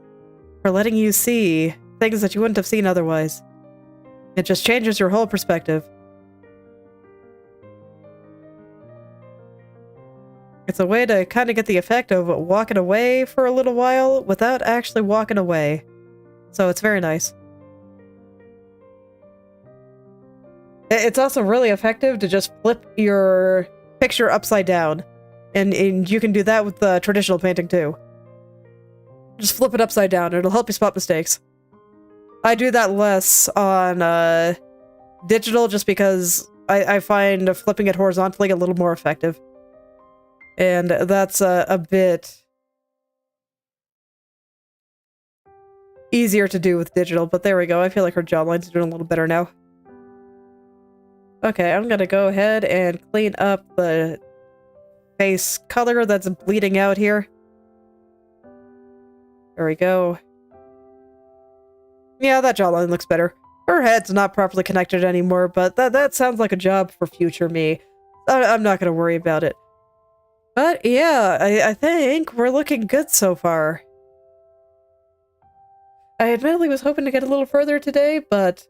for letting you see things that you wouldn't have seen otherwise. It just changes your whole perspective. It's a way to kind of get the effect of walking away for a little while without actually walking away. So it's very nice. It's also really effective to just flip your picture upside down. And you can do that with traditional painting too. Just flip it upside down. It'll help you spot mistakes. I do that less on digital just because I find flipping it horizontally a little more effective. And that's a bit easier to do with digital, but there we go. I feel like her jawline's doing a little better now. Okay, I'm gonna go ahead and clean up the face color that's bleeding out here. There we go. Yeah, that jawline looks better. Her head's not properly connected anymore, but that sounds like a job for future me. I'm not gonna worry about it. But yeah, I think we're looking good so far. I admittedly was hoping to get a little further today, but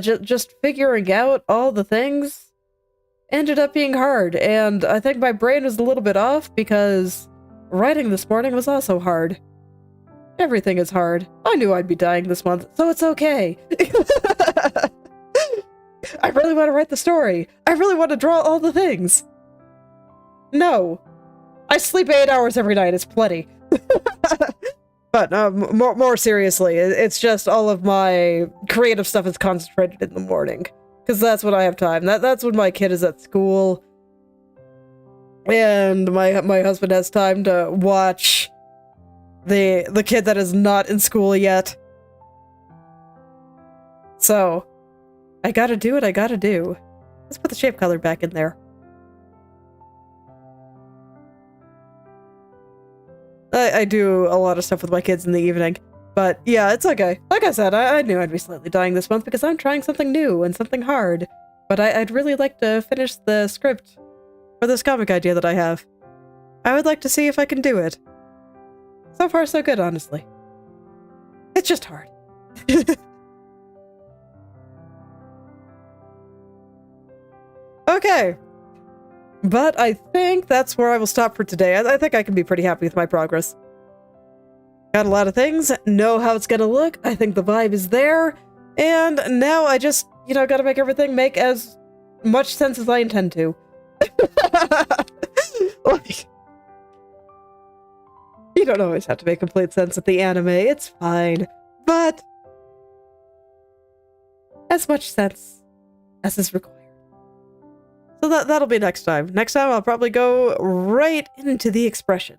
just figuring out all the things ended up being hard, and I think my brain was a little bit off because writing this morning was also hard. Everything is hard. I knew I'd be dying this month, so it's okay. I really want to write the story. I really want to draw all the things. No. I sleep 8 hours every night. It's plenty. But more seriously, it's just all of my creative stuff is concentrated in the morning. Because that's when I have time. That's when my kid is at school. And my husband has time to watch the kid that is not in school yet. So, I gotta do what I gotta do. Let's put the shape color back in there. I do a lot of stuff with my kids in the evening. But yeah, it's okay. Like I said, I knew I'd be slightly dying this month because I'm trying something new and something hard. But I'd really like to finish the script for this comic idea that I have. I would like to see if I can do it. So far, so good, honestly. It's just hard. Okay. But I think that's where I will stop for today. I think I can be pretty happy with my progress. Got a lot of things, know how it's gonna look, I think the vibe is there, and now I just, gotta make everything make as much sense as I intend to. Like, you don't always have to make complete sense with the anime, it's fine, but as much sense as is required. So that'll be next time. Next time I'll probably go right into the expression.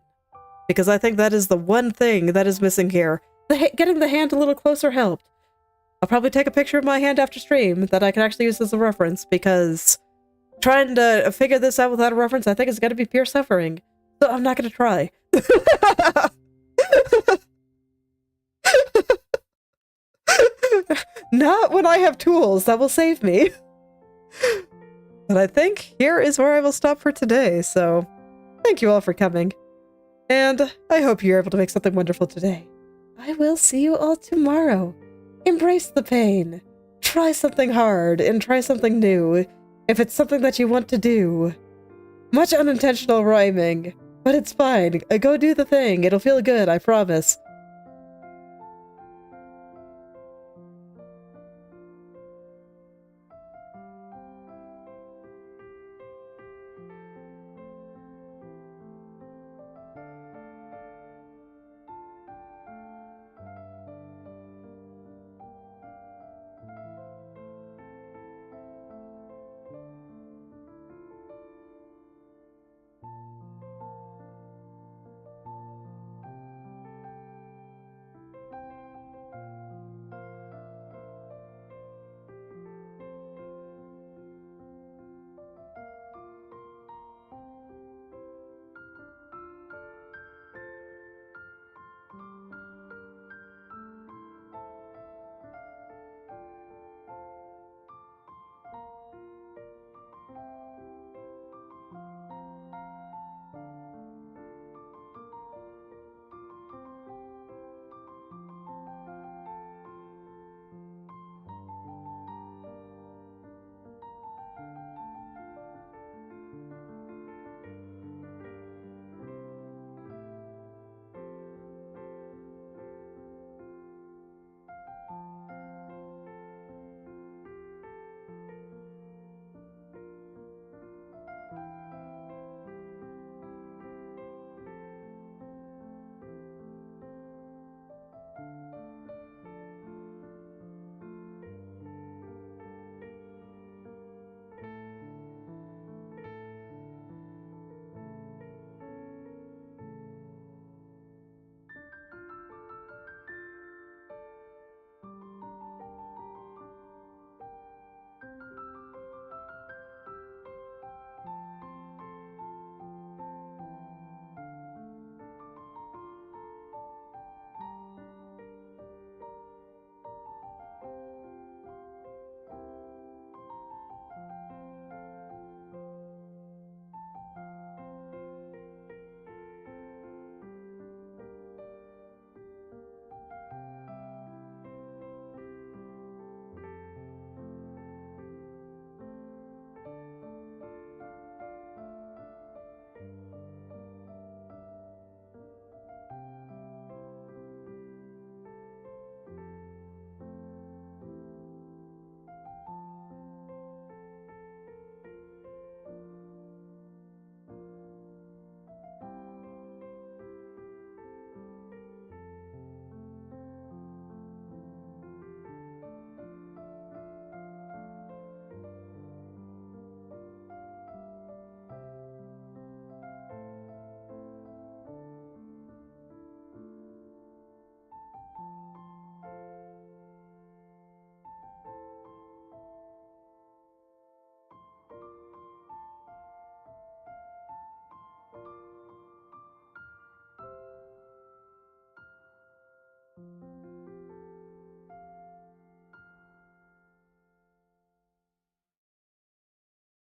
Because I think that is the one thing that is missing here. Getting the hand a little closer helped. I'll probably take a picture of my hand after stream that I can actually use as a reference, because trying to figure this out without a reference I think is going to be pure suffering. So I'm not going to try. Not when I have tools that will save me. But I think here is where I will stop for today, so thank you all for coming. And I hope you're able to make something wonderful today. I will see you all tomorrow. Embrace the pain. Try something hard and try something new, if it's something that you want to do. Much unintentional rhyming, but it's fine. Go do the thing. It'll feel good, I promise.